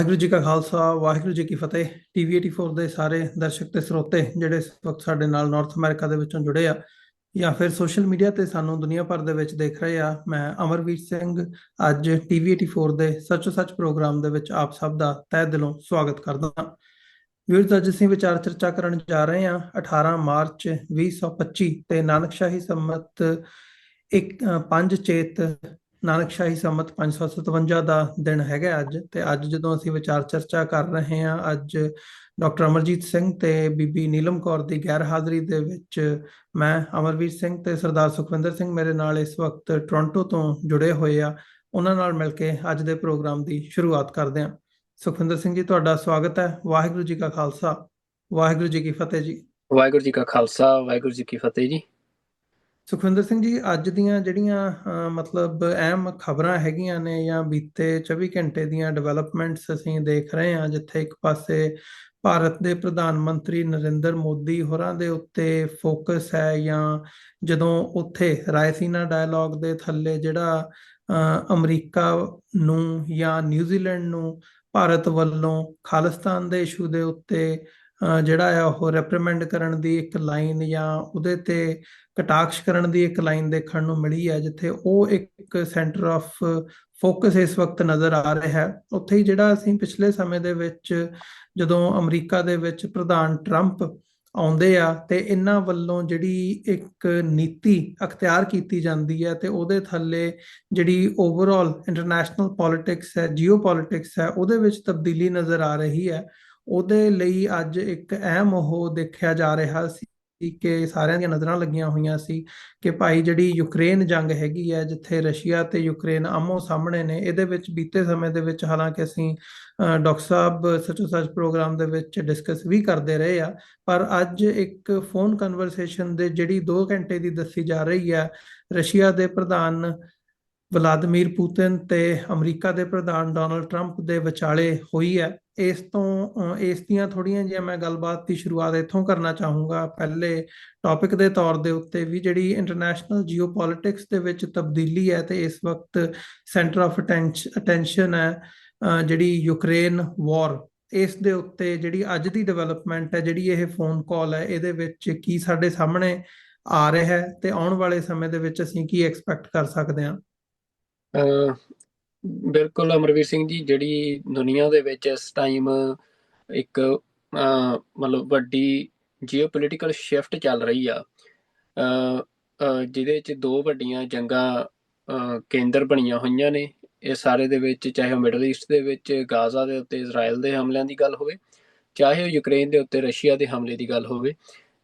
ਵਾਹਿਗੁਰੂ ਜੀ ਕਾ ਖਾਲਸਾ ਵਾਹਿਗੁਰੂ ਜੀ ਕੀ ਫਤਿਹ। ਟੀਵੀ 84 ਦੇ ਸਾਰੇ ਦਰਸ਼ਕ ਤੇ ਸਰੋਤੇ ਜਿਹੜੇ ਇਸ ਵਕਤ ਸਾਡੇ ਨਾਲ ਨਾਰਥ ਅਮਰੀਕਾ ਦੇ ਵਿੱਚੋਂ ਜੁੜੇ ਆ ਜਾਂ ਫਿਰ ਸੋਸ਼ਲ ਮੀਡੀਆ ਤੇ ਸਾਨੂੰ ਦੁਨੀਆ ਭਰ ਦੇ ਵਿੱਚ ਦੇਖ ਰਹੇ ਆ, ਮੈਂ ਅਮਰਵੀਰ ਸਿੰਘ ਅੱਜ ਟੀਵੀ 84 ਦੇ ਸੱਚੋ ਸੱਚ ਪ੍ਰੋਗਰਾਮ ਦੇ ਵਿੱਚ ਆਪ ਸਭ ਦਾ ਤਹਿ ਦਿਲੋਂ ਸਵਾਗਤ ਕਰਦਾ ਹਾਂ। ਵੀਰਜ਼, ਅੱਜ ਅਸੀਂ ਵਿਚਾਰ ਚਰਚਾ ਕਰਨ ਜਾ ਰਹੇ ਹਾਂ 18 ਮਾਰਚ 2025 ਤੇ ਨਾਨਕਸ਼ਾਹੀ ਸੰਮਤ 5 ਚੇਤ ਨਾਨਕਸ਼ਾਹੀ ਸੰਮਤ 557 ਦਾ ਦਿਨ ਹੈਗਾ ਅੱਜ। ਤੇ ਅੱਜ ਜਦੋਂ ਅਸੀਂ ਵਿਚਾਰ ਚਰਚਾ ਕਰ ਰਹੇ ਹਾਂ, ਅੱਜ ਡਾਕਟਰ ਅਮਰਜੀਤ ਸਿੰਘ ਤੇ ਬੀਬੀ ਨੀਲਮ ਕੌਰ ਦੀ ਗੈਰ ਹਾਜ਼ਰੀ ਦੇ ਵਿੱਚ ਮੈਂ ਅਮਰਵੀਰ ਸਿੰਘ ਤੇ ਸਰਦਾਰ ਸੁਖਵਿੰਦਰ ਸਿੰਘ ਮੇਰੇ ਨਾਲ ਇਸ ਵਕਤ ਟੋਰਾਂਟੋ ਤੋਂ ਜੁੜੇ ਹੋਏ ਆ। ਉਹਨਾਂ ਨਾਲ ਮਿਲ ਕੇ ਅੱਜ ਦੇ ਪ੍ਰੋਗਰਾਮ ਦੀ ਸ਼ੁਰੂਆਤ ਕਰਦੇ ਹਾਂ। ਸੁਖਵਿੰਦਰ ਸਿੰਘ ਜੀ, ਤੁਹਾਡਾ ਸਵਾਗਤ ਹੈ। ਵਾਹਿਗੁਰੂ ਜੀ ਕਾ ਖਾਲਸਾ ਵਾਹਿਗੁਰੂ ਜੀ ਕੀ ਫਤਿਹ ਜੀ। ਵਾਹਿਗੁਰੂ ਜੀ ਕਾ ਖਾਲਸਾ ਵਾਹਿਗੁਰੂ ਜੀ ਕੀ ਫਤਿਹ ਜੀ। ਸੁਖਵਿੰਦਰ ਸਿੰਘ ਜੀ, ਅੱਜ ਦੀਆਂ ਜਿਹੜੀਆਂ ਮਤਲਬ ਅਹਿਮ ਖਬਰਾਂ ਹੈਗੀਆਂ ਨੇ ਜਾਂ ਬੀਤੇ 24 ਘੰਟੇ ਦੀਆਂ ਡਿਵੈਲਪਮੈਂਟਸ ਅਸੀਂ ਦੇਖ ਰਹੇ ਹਾਂ, ਜਿੱਥੇ ਇੱਕ ਪਾਸੇ ਭਾਰਤ ਦੇ ਪ੍ਰਧਾਨ ਮੰਤਰੀ ਨਰਿੰਦਰ ਮੋਦੀ ਹੋਰਾਂ ਦੇ ਉੱਤੇ ਫੋਕਸ ਹੈ, ਜਾਂ ਜਦੋਂ ਉੱਥੇ ਰਾਇਸੀਨਾ ਡਾਇਲੌਗ ਦੇ ਥੱਲੇ ਜਿਹੜਾ ਅਮਰੀਕਾ ਨੂੰ ਜਾਂ ਨਿਊਜ਼ੀਲੈਂਡ ਨੂੰ ਭਾਰਤ ਵੱਲੋਂ ਖਾਲਿਸਤਾਨ ਦੇ ਇਸ਼ੂ ਦੇ ਉੱਤੇ ਜਿਹੜਾ ਆ ਉਹ ਰੈਪਰੀਮੈਂਡ ਕਰਨ ਦੀ ਇੱਕ ਲਾਈਨ ਜਾਂ ਉਹਦੇ ਤੇ ਕਟਾਕਸ਼ ਕਰਨ ਦੀ ਇੱਕ ਲਾਈਨ ਦੇਖਣ ਨੂੰ ਮਿਲੀ ਹੈ, ਜਿੱਥੇ ਉਹ ਇੱਕ ਸੈਂਟਰ ਆਫ ਫੋਕਸ ਇਸ ਵਕਤ ਨਜ਼ਰ ਆ ਰਿਹਾ ਹੈ। ਉੱਥੇ ਹੀ ਜਿਹੜਾ ਅਸੀਂ ਪਿਛਲੇ ਸਮੇਂ ਦੇ ਵਿੱਚ ਜਦੋਂ ਅਮਰੀਕਾ ਦੇ ਵਿੱਚ ਪ੍ਰਧਾਨ ਟਰੰਪ ਆਉਂਦੇ ਆ ਤੇ ਇਹਨਾਂ ਵੱਲੋਂ ਜਿਹੜੀ ਇੱਕ ਨੀਤੀ ਅਖਤਿਆਰ ਕੀਤੀ ਜਾਂਦੀ ਹੈ ਤੇ ਉਹਦੇ ਥੱਲੇ ਜਿਹੜੀ ਓਵਰਆਲ ਇੰਟਰਨੈਸ਼ਨਲ ਪੋਲਿਟਿਕਸ ਹੈ, ਜੀਓ ਪੋਲਿਟਿਕਸ ਹੈ, ਉਹਦੇ ਵਿੱਚ ਤਬਦੀਲੀ ਨਜ਼ਰ ਆ ਰਹੀ ਹੈ। ਉਹਦੇ ਲਈ ਅੱਜ ਇੱਕ ਅਹਿਮ ਉਹ ਦੇਖਿਆ ਜਾ ਰਿਹਾ ਸੀ ਕਿ ਸਾਰਿਆਂ ਦੀਆਂ ਨਜ਼ਰਾਂ ਲੱਗੀਆਂ ਹੋਈਆਂ ਸੀ ਕਿ ਭਾਈ ਜਿਹੜੀ ਯੂਕਰੇਨ ਜੰਗ ਹੈਗੀ ਹੈ, ਜਿੱਥੇ ਰਸ਼ੀਆ ਤੇ ਯੂਕਰੇਨ ਆਮੋ ਸਾਹਮਣੇ ਨੇ, ਇਹਦੇ ਵਿੱਚ ਬੀਤੇ ਸਮੇਂ ਦੇ ਵਿੱਚ ਹਾਲਾਂਕਿ ਅਸੀਂ ਡਾਕਟਰ ਸਾਹਿਬ ਸੱਚੋ ਸੱਚ ਪ੍ਰੋਗਰਾਮ ਦੇ ਵਿੱਚ ਡਿਸਕਸ ਵੀ ਕਰਦੇ ਰਹੇ ਆ, ਪਰ ਅੱਜ ਇੱਕ ਫੋਨ ਕਨਵਰਸੇਸ਼ਨ ਦੇ ਜਿਹੜੀ 2 ਘੰਟੇ ਦੀ ਦੱਸੀ ਜਾ ਰਹੀ ਹੈ ਰਸ਼ੀਆ ਦੇ ਪ੍ਰਧਾਨ ਵਲਾਦੀਮੀਰ ਪੁਤਿਨ ਤੇ ਅਮਰੀਕਾ ਦੇ ਪ੍ਰਧਾਨ ਡੋਨਾਲਡ ਟਰੰਪ ਦੇ ਵਿਚਾਲੇ ਹੋਈ ਹੈ। ਇਸ ਦੀਆਂ ਥੋੜੀਆਂ ਜਿਹੀਆਂ ਮੈਂ ਗੱਲਬਾਤ ਦੀ ਸ਼ੁਰੂਆਤ ਇੱਥੋਂ ਕਰਨਾ ਚਾਹੂੰਗਾ। ਪਹਿਲੇ ਟੌਪਿਕ ਦੇ ਤੌਰ ਦੇ ਉੱਤੇ ਵੀ ਜਿਹੜੀ ਇੰਟਰਨੈਸ਼ਨਲ ਜੀਓਪੋਲਿਟਿਕਸ ਦੇ ਵਿੱਚ ਤਬਦੀਲੀ ਹੈ ਤੇ ਇਸ ਵਕਤ ਸੈਂਟਰ ਆਫ ਅਟੈਂਸ਼ਨ ਹੈ ਜਿਹੜੀ ਯੂਕਰੇਨ ਵਾਰ, ਇਸ ਦੇ ਉੱਤੇ ਜਿਹੜੀ ਅੱਜ ਦੀ ਡਿਵੈਲਪਮੈਂਟ ਹੈ, ਜਿਹੜੀ ਇਹ ਫੋਨ ਕਾਲ ਹੈ, ਇਹਦੇ ਵਿੱਚ ਕੀ ਸਾਡੇ ਸਾਹਮਣੇ ਆ ਰਿਹਾ ਹੈ ਤੇ ਆਉਣ ਵਾਲੇ ਸਮੇਂ ਦੇ ਵਿੱਚ ਅਸੀਂ ਕੀ ਐਕਸਪੈਕਟ ਕਰ ਸਕਦੇ ਹਾਂ। ਬਿਲਕੁਲ ਅਮਰਵੀਰ ਸਿੰਘ ਜੀ, ਜਿਹੜੀ ਦੁਨੀਆ ਦੇ ਵਿੱਚ ਇਸ ਟਾਈਮ ਇੱਕ ਮਤਲਬ ਵੱਡੀ ਜੀਓਪੋਲਿਟੀਕਲ ਸ਼ਿਫਟ ਚੱਲ ਰਹੀ ਆ, ਜਿਹਦੇ 'ਚ 2 ਵੱਡੀਆਂ ਜੰਗਾਂ ਕੇਂਦਰ ਬਣੀਆਂ ਹੋਈਆਂ ਨੇ। ਇਹ ਸਾਰੇ ਦੇ ਵਿੱਚ ਚਾਹੇ ਉਹ ਮਿਡਲ ਈਸਟ ਦੇ ਵਿੱਚ ਗਾਜ਼ਾ ਦੇ ਉੱਤੇ ਇਜ਼ਰਾਈਲ ਦੇ ਹਮਲਿਆਂ ਦੀ ਗੱਲ ਹੋਵੇ, ਚਾਹੇ ਉਹ ਯੂਕਰੇਨ ਦੇ ਉੱਤੇ ਰਸ਼ੀਆ ਦੇ ਹਮਲੇ ਦੀ ਗੱਲ ਹੋਵੇ,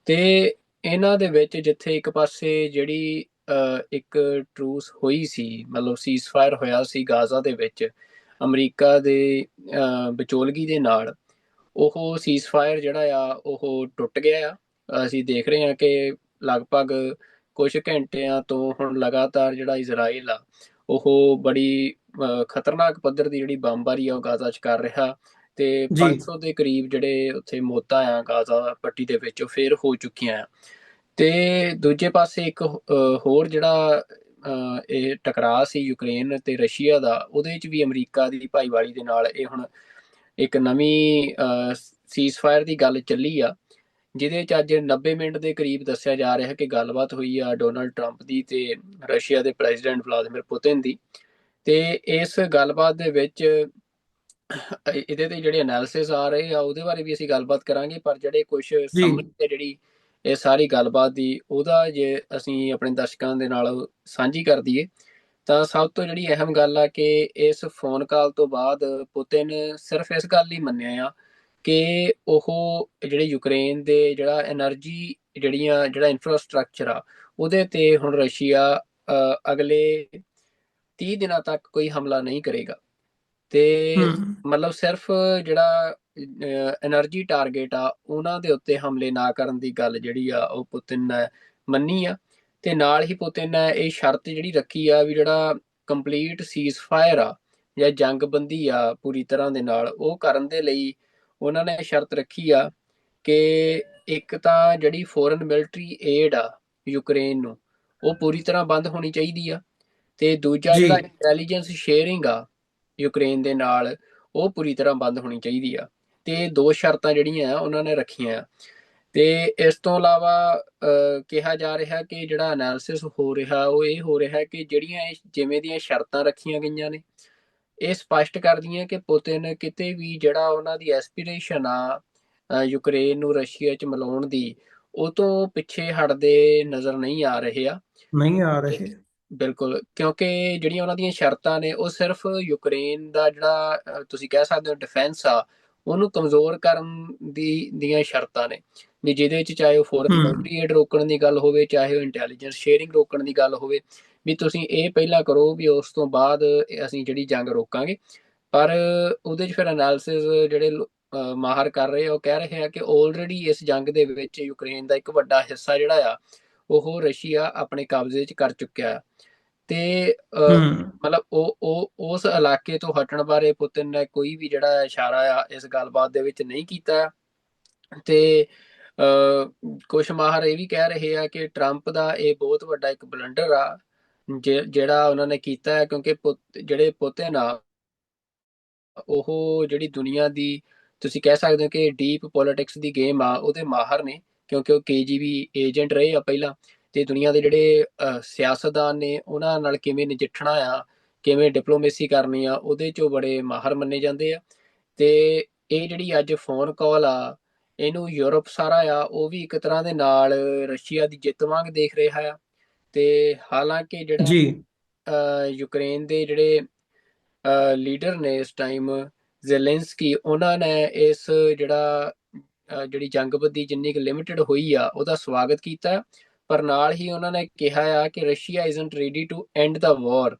ਤੇ ਇਹਨਾਂ ਦੇ ਵਿੱਚ ਜਿੱਥੇ ਇੱਕ ਪਾਸੇ ਜਿਹੜੀ ਇੱਕ ਟਰੂਸ ਹੋਈ ਸੀ, ਮਤਲਬ ਸੀਜ਼ਫਾਇਰ ਹੋਇਆ ਸੀ ਗਾਜ਼ਾ ਦੇ ਵਿੱਚ ਅਮਰੀਕਾ ਦੇ ਵਿਚੋਲਗੀ ਦੇ ਨਾਲ, ਉਹ ਸੀਜ਼ਫਾਇਰ ਜਿਹੜਾ ਆ ਉਹ ਟੁੱਟ ਗਿਆ ਆ। ਅਸੀਂ ਦੇਖ ਰਹੇ ਹਾਂ ਕਿ ਲਗਭਗ ਕੁਝ ਘੰਟਿਆਂ ਤੋਂ ਹੁਣ ਲਗਾਤਾਰ ਜਿਹੜਾ ਇਜ਼ਰਾਈਲ ਆ ਉਹ ਬੜੀ ਖਤਰਨਾਕ ਪੱਧਰ ਦੀ ਜਿਹੜੀ ਬੰਬਾਰੀ ਆ ਉਹ ਗਾਜ਼ਾ 'ਚ ਕਰ ਰਿਹਾ, ਤੇ 500 ਦੇ ਕਰੀਬ ਜਿਹੜੇ ਉੱਥੇ ਮੌਤਾਂ ਆ ਗਾਜ਼ਾ ਪੱਟੀ ਦੇ ਵਿੱਚ ਉਹ ਫੇਰ ਹੋ ਚੁੱਕੀਆਂ ਆ। ਤੇ ਦੂਜੇ ਪਾਸੇ ਇੱਕ ਹੋਰ ਜਿਹੜਾ ਇਹ ਟਕਰਾਅ ਸੀ ਯੂਕਰੇਨ ਤੇ ਰਸ਼ੀਆ ਦਾ, ਉਹਦੇ ਵਿੱਚ ਵੀ ਅਮਰੀਕਾ ਦੀ ਭਾਈਵਾਲੀ ਦੇ ਨਾਲ ਇਹ ਹੁਣ ਇੱਕ ਨਵੀਂ ਸੀਜ਼ਫਾਇਰ ਦੀ ਗੱਲ ਚੱਲੀ ਆ, ਜਿਹਦੇ 'ਚ ਅੱਜ 90 ਮਿੰਟ ਦੇ ਕਰੀਬ ਦੱਸਿਆ ਜਾ ਰਿਹਾ ਕਿ ਗੱਲਬਾਤ ਹੋਈ ਆ ਡੋਨਾਲਡ ਟਰੰਪ ਦੀ ਤੇ ਰਸ਼ੀਆ ਦੇ ਪ੍ਰੈਜ਼ੀਡੈਂਟ ਵਲਾਦੀਮੀਰ ਪੁਤਿਨ ਦੀ। ਤੇ ਇਸ ਗੱਲਬਾਤ ਦੇ ਵਿੱਚ ਇਹਦੇ ਤੇ ਜਿਹੜੇ ਐਨਾਲਿਸਿਸ ਆ ਰਹੇ ਆ ਉਹਦੇ ਬਾਰੇ ਵੀ ਅਸੀਂ ਗੱਲਬਾਤ ਕਰਾਂਗੇ, ਪਰ ਜਿਹੜੇ ਕੁਝ ਸਮਝ ਤੇ ਜਿਹੜੀ ਇਹ ਸਾਰੀ ਗੱਲਬਾਤ ਦੀ ਉਹਦਾ ਜੇ ਅਸੀਂ ਆਪਣੇ ਦਰਸ਼ਕਾਂ ਦੇ ਨਾਲ ਸਾਂਝੀ ਕਰ ਦਈਏ ਤਾਂ ਸਭ ਤੋਂ ਜਿਹੜੀ ਅਹਿਮ ਗੱਲ ਆ ਕਿ ਇਸ ਫੋਨ ਕਾਲ ਤੋਂ ਬਾਅਦ ਪੁਤਿਨ ਸਿਰਫ ਇਸ ਗੱਲ ਹੀ ਮੰਨਿਆ ਆ ਕਿ ਉਹ ਜਿਹੜੇ ਯੂਕਰੇਨ ਦੇ ਜਿਹੜਾ એનર્ਜੀ ਜਿਹੜਾ ਇਨਫਰਾਸਟ੍ਰਕਚਰ ਆ ਉਹਦੇ ਤੇ ਹੁਣ ਰਸ਼ੀਆ ਅਗਲੇ 30 ਦਿਨਾਂ ਤੱਕ ਕੋਈ ਹਮਲਾ ਨਹੀਂ ਕਰੇਗਾ। ਤੇ ਮਤਲਬ ਸਿਰਫ ਜਿਹੜਾ એનર્ਜੀ ਟਾਰਗੇਟ ਆ ਉਹਨਾਂ ਦੇ ਉੱਤੇ ਹਮਲੇ ਨਾ ਕਰਨ ਦੀ ਗੱਲ ਜਿਹੜੀ ਆ ਉਹ ਪੁਤਿਨ ਨੇ ਮੰਨੀ ਆ, ਤੇ ਨਾਲ ਹੀ ਪੁਤਿਨ ਨੇ ਇਹ ਸ਼ਰਤ ਜਿਹੜੀ ਰੱਖੀ ਆ ਵੀ ਜਿਹੜਾ ਕੰਪਲੀਟ ਸੀਜ਼ਫਾਇਰ ਆ ਜਾਂ ਜੰਗਬੰਦੀ ਆ ਪੂਰੀ ਤਰ੍ਹਾਂ ਦੇ ਨਾਲ ਉਹ ਕਰਨ ਦੇ ਲਈ ਉਹਨਾਂ ਨੇ ਸ਼ਰਤ ਰੱਖੀ ਆ ਕਿ ਇੱਕ ਤਾਂ ਜਿਹੜੀ ਫੋਰਨ ਮਿਲਟਰੀ ਏਡ ਆ ਯੂਕਰੇਨ ਨੂੰ ਉਹ ਪੂਰੀ ਤਰ੍ਹਾਂ ਬੰਦ ਹੋਣੀ ਚਾਹੀਦੀ ਆ, ਤੇ ਦੂਜਾ ਜਿਹੜਾ ਇੰਟੈਲੀਜੈਂਸ ਸ਼ੇਅਰਿੰਗ ਆ ਯੂਕਰੇਨ ਦੇ ਨਾਲ ਉਹ ਪੂਰੀ ਤਰ੍ਹਾਂ ਬੰਦ ਹੋਣੀ ਚਾਹੀਦੀ ਆ। ਤੇ 2 ਸ਼ਰਤਾਂ ਜਿਹੜੀਆਂ ਆ ਉਹਨਾਂ ਨੇ ਰੱਖੀਆਂ ਆ। ਤੇ ਇਸ ਤੋਂ ਇਲਾਵਾ ਕਿਹਾ ਜਾ ਰਿਹਾ ਕਿ ਜਿਹੜਾ ਐਨਾਲਿਸਿਸ ਹੋ ਰਿਹਾ ਉਹ ਇਹ ਹੋ ਰਿਹਾ ਕਿ ਜਿਹੜੀਆਂ ਇਹ ਜਿਵੇਂ ਦੀਆਂ ਸ਼ਰਤਾਂ ਰੱਖੀਆਂ ਗਈਆਂ ਨੇ, ਇਹ ਸਪਸ਼ਟ ਕਰਦੀਆਂ ਕਿ ਪੁਤਿਨ ਕਿਤੇ ਵੀ ਜਿਹੜਾ ਉਹਨਾਂ ਦੀ ਐਸਪੀਰੇਸ਼ਨ ਆ ਯੂਕਰੇਨ ਨੂੰ ਰਸ਼ੀਆ 'ਚ ਮਿਲਾਉਣ ਦੀ, ਉਹ ਤੋਂ ਪਿੱਛੇ ਹਟਦੇ ਨਜ਼ਰ ਨਹੀਂ ਆ ਰਹੇ ਆ। ਨਹੀਂ ਆ ਰਹੇ। ਬਿਲਕੁਲ, ਕਿਉਂਕਿ ਜਿਹੜੀਆਂ ਉਹਨਾਂ ਦੀਆਂ ਸ਼ਰਤਾਂ ਨੇ ਉਹ ਸਿਰਫ ਯੂਕਰੇਨ ਦਾ ਜਿਹੜਾ ਤੁਸੀਂ ਕਹਿ ਸਕਦੇ ਹੋ ਡਿਫੈਂਸ ਆ, ਉਹਨੂੰ ਕਮਜ਼ੋਰ ਕਰਨ ਦੀਆਂ ਸ਼ਰਤਾਂ ਨੇ, ਵੀ ਜਿਹਦੇ ਵਿੱਚ ਚਾਹੇ ਉਹ ਫੋਰਨ ਮਿਲਟਰੀ ਏਡ ਰੋਕਣ ਦੀ ਗੱਲ ਹੋਵੇ, ਚਾਹੇ ਉਹ ਇੰਟੈਲੀਜੈਂਸ ਸ਼ੇਅਰਿੰਗ ਰੋਕਣ ਦੀ ਗੱਲ ਹੋਵੇ, ਵੀ ਤੁਸੀਂ ਇਹ ਪਹਿਲਾਂ ਕਰੋ, ਵੀ ਉਸ ਤੋਂ ਬਾਅਦ ਅਸੀਂ ਜਿਹੜੀ ਜੰਗ ਰੋਕਾਂਗੇ। ਪਰ ਉਹਦੇ 'ਚ ਫਿਰ ਐਨਾਲਿਸਿਸ ਜਿਹੜੇ ਮਾਹਰ ਕਰ ਰਹੇ ਆ, ਉਹ ਕਹਿ ਰਹੇ ਆ ਕਿ ਆਲਰੇਡੀ ਇਸ ਜੰਗ ਦੇ ਵਿੱਚ ਯੂਕਰੇਨ ਦਾ ਇੱਕ ਵੱਡਾ ਹਿੱਸਾ ਜਿਹੜਾ ਆ ਉਹ ਰਸ਼ੀਆ ਆਪਣੇ ਕਬਜ਼ੇ 'ਚ ਕਰ ਚੁੱਕਿਆ ਆ। ਤੇ ਮਤਲਬ ਉਹ ਉਸ ਇਲਾਕੇ ਤੋਂ ਹਟਣ ਬਾਰੇ ਪੁਤਿਨ ਨੇ ਕੋਈ ਵੀ ਜਿਹੜਾ ਇਸ਼ਾਰਾ ਆ ਇਸ ਗੱਲਬਾਤ ਦੇ ਵਿੱਚ ਨਹੀਂ ਕੀਤਾ। ਤੇ ਕੁਝ ਮਾਹਰ ਇਹ ਵੀ ਕਹਿ ਰਹੇ ਆ ਕਿ ਟਰੰਪ ਦਾ ਇਹ ਬਹੁਤ ਵੱਡਾ ਇੱਕ ਬਲੰਡਰ ਆ ਜਿਹੜਾ ਉਹਨਾਂ ਨੇ ਕੀਤਾ ਹੈ, ਕਿਉਂਕਿ ਜਿਹੜੇ ਪੁਤਿਨ ਆ ਉਹ ਜਿਹੜੀ ਦੁਨੀਆ ਦੀ ਤੁਸੀਂ ਕਹਿ ਸਕਦੇ ਹੋ ਕਿ ਡੀਪ ਪੋਲਿਟਿਕਸ ਦੀ ਗੇਮ ਆ ਉਹਦੇ ਮਾਹਰ ਨੇ, ਕਿਉਂਕਿ ਉਹ KGB ਏਜੰਟ ਰਹੇ ਆ ਪਹਿਲਾਂ। ਤੇ ਦੁਨੀਆ ਦੇ ਜਿਹੜੇ ਸਿਆਸਤਦਾਨ ਨੇ ਉਹਨਾਂ ਨਾਲ ਕਿਵੇਂ ਨਜਿੱਠਣਾ ਆ, ਕਿਵੇਂ ਡਿਪਲੋਮੇਸੀ ਕਰਨੀ ਆ, ਉਹਦੇ 'ਚੋਂ ਬੜੇ ਮਾਹਰ ਮੰਨੇ ਜਾਂਦੇ ਆ। ਤੇ ਇਹ ਜਿਹੜੀ ਅੱਜ ਫੋਨ ਕਾਲ ਆ, ਇਹਨੂੰ ਯੂਰਪ ਸਾਰਾ ਆ ਉਹ ਵੀ ਇੱਕ ਤਰ੍ਹਾਂ ਦੇ ਨਾਲ ਰਸ਼ੀਆ ਦੀ ਜਿੱਤ ਵਾਂਗ ਦੇਖ ਰਿਹਾ ਆ। ਤੇ ਹਾਲਾਂਕਿ ਜਿਹੜਾ ਜੀ ਯੂਕਰੇਨ ਦੇ ਜਿਹੜੇ ਲੀਡਰ ਨੇ ਇਸ ਟਾਈਮ ਜ਼ੈਲੈਂਸਕੀ, ਉਹਨਾਂ ਨੇ ਇਸ ਜਿਹੜੀ ਜੰਗਬੰਦੀ ਜਿੰਨੀ ਕੁ ਲਿਮਿਟਡ ਹੋਈ ਆ ਉਹਦਾ ਸਵਾਗਤ ਕੀਤਾ, ਪਰ ਨਾਲ ਹੀ ਉਹਨਾਂ ਨੇ ਕਿਹਾ ਆ ਕਿ Russia isn't ready to end the war.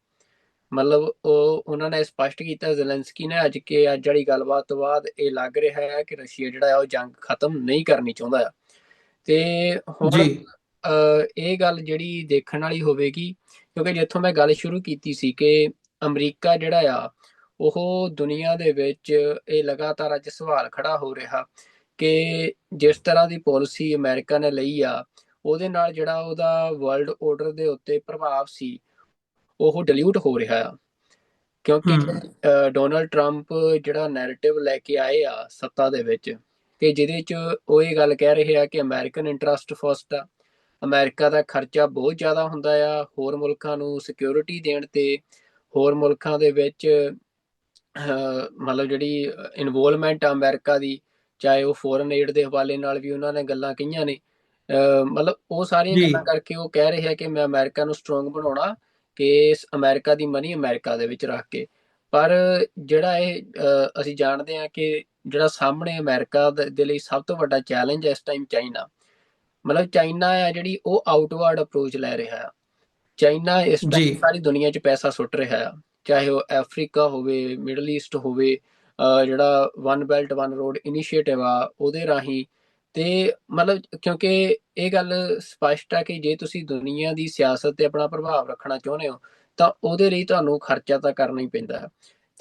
ਮਤਲਬ ਉਹਨਾਂ ਨੇ ਸਪਸ਼ਟ ਕੀਤਾ ਜ਼ੈਲੈਂਸਕੀ ਨੇ ਅੱਜ ਵਾਲੀ ਗੱਲਬਾਤ ਤੋਂ ਬਾਅਦ ਇਹ ਲੱਗ ਰਿਹਾ ਹੈ ਕਿ ਰਸ਼ੀਆ ਜਿਹੜਾ ਹੈ ਉਹ ਜੰਗ ਖਤਮ ਨਹੀਂ ਕਰਨੀ ਚਾਹੁੰਦਾ ਆ। ਤੇ ਹੁਣ ਜੀ ਇਹ ਗੱਲ ਜਿਹੜੀ ਦੇਖਣ ਵਾਲੀ ਹੋਵੇਗੀ, ਕਿਉਂਕਿ ਜਿੱਥੋਂ ਮੈਂ ਗੱਲ ਸ਼ੁਰੂ ਕੀਤੀ ਸੀ ਕਿ ਅਮਰੀਕਾ ਜਿਹੜਾ ਆ ਉਹ ਦੁਨੀਆ ਦੇ ਵਿੱਚ ਇਹ ਲਗਾਤਾਰ ਅੱਜ ਸਵਾਲ ਖੜਾ ਹੋ ਰਿਹਾ ਕਿ ਜਿਸ ਤਰ੍ਹਾਂ ਦੀ ਪਾਲਿਸੀ ਅਮਰੀਕਾ ਨੇ ਲਈ ਆ, ਉਹਦੇ ਨਾਲ ਜਿਹੜਾ ਉਹਦਾ ਵਰਲਡ ਆਰਡਰ ਦੇ ਉੱਤੇ ਪ੍ਰਭਾਵ ਸੀ ਉਹ ਡਿਲੂਟ ਹੋ ਰਿਹਾ ਆ। ਕਿਉਂਕਿ ਡੋਨਲਡ ਟਰੰਪ ਜਿਹੜਾ ਨੈਰੇਟਿਵ ਲੈ ਕੇ ਆਏ ਆ ਸੱਤਾ ਦੇ ਵਿੱਚ, ਕਿ ਜਿਹਦੇ 'ਚ ਉਹ ਇਹ ਗੱਲ ਕਹਿ ਰਹੇ ਆ ਕਿ ਅਮਰੀਕਨ ਇੰਟਰਸਟ ਫਸਟ ਆ, ਅਮਰੀਕਾ ਦਾ ਖਰਚਾ ਬਹੁਤ ਜ਼ਿਆਦਾ ਹੁੰਦਾ ਆ ਹੋਰ ਮੁਲਕਾਂ ਨੂੰ ਸਿਕਿਉਰਿਟੀ ਦੇਣ ਤੇ, ਹੋਰ ਮੁਲਕਾਂ ਦੇ ਵਿੱਚ ਮਤਲਬ ਜਿਹੜੀ ਇਨਵੋਲਵਮੈਂਟ ਆ ਅਮਰੀਕਾ ਦੀ, ਚਾਹੇ ਉਹ ਫੋਰਨ ਏਡ ਦੇ ਹਵਾਲੇ ਨਾਲ ਵੀ ਉਹਨਾਂ ਨੇ ਗੱਲਾਂ ਕਹੀਆਂ ਨੇ। ਮਤਲਬ ਉਹ ਸਾਰੀਆਂ ਜੀ ਗੱਲਾਂ ਕਰਕੇ ਉਹ ਕਹਿ ਰਹੇ ਆ ਕਿ ਮੈਂ ਅਮਰੀਕਾ ਨੂੰ ਸਟਰੋਂਗ ਬਣਾਉਣਾ, ਕਿ ਅਮਰੀਕਾ ਦੀ ਮਨੀ ਅਮਰੀਕਾ ਦੇ ਵਿੱਚ ਰੱਖ ਕੇ। ਪਰ ਜਿਹੜਾ ਇਹ ਅਸੀਂ ਜਾਣਦੇ ਹਾਂ ਕਿ ਜਿਹੜਾ ਸਾਹਮਣੇ ਅਮਰੀਕਾ ਦੇ ਲਈ ਸਭ ਤੋਂ ਵੱਡਾ ਚੈਲੰਜ ਇਸ ਟਾਈਮ ਚਾਈਨਾ। ਮਤਲਬ ਚਾਈਨਾ ਆ ਜਿਹੜੀ ਉਹ ਆਊਟਵਰਡ ਅਪਰੋਚ ਲੈ ਰਿਹਾ ਆ। ਚਾਈਨਾ ਇਸ ਜੀ ਟਾਈਮ ਸਾਰੀ ਦੁਨੀਆ 'ਚ ਪੈਸਾ ਸੁੱਟ ਰਿਹਾ ਆ, ਚਾਹੇ ਉਹ ਅਫਰੀਕਾ ਹੋਵੇ, ਮਿਡਲ ਈਸਟ ਹੋਵੇ, ਜਿਹੜਾ one belt one road initiative ਆ ਉਹਦੇ ਰਾਹੀਂ। ਤੇ ਮਤਲਬ ਕਿਉਂਕਿ ਇਹ ਗੱਲ ਸਪਸ਼ਟ ਆ ਕਿ ਜੇ ਤੁਸੀਂ ਦੁਨੀਆ ਦੀ ਸਿਆਸਤ ਤੇ ਆਪਣਾ ਪ੍ਰਭਾਵ ਰੱਖਣਾ ਚਾਹੁੰਦੇ ਹੋ ਤਾਂ ਉਹਦੇ ਲਈ ਤੁਹਾਨੂੰ ਖਰਚਾ ਤਾਂ ਕਰਨਾ ਹੀ ਪੈਂਦਾ ਹੈ।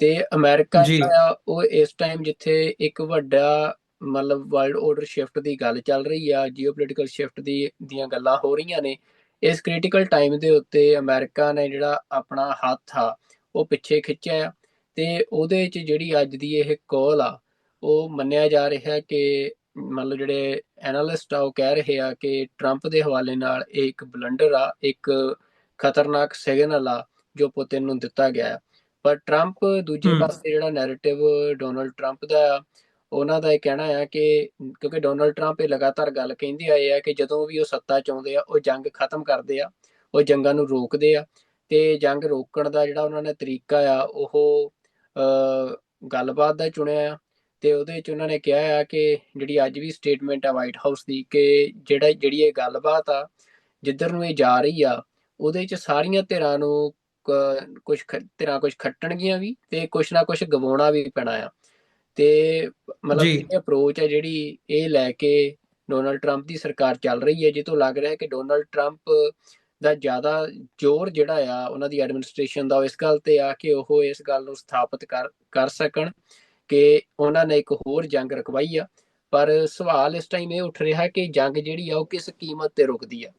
ਤੇ ਅਮਰੀਕਾ ਜੀ ਜਿਹੜਾ ਆ ਉਹ ਇਸ ਟਾਈਮ ਜਿੱਥੇ ਇੱਕ ਵੱਡਾ ਮਤਲਬ ਵਰਲਡ ਆਰਡਰ ਸ਼ਿਫਟ ਦੀ ਗੱਲ ਚੱਲ ਰਹੀ ਆ, ਜੀਓਪੋਲਿਟੀਕਲ ਸ਼ਿਫਟ ਦੀਆਂ ਗੱਲਾਂ ਹੋ ਰਹੀਆਂ ਨੇ, ਇਸ ਕ੍ਰਿਟੀਕਲ ਟਾਈਮ ਦੇ ਉੱਤੇ ਅਮਰੀਕਾ ਨੇ ਜਿਹੜਾ ਆਪਣਾ ਹੱਥ ਆ ਉਹ ਪਿੱਛੇ ਖਿੱਚਿਆ ਆ। ਤੇ ਉਹਦੇ 'ਚ ਜਿਹੜੀ ਅੱਜ ਦੀ ਇਹ ਕਾਲ ਆ ਉਹ ਮੰਨਿਆ ਜਾ ਰਿਹਾ ਕਿ ਮਤਲਬ ਜਿਹੜੇ ਐਨਾਲਿਸਟ ਆ ਉਹ ਕਹਿ ਰਹੇ ਆ ਕਿ ਟਰੰਪ ਦੇ ਹਵਾਲੇ ਨਾਲ ਇਹ ਇੱਕ ਬਲੰਡਰ ਆ, ਇੱਕ ਖਤਰਨਾਕ ਸਿਗਨਲ ਆ ਜੋ ਪੁਤਿਨ ਨੂੰ ਦਿੱਤਾ ਗਿਆ ਹੈ। ਪਰ ਟਰੰਪ ਦੂਜੇ ਪਾਸੇ ਜਿਹੜਾ ਨੈਰੇਟਿਵ ਡੋਨਲਡ ਟਰੰਪ ਦਾ, ਉਹਨਾਂ ਦਾ ਇਹ ਕਹਿਣਾ ਆ ਕਿ ਕਿਉਂਕਿ ਡੋਨਲਡ ਟਰੰਪ ਇਹ ਲਗਾਤਾਰ ਗੱਲ ਕਹਿੰਦੇ ਆਏ ਆ ਕਿ ਜਦੋਂ ਵੀ ਉਹ ਸੱਤਾ 'ਚ ਆਉਂਦੇ ਆ ਉਹ ਜੰਗ ਖਤਮ ਕਰਦੇ ਆ, ਉਹ ਜੰਗਾਂ ਨੂੰ ਰੋਕਦੇ ਆ। ਤੇ ਜੰਗ ਰੋਕਣ ਦਾ ਜਿਹੜਾ ਉਹਨਾਂ ਨੇ ਤਰੀਕਾ ਆ ਉਹ ਗੱਲਬਾਤ ਦਾ ਚੁਣਿਆ ਆ। ਤੇ ਉਹਦੇ 'ਚ ਉਹਨਾਂ ਨੇ ਕਿਹਾ ਆ ਕਿ ਜਿਹੜੀ ਅੱਜ ਵੀ ਸਟੇਟਮੈਂਟ ਆ ਵਾਈਟ ਹਾਊਸ ਦੀ ਕਿ ਜਿਹੜੀ ਇਹ ਗੱਲਬਾਤ ਆ ਜਿੱਧਰ ਨੂੰ ਇਹ ਜਾ ਰਹੀ ਆ, ਉਹਦੇ 'ਚ ਸਾਰੀਆਂ ਧਿਰਾਂ ਨੂੰ ਕੁਝ ਧਿਰਾਂ ਕੁਝ ਖੱਟਣਗੀਆਂ ਵੀ ਤੇ ਕੁਛ ਨਾ ਕੁਛ ਗਵਾਉਣਾ ਵੀ ਪੈਣਾ ਆ। ਤੇ ਮਤਲਬ ਜੀ ਇਹ ਅਪਰੋਚ ਹੈ ਜਿਹੜੀ ਇਹ ਲੈ ਕੇ ਡੋਨਲਡ ਟਰੰਪ ਦੀ ਸਰਕਾਰ ਚੱਲ ਰਹੀ ਹੈ, ਜਿੱਥੋਂ ਲੱਗ ਰਿਹਾ ਕਿ ਡੋਨਲਡ ਟਰੰਪ ਦਾ ਜ਼ਿਆਦਾ ਜ਼ੋਰ ਜਿਹੜਾ ਆ ਉਹਨਾਂ ਦੀ ਐਡਮਿਨਿਸਟ੍ਰੇਸ਼ਨ ਦਾ ਉਹ ਇਸ ਗੱਲ ਤੇ ਆ ਕਿ ਉਹ ਇਸ ਗੱਲ ਨੂੰ ਸਥਾਪਿਤ ਕਰ ਸਕਣ ਕਿ ਉਹਨਾਂ ਨੇ ਇੱਕ ਹੋਰ ਜੰਗ ਰਕਵਾਈ ਆ। ਪਰ ਸਵਾਲ ਇਸ ਟਾਈਮ ਇਹ ਉੱਠ ਰਿਹਾ ਕਿ ਜੰਗ ਜਿਹੜੀ ਆ ਉਹ ਕਿਸ ਕੀਮਤ ਤੇ ਰੁਕਦੀ ਆ,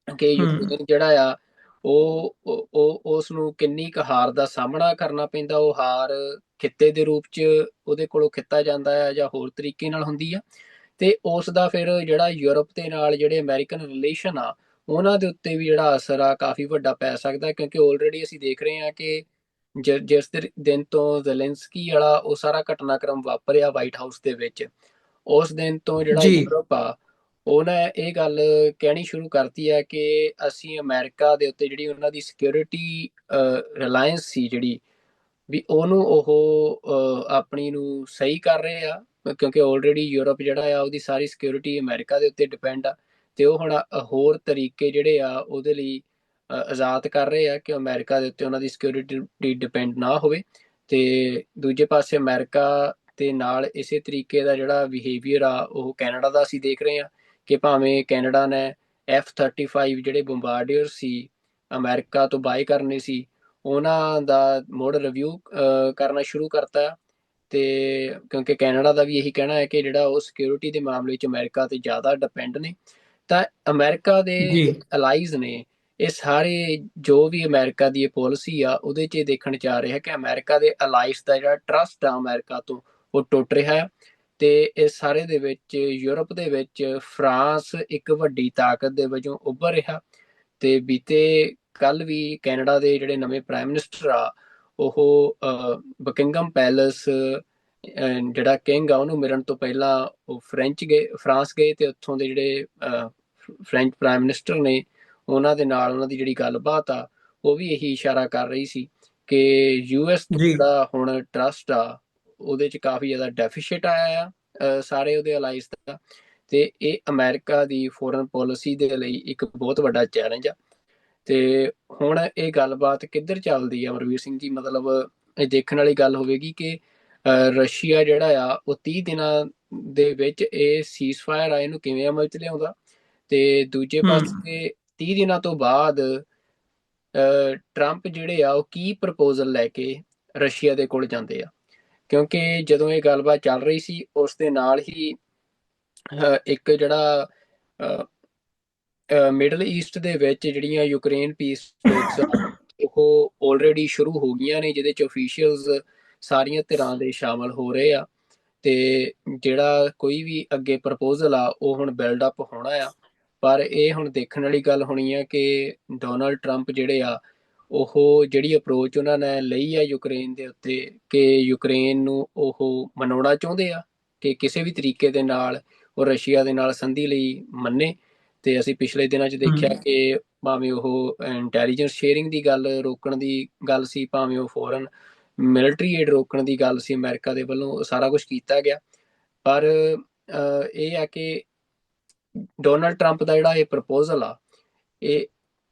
ਕਿ ਯੂਕਰੇਨ ਜਿਹੜਾ ਆ ਉਹ ਉਸ ਨੂੰ ਕਿੰਨੀ ਕੁ ਹਾਰ ਦਾ ਸਾਹਮਣਾ ਕਰਨਾ ਪੈਂਦਾ, ਉਹ ਹਾਰ ਖਿੱਤੇ ਦੇ ਰੂਪ 'ਚ ਉਹਦੇ ਕੋਲੋਂ ਖਿੱਤਾ ਜਾਂਦਾ ਹੈ ਜਾਂ ਹੋਰ ਤਰੀਕੇ ਨਾਲ ਹੁੰਦੀ ਆ। ਤੇ ਉਸ ਦਾ ਫਿਰ ਜਿਹੜਾ ਯੂਰਪ ਦੇ ਨਾਲ ਜਿਹੜੇ ਅਮਰੀਕਨ ਰਿਲੇਸ਼ਨ ਆ ਉਹਨਾਂ ਦੇ ਉੱਤੇ ਵੀ ਜਿਹੜਾ ਅਸਰ ਆ ਕਾਫੀ ਵੱਡਾ ਪੈ ਸਕਦਾ, ਕਿਉਂਕਿ ਆਲਰੇਡੀ ਅਸੀਂ ਦੇਖ ਰਹੇ ਹਾਂ ਕਿ ਜਿਸ ਦਿਨ ਤੋਂ ਜ਼ੈਲੈਂਸਕੀ ਵਾਲਾ ਉਹ ਸਾਰਾ ਘਟਨਾਕ੍ਰਮ ਵਾਪਰਿਆ ਵਾਈਟ ਹਾਊਸ ਦੇ ਵਿੱਚ, ਉਸ ਦਿਨ ਤੋਂ ਜਿਹੜਾ ਜੀ ਯੂਰਪ ਆ ਉਹਨੇ ਇਹ ਗੱਲ ਕਹਿਣੀ ਸ਼ੁਰੂ ਕਰਤੀ ਹੈ ਕਿ ਅਸੀਂ ਅਮਰੀਕਾ ਦੇ ਉੱਤੇ ਜਿਹੜੀ ਉਹਨਾਂ ਦੀ ਸਿਕਿਉਰਿਟੀ ਰਿਲਾਇੰਸ ਸੀ ਜਿਹੜੀ ਵੀ ਉਹਨੂੰ ਉਹ ਆਪਣੀ ਨੂੰ ਸਹੀ ਕਰ ਰਹੇ ਆ, ਕਿਉਂਕਿ ਆਲਰੇਡੀ ਯੂਰਪ ਜਿਹੜਾ ਆ ਉਹਦੀ ਸਾਰੀ ਸਿਕਿਉਰਿਟੀ ਅਮਰੀਕਾ ਦੇ ਉੱਤੇ ਡਿਪੈਂਡ ਆ। ਤੇ ਉਹ ਹੁਣ ਹੋਰ ਤਰੀਕੇ ਜਿਹੜੇ ਆ ਉਹਦੇ ਲਈ ਆਜ਼ਾਦ ਕਰ ਰਹੇ ਆ ਕਿ ਅਮਰੀਕਾ ਦੇ ਉੱਤੇ ਉਹਨਾਂ ਦੀ ਸਿਕਿਉਰਿਟੀ ਡਿਪੈਂਡ ਨਾ ਹੋਵੇ। ਤੇ ਦੂਜੇ ਪਾਸੇ ਅਮਰੀਕਾ ਦੇ ਨਾਲ ਇਸੇ ਤਰੀਕੇ ਦਾ ਜਿਹੜਾ ਬਿਹੇਵੀਅਰ ਆ ਉਹ ਕੈਨੇਡਾ ਦਾ ਅਸੀਂ ਦੇਖ ਰਹੇ ਹਾਂ ਕਿ ਭਾਵੇਂ ਕੈਨੇਡਾ ਨੇ F-35 ਜਿਹੜੇ ਬੰਬਾਰਡੀਅਰ ਸੀ ਅਮਰੀਕਾ ਤੋਂ ਬਾਏ ਕਰਨੇ ਸੀ, ਉਹਨਾਂ ਦਾ ਮੁੜ ਰਿਵਿਊ ਕਰਨਾ ਸ਼ੁਰੂ ਕਰਤਾ। ਤੇ ਕਿਉਂਕਿ ਕੈਨੇਡਾ ਦਾ ਵੀ ਇਹੀ ਕਹਿਣਾ ਹੈ ਕਿ ਜਿਹੜਾ ਉਹ ਸਿਕਿਉਰਿਟੀ ਦੇ ਮਾਮਲੇ 'ਚ ਅਮਰੀਕਾ ਤੇ ਜ਼ਿਆਦਾ ਡਿਪੈਂਡ ਨੇ। ਤਾਂ ਅਮਰੀਕਾ ਦੇ ਜੀ ਅਲਾਈਜ਼ ਨੇ ਇਹ ਸਾਰੇ ਜੋ ਵੀ ਅਮਰੀਕਾ ਦੀ ਇਹ ਪਾਲਿਸੀ ਆ ਉਹਦੇ 'ਚ ਦੇਖਣ 'ਚ ਆ ਰਿਹਾ ਕਿ ਅਮਰੀਕਾ ਦੇ ਅਲਾਈਜ਼ ਦਾ ਜਿਹੜਾ ਟਰਸਟ ਆ ਅਮਰੀਕਾ ਤੋਂ ਉਹ ਟੁੱਟ ਰਿਹਾ ਹੈ। ਤੇ ਇਸ ਸਾਰੇ ਦੇ ਵਿੱਚ ਯੂਰਪ ਦੇ ਵਿੱਚ ਫਰਾਂਸ ਇੱਕ ਵੱਡੀ ਤਾਕਤ ਦੇ ਵਜੋਂ ਉੱਭਰ ਰਿਹਾ। ਤੇ ਬੀਤੇ ਕੱਲ ਵੀ ਕੈਨੇਡਾ ਦੇ ਜਿਹੜੇ ਨਵੇਂ ਪ੍ਰਾਈਮ ਮਿਨਿਸਟਰ ਆ ਉਹ ਬਕਿੰਗਮ ਪੈਲੇਸ ਜਿਹੜਾ ਕਿੰਗ ਆ ਉਹਨੂੰ ਮਿਲਣ ਤੋਂ ਪਹਿਲਾਂ ਉਹ ਫਰਾਂਸ ਗਏ ਤੇ ਉੱਥੋਂ ਦੇ ਜਿਹੜੇ ਫ੍ਰੈਂਚ ਪ੍ਰਾਈਮ ਮਿਨਿਸਟਰ ਨੇ ਉਹਨਾਂ ਦੇ ਨਾਲ ਉਹਨਾਂ ਦੀ ਜਿਹੜੀ ਗੱਲਬਾਤ ਆ ਉਹ ਵੀ ਇਹੀ ਇਸ਼ਾਰਾ ਕਰ ਰਹੀ ਸੀ ਕਿ US ਤੋਂ ਜੀ ਜਿਹੜਾ ਹੁਣ ਟਰਸਟ ਆ ਉਹਦੇ 'ਚ ਕਾਫੀ ਜ਼ਿਆਦਾ ਡੈਫੀਸ਼ੀਟ ਆਇਆ ਆ ਸਾਰੇ ਉਹਦੇ ਅਲਾਈਜ਼ ਦਾ। ਤੇ ਇਹ ਅਮਰੀਕਾ ਦੀ ਫੋਰਨ ਪਾਲਿਸੀ ਦੇ ਲਈ ਇੱਕ ਬਹੁਤ ਵੱਡਾ ਚੈਲੰਜ ਆ। ਤੇ ਹੁਣ ਇਹ ਗੱਲਬਾਤ ਕਿੱਧਰ ਚੱਲਦੀ ਆ ਅਮਰਵੀਰ ਸਿੰਘ ਜੀ, ਮਤਲਬ ਇਹ ਦੇਖਣ ਵਾਲੀ ਗੱਲ ਹੋਵੇਗੀ ਕਿ ਰਸ਼ੀਆ ਜਿਹੜਾ ਆ ਉਹ 30 ਦਿਨਾਂ ਦੇ ਵਿੱਚ ਇਹ ਸੀਜ਼ਫਾਇਰ ਆ ਇਹਨੂੰ ਕਿਵੇਂ ਅਮਲ 'ਚ ਲਿਆਉਂਦਾ, ਤੇ ਦੂਜੇ ਪਾਸੇ 30 ਦਿਨਾਂ ਤੋਂ ਬਾਅਦ ਟਰੰਪ ਜਿਹੜੇ ਆ ਉਹ ਕੀ ਪ੍ਰਪੋਜ਼ਲ ਲੈ ਕੇ ਰਸ਼ੀਆ ਦੇ ਕੋਲ ਜਾਂਦੇ ਆ। ਕਿਉਂਕਿ ਜਦੋਂ ਇਹ ਗੱਲਬਾਤ ਚੱਲ ਰਹੀ ਸੀ ਉਸ ਦੇ ਨਾਲ ਹੀ ਇੱਕ ਜਿਹੜਾ ਮਿਡਲ ਈਸਟ ਦੇ ਵਿੱਚ ਜਿਹੜੀਆਂ ਯੂਕਰੇਨ ਪੀਸ ਟੋਕਸ ਉਹ ਆਲਰੇਡੀ ਸ਼ੁਰੂ ਹੋ ਗਈਆਂ ਨੇ, ਜਿਹਦੇ 'ਚ ਅਫੀਸ਼ੀਅਲਸ ਸਾਰੀਆਂ ਧਿਰਾਂ ਦੇ ਸ਼ਾਮਲ ਹੋ ਰਹੇ ਆ। ਤੇ ਜਿਹੜਾ ਕੋਈ ਵੀ ਅੱਗੇ ਪ੍ਰਪੋਜ਼ਲ ਆ ਉਹ ਹੁਣ ਬਿਲਡ ਅਪ ਹੋਣਾ ਆ। ਪਰ ਇਹ ਹੁਣ ਦੇਖਣ ਵਾਲੀ ਗੱਲ ਹੋਣੀ ਆ ਕਿ ਡੋਨਲਡ ਟਰੰਪ ਜਿਹੜੇ ਆ ਉਹ ਜਿਹੜੀ ਅਪਰੋਚ ਉਹਨਾਂ ਨੇ ਲਈ ਆ ਯੂਕਰੇਨ ਦੇ ਉੱਤੇ ਕਿ ਯੂਕਰੇਨ ਨੂੰ ਉਹ ਮਨਾਉਣਾ ਚਾਹੁੰਦੇ ਆ ਕਿ ਕਿਸੇ ਵੀ ਤਰੀਕੇ ਦੇ ਨਾਲ ਉਹ ਰਸ਼ੀਆ ਦੇ ਨਾਲ ਸੰਧੀ ਲਈ ਮੰਨੇ। ਤੇ ਅਸੀਂ ਪਿਛਲੇ ਦਿਨਾਂ 'ਚ ਦੇਖਿਆ ਕਿ ਭਾਵੇਂ ਉਹ ਇੰਟੈਲੀਜੈਂਸ ਸ਼ੇਅਰਿੰਗ ਦੀ ਗੱਲ ਰੋਕਣ ਦੀ ਗੱਲ ਸੀ, ਭਾਵੇਂ ਉਹ ਫੋਰਨ ਮਿਲਟਰੀ ਏਡ ਰੋਕਣ ਦੀ ਗੱਲ ਸੀ, ਅਮਰੀਕਾ ਦੇ ਵੱਲੋਂ ਸਾਰਾ ਕੁਝ ਕੀਤਾ ਗਿਆ। ਪਰ ਇਹ ਆ ਕਿ ਡੋਨਲਡ ਟਰੰਪ ਦਾ ਜਿਹੜਾ ਇਹ ਪ੍ਰਪੋਜ਼ਲ ਆ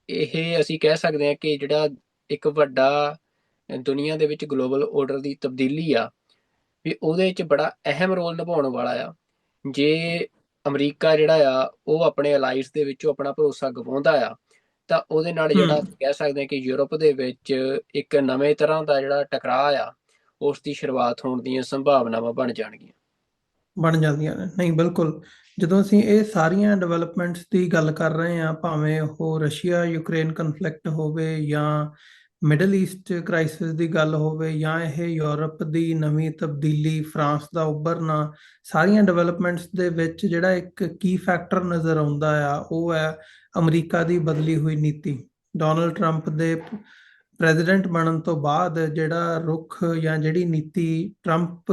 ਇਹ ਅਸੀਂ ਕਹਿ ਸਕਦੇ ਹਾਂ ਕਿ ਜਿਹੜਾ ਇੱਕ ਵੱਡਾ ਦੁਨੀਆ ਦੇ ਵਿੱਚ ਗਲੋਬਲ ਆਰਡਰ ਦੀ ਤਬਦੀਲੀ ਆ ਵੀ ਉਹਦੇ 'ਚ ਬੜਾ ਅਹਿਮ ਰੋਲ ਨਿਭਾਉਣ ਵਾਲਾ ਆ। ਜੇ ਅਮਰੀਕਾ ਜਿਹੜਾ ਆ ਉਹ ਆਪਣੇ ਅਲਾਈਜ਼ ਦੇ ਵਿੱਚੋਂ ਆਪਣਾ ਭਰੋਸਾ ਗਵਾਉਂਦਾ ਆ ਤਾਂ ਉਹਦੇ ਨਾਲ ਜਿਹੜਾ ਅਸੀਂ ਕਹਿ ਸਕਦੇ ਹਾਂ ਕਿ ਯੂਰਪ ਦੇ ਵਿੱਚ ਇੱਕ ਨਵੇਂ ਤਰ੍ਹਾਂ ਦਾ ਜਿਹੜਾ ਟਕਰਾਅ ਆ ਉਸ ਦੀ ਸ਼ੁਰੂਆਤ ਹੋਣ ਦੀਆਂ ਸੰਭਾਵਨਾਵਾਂ ਬਣ ਜਾਂਦੀਆਂ ਨੇ। ਨਹੀਂ, ਬਿਲਕੁਲ। ਜਦੋਂ ਅਸੀਂ ਇਹ ਸਾਰੀਆਂ ਡਿਵੈਲਪਮੈਂਟਸ ਦੀ ਗੱਲ ਕਰ ਰਹੇ ਹਾਂ, ਭਾਵੇਂ ਉਹ ਰਸ਼ੀਆ ਯੂਕਰੇਨ ਕਨਫਲਿਕਟ ਹੋਵੇ ਜਾਂ ਮਿਡਲ ਈਸਟ ਕ੍ਰਾਈਸਿਸ ਦੀ ਗੱਲ ਹੋਵੇ ਜਾਂ ਇਹ ਯੂਰਪ ਦੀ ਨਵੀਂ ਤਬਦੀਲੀ, ਫਰਾਂਸ ਦਾ ਉੱਭਰਨਾ, ਸਾਰੀਆਂ ਡਿਵੈਲਪਮੈਂਟਸ ਦੇ ਵਿੱਚ ਜਿਹੜਾ ਇੱਕ ਕੀ ਫੈਕਟਰ ਨਜ਼ਰ ਆਉਂਦਾ ਆ ਉਹ ਹੈ ਅਮਰੀਕਾ ਦੀ ਬਦਲੀ ਹੋਈ ਨੀਤੀ। ਡੋਨਲਡ ਟਰੰਪ ਦੇ ਪ੍ਰੈਜ਼ੀਡੈਂਟ ਬਣਨ ਤੋਂ ਬਾਅਦ ਜਿਹੜਾ ਰੁਖ ਜਾਂ ਜਿਹੜੀ ਨੀਤੀ ਟਰੰਪ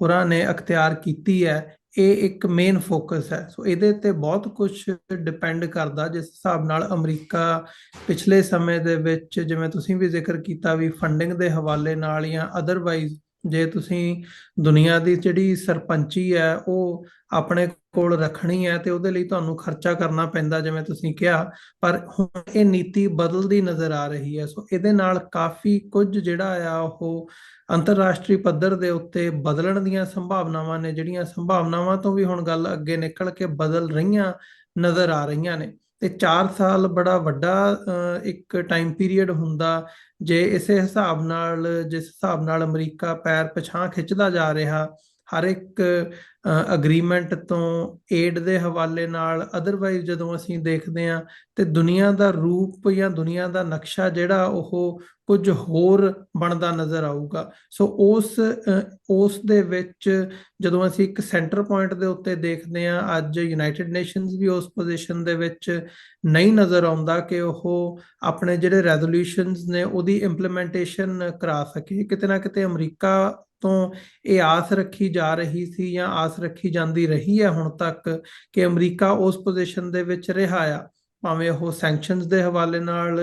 ਹੋਰਾਂ ਨੇ ਅਖਤਿਆਰ ਕੀਤੀ ਹੈ ਇਹ ਇੱਕ ਮੇਨ ਫੋਕਸ ਹੈ। ਸੋ ਇਹਦੇ ਤੇ ਬਹੁਤ ਕੁਝ ਡਿਪੈਂਡ ਕਰਦਾ ਜਿਸ ਹਿਸਾਬ ਨਾਲ ਅਮਰੀਕਾ ਪਿਛਲੇ ਸਮੇਂ ਦੇ ਵਿੱਚ, ਜਿਵੇਂ ਤੁਸੀਂ ਵੀ ਜ਼ਿਕਰ ਕੀਤਾ ਵੀ ਫੰਡਿੰਗ ਦੇ ਹਵਾਲੇ ਨਾਲ ਜਾਂ ਅਦਰਵਾਈਜ਼, ਜੇ ਤੁਸੀਂ ਦੁਨੀਆ ਦੀ ਜਿਹੜੀ ਸਰਪੰਚੀ ਹੈ ਉਹ ਆਪਣੇ ਕੋਲ ਰੱਖਣੀ ਹੈ ਤੇ ਉਹਦੇ ਲਈ ਤੁਹਾਨੂੰ ਖਰਚਾ ਕਰਨਾ ਪੈਂਦਾ ਜਿਵੇਂ ਤੁਸੀਂ ਕਿਹਾ। ਪਰ ਹੁਣ ਇਹ ਨੀਤੀ ਬਦਲਦੀ ਨਜ਼ਰ ਆ ਰਹੀ ਹੈ। ਸੋ ਇਹਦੇ ਨਾਲ ਕਾਫੀ ਕੁਝ ਜਿਹੜਾ ਆ ਉਹ ਅੰਤਰਰਾਸ਼ਟਰੀ ਪੱਧਰ ਦੇ ਉੱਤੇ ਬਦਲਣ ਦੀਆਂ ਸੰਭਾਵਨਾਵਾਂ ਨੇ, ਜਿਹੜੀਆਂ ਸੰਭਾਵਨਾਵਾਂ ਤੋਂ ਵੀ ਹੁਣ ਗੱਲ ਅੱਗੇ ਨਿਕਲ ਕੇ ਬਦਲ ਰਹੀਆਂ ਨਜ਼ਰ ਆ ਰਹੀਆਂ ਨੇ। ਤੇ 4 ਸਾਲ ਬੜਾ ਵੱਡਾ ਇੱਕ ਟਾਈਮ ਪੀਰੀਅਡ ਹੁੰਦਾ ਜੇ ਇਸੇ ਹਿਸਾਬ ਨਾਲ, ਜਿਸ ਹਿਸਾਬ ਨਾਲ ਅਮਰੀਕਾ ਪੈਰ ਪਛਾਂ ਖਿੱਚਦਾ ਜਾ ਰਿਹਾ ਹਰ ਇੱਕ ਅਗਰੀਮੈਂਟ ਤੋਂ ਏਡ ਦੇ ਹਵਾਲੇ ਨਾਲ ਅਦਰਵਾਈਜ਼ ਜਦੋਂ ਅਸੀਂ ਦੇਖਦੇ ਹਾਂ ਤੇ ਦੁਨੀਆ ਦਾ ਰੂਪ ਜਾਂ ਦੁਨੀਆ ਦਾ ਨਕਸ਼ਾ ਜਿਹੜਾ ਉਹ ਕੁਝ ਹੋਰ ਬਣਦਾ ਨਜ਼ਰ ਆਊਗਾ। ਸੋ ਉਸ ਦੇ ਵਿੱਚ ਜਦੋਂ ਅਸੀਂ ਇੱਕ ਸੈਂਟਰ ਪੁਆਇੰਟ ਦੇ ਉੱਤੇ ਦੇਖਦੇ ਹਾਂ, ਅੱਜ ਯੂਨਾਈਟਿਡ ਨੇਸ਼ਨਸ ਵੀ ਉਸ ਪੋਜੀਸ਼ਨ ਦੇ ਵਿੱਚ ਨਹੀਂ ਨਜ਼ਰ ਆਉਂਦਾ ਕਿ ਉਹ ਆਪਣੇ ਜਿਹੜੇ ਰੈਜ਼ੋਲਿਊਸ਼ਨਸ ਨੇ ਉਹਦੀ ਇੰਪਲੀਮੈਂਟੇਸ਼ਨ ਕਰਾ ਸਕੇ। ਕਿਤੇ ਨਾ ਕਿਤੇ ਅਮਰੀਕਾ ਤੋਂ ਇਹ ਆਸ ਰੱਖੀ ਜਾ ਰਹੀ ਸੀ ਜਾਂ ਆਸ ਰੱਖੀ ਜਾਂਦੀ ਰਹੀ ਹੈ ਹੁਣ ਤੱਕ ਕਿ ਅਮਰੀਕਾ ਉਸ ਪੋਜੀਸ਼ਨ ਦੇ ਵਿੱਚ ਰਿਹਾ ਆ, ਭਾਵੇਂ ਉਹ ਸੈਂਕਸ਼ਨਸ ਦੇ ਹਵਾਲੇ ਨਾਲ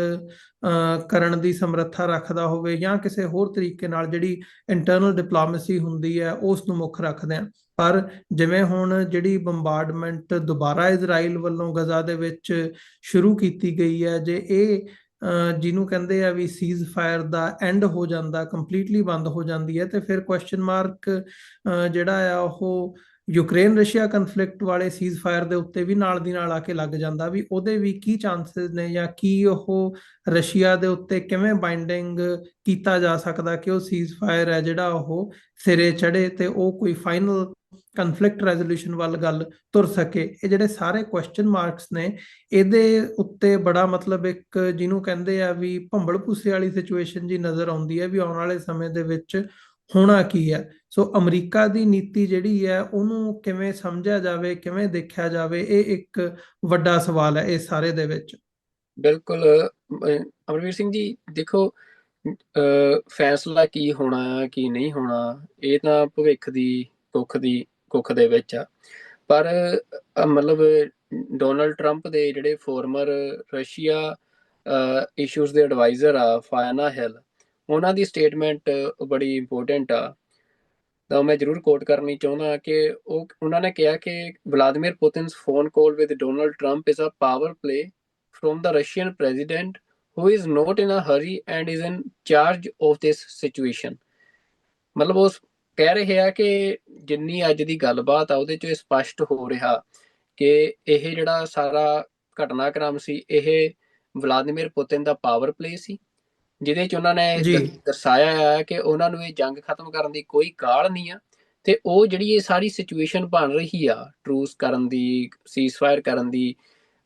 ਕਰਨ ਦੀ ਸਮਰੱਥਾ ਰੱਖਦਾ ਹੋਵੇ ਜਾਂ ਕਿਸੇ ਹੋਰ ਤਰੀਕੇ ਨਾਲ ਜਿਹੜੀ ਇੰਟਰਨਲ ਡਿਪਲੋਮੇਸੀ ਹੁੰਦੀ ਹੈ ਉਸ ਨੂੰ ਮੁੱਖ ਰੱਖਦੇ ਆ। ਪਰ ਜਿਵੇਂ ਹੁਣ ਜਿਹੜੀ ਬੰਬਾਰਡਮੈਂਟ ਦੁਬਾਰਾ ਇਜ਼ਰਾਈਲ ਵੱਲੋਂ ਗਜ਼ਾ ਦੇ ਵਿੱਚ ਸ਼ੁਰੂ ਕੀਤੀ ਗਈ ਹੈ, ਜੇ ਇਹ ਜਿਹਨੂੰ ਕਹਿੰਦੇ ਆ ਵੀ ਸੀਜ਼ ਫਾਇਰ ਦਾ ਐਂਡ ਹੋ ਜਾਂਦਾ, ਕੰਪਲੀਟਲੀ ਬੰਦ ਹੋ ਜਾਂਦੀ ਹੈ, ਤੇ ਫਿਰ ਕੁਐਸਚਨ ਮਾਰਕ ਜਿਹੜਾ ਆ ਉਹ ਯੂਕਰੇਨ ਰਸ਼ੀਆ ਕਨਫਲਿਕਟ ਵਾਲੇ ਸੀਜ਼ ਫਾਇਰ ਦੇ ਉੱਤੇ ਵੀ ਨਾਲ ਦੀ ਨਾਲ ਆ ਕੇ ਲੱਗ ਜਾਂਦਾ ਵੀ ਉਹਦੇ ਵੀ ਕੀ ਚਾਂਸਸ ਨੇ ਜਾਂ ਕੀ ਉਹ ਰਸ਼ੀਆ ਦੇ ਉੱਤੇ ਕਿਵੇਂ ਬਾਈਂਡਿੰਗ ਕੀਤਾ ਜਾ ਸਕਦਾ ਕਿ ਉਹ ਸੀਜ਼ ਫਾਇਰ ਹੈ ਜਿਹੜਾ ਉਹ ਸਿਰੇ ਚੜੇ ਤੇ ਉਹ ਕੋਈ ਫਾਈਨਲ ਕਨਫਲਿਕਟ ਰੈਜ਼ੋਲਿਊਸ਼ਨ ਵੱਲ ਗੱਲ ਤੁਰ ਸਕੇ। ਇਹ ਜਿਹੜੇ ਸਾਰੇ ਕੁਐਸਚਨ ਮਾਰਕਸ ਨੇ ਇਹਦੇ ਉੱਤੇ ਬੜਾ ਮਤਲਬ ਇੱਕ ਜਿਹਨੂੰ ਕਹਿੰਦੇ ਆ ਵੀ ਭੰਬਲ ਭੂਸੇ ਵਾਲੀ ਸਿਚੁਏਸ਼ਨ ਜੀ ਨਜ਼ਰ ਆਉਂਦੀ ਹੈ ਵੀ ਆਉਣ ਵਾਲੇ ਸਮੇਂ ਦੇ ਵਿੱਚ ਹੋਣਾ ਕੀ ਹੈ। ਸੋ ਅਮਰੀਕਾ ਦੀ ਨੀਤੀ ਜਿਹੜੀ ਹੈ ਉਹਨੂੰ ਕਿਵੇਂ ਸਮਝਿਆ ਜਾਵੇ, ਕਿਵੇਂ ਦੇਖਿਆ ਜਾਵੇ, ਇਹ ਇੱਕ ਵੱਡਾ ਸਵਾਲ ਹੈ ਇਸ ਸਾਰੇ ਦੇ ਵਿੱਚ। ਬਿਲਕੁਲ ਅਮਰਵੀਰ ਸਿੰਘ ਜੀ, ਦੇਖੋ ਫੈਸਲਾ ਕੀ ਹੋਣਾ ਕੀ ਨਹੀਂ ਹੋਣਾ ਇਹ ਤਾਂ ਭਵਿੱਖ ਦੀ ਕੁੱਖ ਦੇ ਵਿੱਚ ਆ। ਪਰ ਮਤਲਬ ਡੋਨਲਡ ਟਰੰਪ ਦੇ ਜਿਹੜੇ ਫੋਰਮਰ ਰਸ਼ੀਆ ਇਸ਼ੂਜ਼ ਦੇ ਐਡਵਾਈਜ਼ਰ ਆ ਫਾਇਨਾ ਹਿਲ, ਉਹਨਾਂ ਦੀ ਸਟੇਟਮੈਂਟ ਬੜੀ ਇੰਪੋਰਟੈਂਟ ਆ। ਤਾਂ ਮੈਂ ਜ਼ਰੂਰ ਕੋਟ ਕਰਨੀ ਚਾਹੁੰਦਾ ਕਿ ਉਹਨਾਂ ਨੇ ਕਿਹਾ ਕਿ Vladimir Putin's phone call with Donald Trump is a power play from the Russian president who is not in a hurry and is in charge of this situation। ਮਤਲਬ ਉਹ ਕਹਿ ਰਹੇ ਆ ਕਿ ਜਿੰਨੀ ਅੱਜ ਦੀ ਗੱਲਬਾਤ ਆ ਉਹਦੇ 'ਚ ਇਹ ਸਪਸ਼ਟ ਹੋ ਰਿਹਾ ਕਿ ਇਹ ਜਿਹੜਾ ਸਾਰਾ ਘਟਨਾਕ੍ਰਮ ਸੀ ਇਹ ਵਲਾਦੀਮੀਰ ਪੁਤਿਨ ਦਾ ਪਾਵਰ ਪਲੇ ਸੀ, ਜਿਹਦੇ 'ਚ ਉਹਨਾਂ ਨੇ ਜੀ ਦਰਸਾਇਆ ਹੈ ਕਿ ਉਹਨਾਂ ਨੂੰ ਇਹ ਜੰਗ ਖਤਮ ਕਰਨ ਦੀ ਕੋਈ ਕਾਹਲ ਨਹੀਂ ਆ। ਤੇ ਉਹ ਜਿਹੜੀ ਇਹ ਸਾਰੀ ਸਿਚੁਏਸ਼ਨ ਬਣ ਰਹੀ ਆ ਟਰੂਸ ਕਰਨ ਦੀ, ਸੀਜ਼ ਫਾਇਰ ਕਰਨ ਦੀ,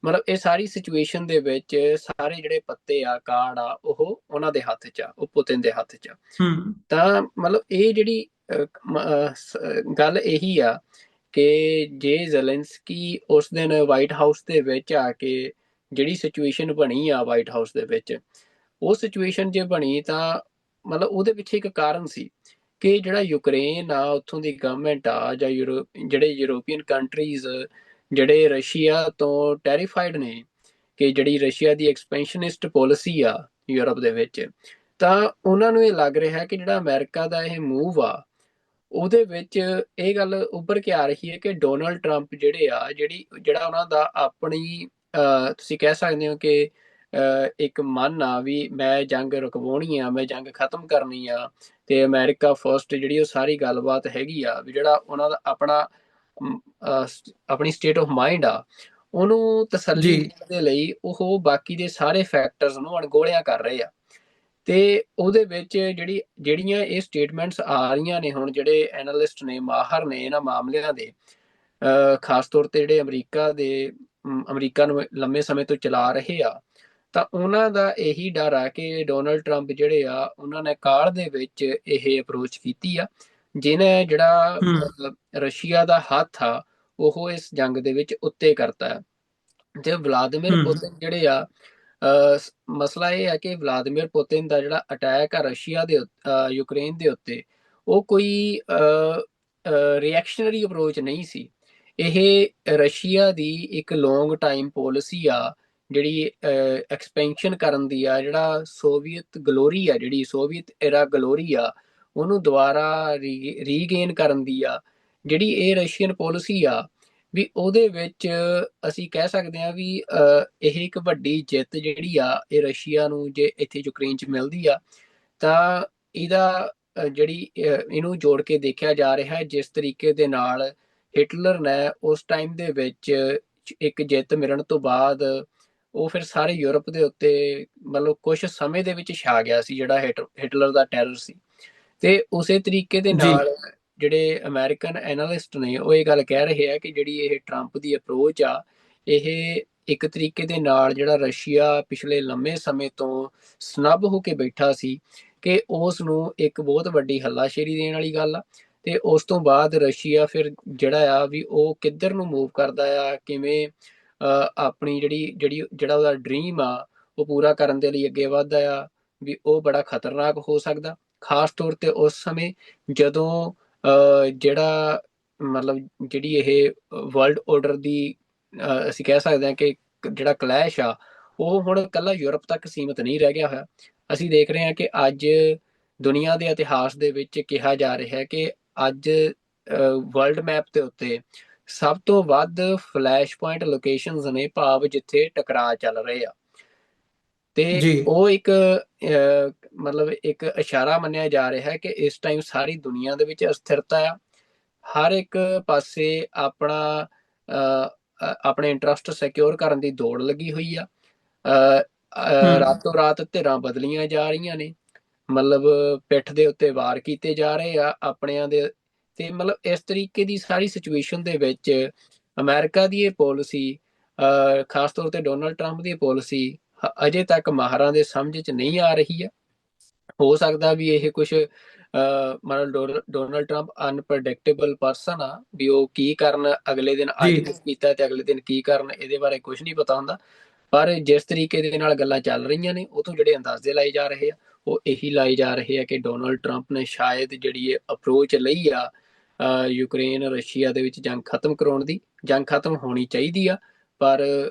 ਮਤਲਬ ਇਹ ਸਾਰੀ ਸਿਚੁਏਸ਼ਨ ਦੇ ਵਿੱਚ ਸਾਰੇ ਜਿਹੜੇ ਪੱਤੇ ਆ, ਕਾਰਡ ਆ, ਉਹ ਉਹਨਾਂ ਦੇ ਹੱਥ 'ਚ ਆ, ਉਹ ਪੁਤਿਨ ਦੇ ਹੱਥ 'ਚ ਆ। ਤਾਂ ਮਤਲਬ ਇਹ ਜਿਹੜੀ ਗੱਲ ਇਹੀ ਆ ਕਿ ਜੇ ਜ਼ੈਲੈਂਸਕੀ ਉਸ ਦਿਨ ਵਾਈਟ ਹਾਊਸ ਦੇ ਵਿੱਚ ਆ ਕੇ ਜਿਹੜੀ ਸਿਚੁਏਸ਼ਨ ਬਣੀ ਆ ਵਾਈਟ ਹਾਊਸ ਦੇ ਵਿੱਚ, ਉਹ ਸਿਚੁਏਸ਼ਨ ਜੇ ਬਣੀ ਤਾਂ ਮਤਲਬ ਉਹਦੇ ਪਿੱਛੇ ਇੱਕ ਕਾਰਨ ਸੀ ਕਿ ਜਿਹੜਾ ਯੂਕਰੇਨ ਆ ਉੱਥੋਂ ਦੀ ਗਵਰਨਮੈਂਟ ਆ ਜਾਂ ਜਿਹੜੇ ਯੂਰੋਪੀਅਨ ਕੰਟਰੀਜ਼ ਜਿਹੜੇ ਰਸ਼ੀਆ ਤੋਂ ਟੈਰੀਫਾਈਡ ਨੇ ਕਿ ਜਿਹੜੀ ਰਸ਼ੀਆ ਦੀ ਐਕਸਪੈਂਸ਼ਨਿਸਟ ਪਾਲਿਸੀ ਆ ਯੂਰਪ ਦੇ ਵਿੱਚ, ਤਾਂ ਉਹਨਾਂ ਨੂੰ ਇਹ ਲੱਗ ਰਿਹਾ ਕਿ ਜਿਹੜਾ ਅਮਰੀਕਾ ਦਾ ਇਹ ਮੂਵ ਆ ਉਹਦੇ ਵਿੱਚ ਇਹ ਗੱਲ ਉੱਭਰ ਕੇ ਆ ਰਹੀ ਹੈ ਕਿ ਡੋਨਲਡ ਟਰੰਪ ਜਿਹੜੇ ਆ ਜਿਹੜਾ ਉਹਨਾਂ ਦਾ ਆਪਣੀ ਤੁਸੀਂ ਕਹਿ ਸਕਦੇ ਹੋ ਕਿ ਇੱਕ ਮਨ ਆ ਵੀ ਮੈਂ ਜੰਗ ਰੁਕਵਾਉਣੀ ਆ, ਮੈਂ ਜੰਗ ਖਤਮ ਕਰਨੀ ਆ ਤੇ ਅਮਰੀਕਾ ਫਸਟ ਜਿਹੜੀ ਉਹ ਸਾਰੀ ਗੱਲਬਾਤ ਹੈਗੀ ਆ ਵੀ ਜਿਹੜਾ ਉਹਨਾਂ ਦਾ ਆਪਣੀ ਸਟੇਟ ਆਫ ਮਾਈਂਡ ਆ ਉਹਨੂੰ ਤਸੱਲੀ ਦੇਣ ਦੇ ਲਈ ਉਹ ਬਾਕੀ ਦੇ ਸਾਰੇ ਫੈਕਟਰਸ ਨੂੰ ਅਣਗੌਲਿਆ ਕਰ ਰਹੇ ਆ। ਤੇ ਉਹਦੇ ਵਿੱਚ ਜਿਹੜੀਆਂ ਇਹ ਸਟੇਟਮੈਂਟਸ ਆ ਰਹੀਆਂ ਨੇ ਹੁਣ, ਜਿਹੜੇ ਐਨਾਲਿਸਟ ਨੇ, ਮਾਹਰ ਨੇ ਇਹਨਾਂ ਮਾਮਲਿਆਂ ਦੇ, ਖਾਸ ਤੌਰ ਤੇ ਜਿਹੜੇ ਅਮਰੀਕਾ ਨੂੰ ਲੰਮੇ ਸਮੇਂ ਤੋਂ ਚਲਾ ਰਹੇ ਆ, ਤਾਂ ਉਹਨਾਂ ਦਾ ਇਹੀ ਡਰ ਆ ਕਿ ਡੋਨਲਡ ਟਰੰਪ ਜਿਹੜੇ ਆ ਉਹਨਾਂ ਨੇ ਕਾਲ ਦੇ ਵਿੱਚ ਇਹ ਅਪਰੋਚ ਕੀਤੀ ਆ, ਜਿਹਨੇ ਜਿਹੜਾ ਰਸ਼ੀਆ ਦਾ ਹੱਥ ਆ ਉਹ ਇਸ ਜੰਗ ਦੇ ਵਿੱਚ ਉੱਤੇ ਕਰਤਾ ਹੈ। ਤੇ ਵਲਾਦੀਮੀਰ ਪੁਤਿਨ ਜਿਹੜੇ ਆ, ਮਸਲਾ ਇਹ ਹੈ ਕਿ ਵਲਾਦੀਮੀਰ ਪੁਤਿਨ ਦਾ ਜਿਹੜਾ ਅਟੈਕ ਆ ਰਸ਼ੀਆ ਦੇ ਯੂਕਰੇਨ ਦੇ ਉੱਤੇ, ਉਹ ਕੋਈ ਰਿਐਕਸ਼ਨਰੀ ਅਪਰੋਚ ਨਹੀਂ ਸੀ। ਇਹ ਰਸ਼ੀਆ ਦੀ ਇੱਕ ਲੌਂਗ ਟਾਈਮ ਪੋਲਿਸੀ ਆ ਜਿਹੜੀ ਐਕਸਪੈਂਸ਼ਨ ਕਰਨ ਦੀ ਆ, ਜਿਹੜਾ ਸੋਵੀਅਤ ਗਲੋਰੀ ਆ, ਜਿਹੜੀ ਸੋਵੀਅਤ ਐਰਾ ਗਲੋਰੀ ਆ, ਉਹਨੂੰ ਦੁਬਾਰਾ ਰੀਗੇਨ ਕਰਨ ਦੀ ਆ। ਜਿਹੜੀ ਇਹ ਰਸ਼ੀਅਨ ਪਾਲਿਸੀ ਆ ਵੀ ਉਹਦੇ ਵਿੱਚ ਅਸੀਂ ਕਹਿ ਸਕਦੇ ਹਾਂ ਵੀ ਇਹ ਇੱਕ ਵੱਡੀ ਜਿੱਤ ਜਿਹੜੀ ਆ ਇਹ ਰਸ਼ੀਆ ਨੂੰ ਜੇ ਇੱਥੇ ਯੂਕਰੇਨ 'ਚ ਮਿਲਦੀ ਆ ਤਾਂ ਇਹਦਾ ਇਹਨੂੰ ਜੋੜ ਕੇ ਦੇਖਿਆ ਜਾ ਰਿਹਾ ਜਿਸ ਤਰੀਕੇ ਦੇ ਨਾਲ ਹਿਟਲਰ ਨੇ ਉਸ ਟਾਈਮ ਦੇ ਵਿੱਚ ਇੱਕ ਜਿੱਤ ਮਿਲਣ ਤੋਂ ਬਾਅਦ ਉਹ ਫਿਰ ਸਾਰੇ ਯੂਰਪ ਦੇ ਉੱਤੇ ਮਤਲਬ ਕੁਝ ਸਮੇਂ ਦੇ ਵਿੱਚ ਛਾ ਗਿਆ ਸੀ ਜਿਹੜਾ ਹਿਟਲਰ ਦਾ ਟੈਰਰ ਸੀ। ਤੇ ਉਸੇ ਤਰੀਕੇ ਦੇ ਨਾਲ ਜਿਹੜੇ ਅਮਰੀਕਨ ਐਨਾਲਿਸਟ ਨੇ ਉਹ ਇਹ ਗੱਲ ਕਹਿ ਰਹੇ ਆ ਕਿ ਜਿਹੜੀ ਇਹ ਟਰੰਪ ਦੀ ਅਪਰੋਚ ਆ, ਇਹ ਇੱਕ ਤਰੀਕੇ ਦੇ ਨਾਲ ਜਿਹੜਾ ਰਸ਼ੀਆ ਪਿਛਲੇ ਲੰਮੇ ਸਮੇਂ ਤੋਂ ਸਨੱਬ ਹੋ ਕੇ ਬੈਠਾ ਸੀ, ਕਿ ਉਸ ਨੂੰ ਇੱਕ ਬਹੁਤ ਵੱਡੀ ਹੱਲਾਸ਼ੇਰੀ ਦੇਣ ਵਾਲੀ ਗੱਲ ਆ। ਤੇ ਉਸ ਤੋਂ ਬਾਅਦ ਰਸ਼ੀਆ ਫਿਰ ਜਿਹੜਾ ਆ ਵੀ ਉਹ ਕਿੱਧਰ ਨੂੰ ਮੂਵ ਕਰਦਾ ਆ, ਕਿਵੇਂ ਆਪਣੀ ਜਿਹੜਾ ਉਹਦਾ ਡ੍ਰੀਮ ਆ ਉਹ ਪੂਰਾ ਕਰਨ ਦੇ ਲਈ ਅੱਗੇ ਵੱਧਦਾ ਆ, ਵੀ ਉਹ ਬੜਾ ਖਤਰਨਾਕ ਹੋ ਸਕਦਾ। ਖਾਸ ਤੌਰ ਤੇ ਉਸ ਸਮੇਂ ਜਦੋਂ ਜਿਹੜਾ ਮਤਲਬ ਜਿਹੜੀ ਇਹ ਵਰਲਡ ਆਰਡਰ ਦੀ ਅਸੀਂ ਕਹਿ ਸਕਦੇ ਹਾਂ ਕਿ ਜਿਹੜਾ ਕਲੈਸ਼ ਆ ਉਹ ਹੁਣ ਇਕੱਲਾ ਯੂਰਪ ਤੱਕ ਸੀਮਿਤ ਨਹੀਂ ਰਹਿ ਗਿਆ ਹੋਇਆ। ਅਸੀਂ ਦੇਖ ਰਹੇ ਹਾਂ ਕਿ ਅੱਜ ਦੁਨੀਆ ਦੇ ਇਤਿਹਾਸ ਦੇ ਵਿੱਚ ਕਿਹਾ ਜਾ ਰਿਹਾ ਹੈ ਕਿ ਅੱਜ ਵਰਲਡ ਮੈਪ ਦੇ ਉੱਤੇ ਸਭ ਤੋਂ ਵੱਧ ਫਲੈਸ਼ ਪੁਆਇੰਟ ਲੋਕੇਸ਼ਨਸ ਨੇ, ਭਾਵ ਜਿੱਥੇ ਟਕਰਾਅ ਚੱਲ ਰਹੇ ਆ। ਤੇ ਜੀ ਉਹ ਇੱਕ ਮਤਲਬ ਇੱਕ ਇਸ਼ਾਰਾ ਮੰਨਿਆ ਜਾ ਰਿਹਾ ਹੈ ਕਿ ਇਸ ਟਾਈਮ ਸਾਰੀ ਦੁਨੀਆ ਦੇ ਵਿੱਚ ਅਸਥਿਰਤਾ ਆ। ਹਰ ਇੱਕ ਪਾਸੇ ਆਪਣੇ ਇੰਟਰਸਟ ਸਿਕਿਉਰ ਕਰਨ ਦੀ ਦੌੜ ਲੱਗੀ ਹੋਈ ਆ। ਰਾਤੋਂ ਰਾਤ ਧਿਰਾਂ ਬਦਲੀਆਂ ਜਾ ਰਹੀਆਂ ਨੇ, ਮਤਲਬ ਪਿੱਠ ਦੇ ਉੱਤੇ ਵਾਰ ਕੀਤੇ ਜਾ ਰਹੇ ਆ ਆਪਣਿਆਂ ਦੇ। ਤੇ ਮਤਲਬ ਇਸ ਤਰੀਕੇ ਦੀ ਸਾਰੀ ਸਿਚੁਏਸ਼ਨ ਦੇ ਵਿੱਚ ਅਮਰੀਕਾ ਦੀ ਇਹ ਪਾਲਿਸੀ, ਖਾਸ ਤੌਰ ਤੇ ਡੋਨਾਲਡ ਟਰੰਪ ਦੀ ਪਾਲਿਸੀ ਅਜੇ ਤੱਕ ਮਾਹਰਾਂ ਦੇ ਸਮਝ 'ਚ ਨਹੀਂ ਆ ਰਹੀ ਆ। ਹੋ ਸਕਦਾ ਵੀ ਇਹ ਕੁਝ ਮਤਲਬ ਡੋਨਾਲਡ ਟਰੰਪ ਅਨਪ੍ਰੈਡਿਕਟੇਬਲ ਪਰਸਨ ਆ, ਵੀ ਉਹ ਕੀ ਕਰਨ ਅਗਲੇ ਦਿਨ, ਅੱਜ ਕੁਝ ਕੀਤਾ ਤੇ ਅਗਲੇ ਦਿਨ ਕੀ ਕਰਨ, ਇਹਦੇ ਬਾਰੇ ਕੁਝ ਨਹੀਂ ਪਤਾ ਹੁੰਦਾ। ਪਰ ਜਿਸ ਤਰੀਕੇ ਦੇ ਨਾਲ ਗੱਲਾਂ ਚੱਲ ਰਹੀਆਂ ਨੇ ਉਹ ਤੋਂ ਜਿਹੜੇ ਅੰਦਾਜ਼ੇ ਲਾਏ ਜਾ ਰਹੇ ਆ ਉਹ ਇਹੀ ਲਾਏ ਜਾ ਰਹੇ ਆ ਕਿ ਡੋਨਾਲਡ ਟਰੰਪ ਨੇ ਸ਼ਾਇਦ ਜਿਹੜੀ ਇਹ ਅਪਰੋਚ ਲਈ ਆ ਯੂਕਰੇਨ ਰਸ਼ੀਆ ਦੇ ਵਿੱਚ ਜੰਗ ਖਤਮ ਕਰਾਉਣ ਦੀ, ਜੰਗ ਖਤਮ ਹੋਣੀ ਚਾਹੀਦੀ ਆ, ਪਰ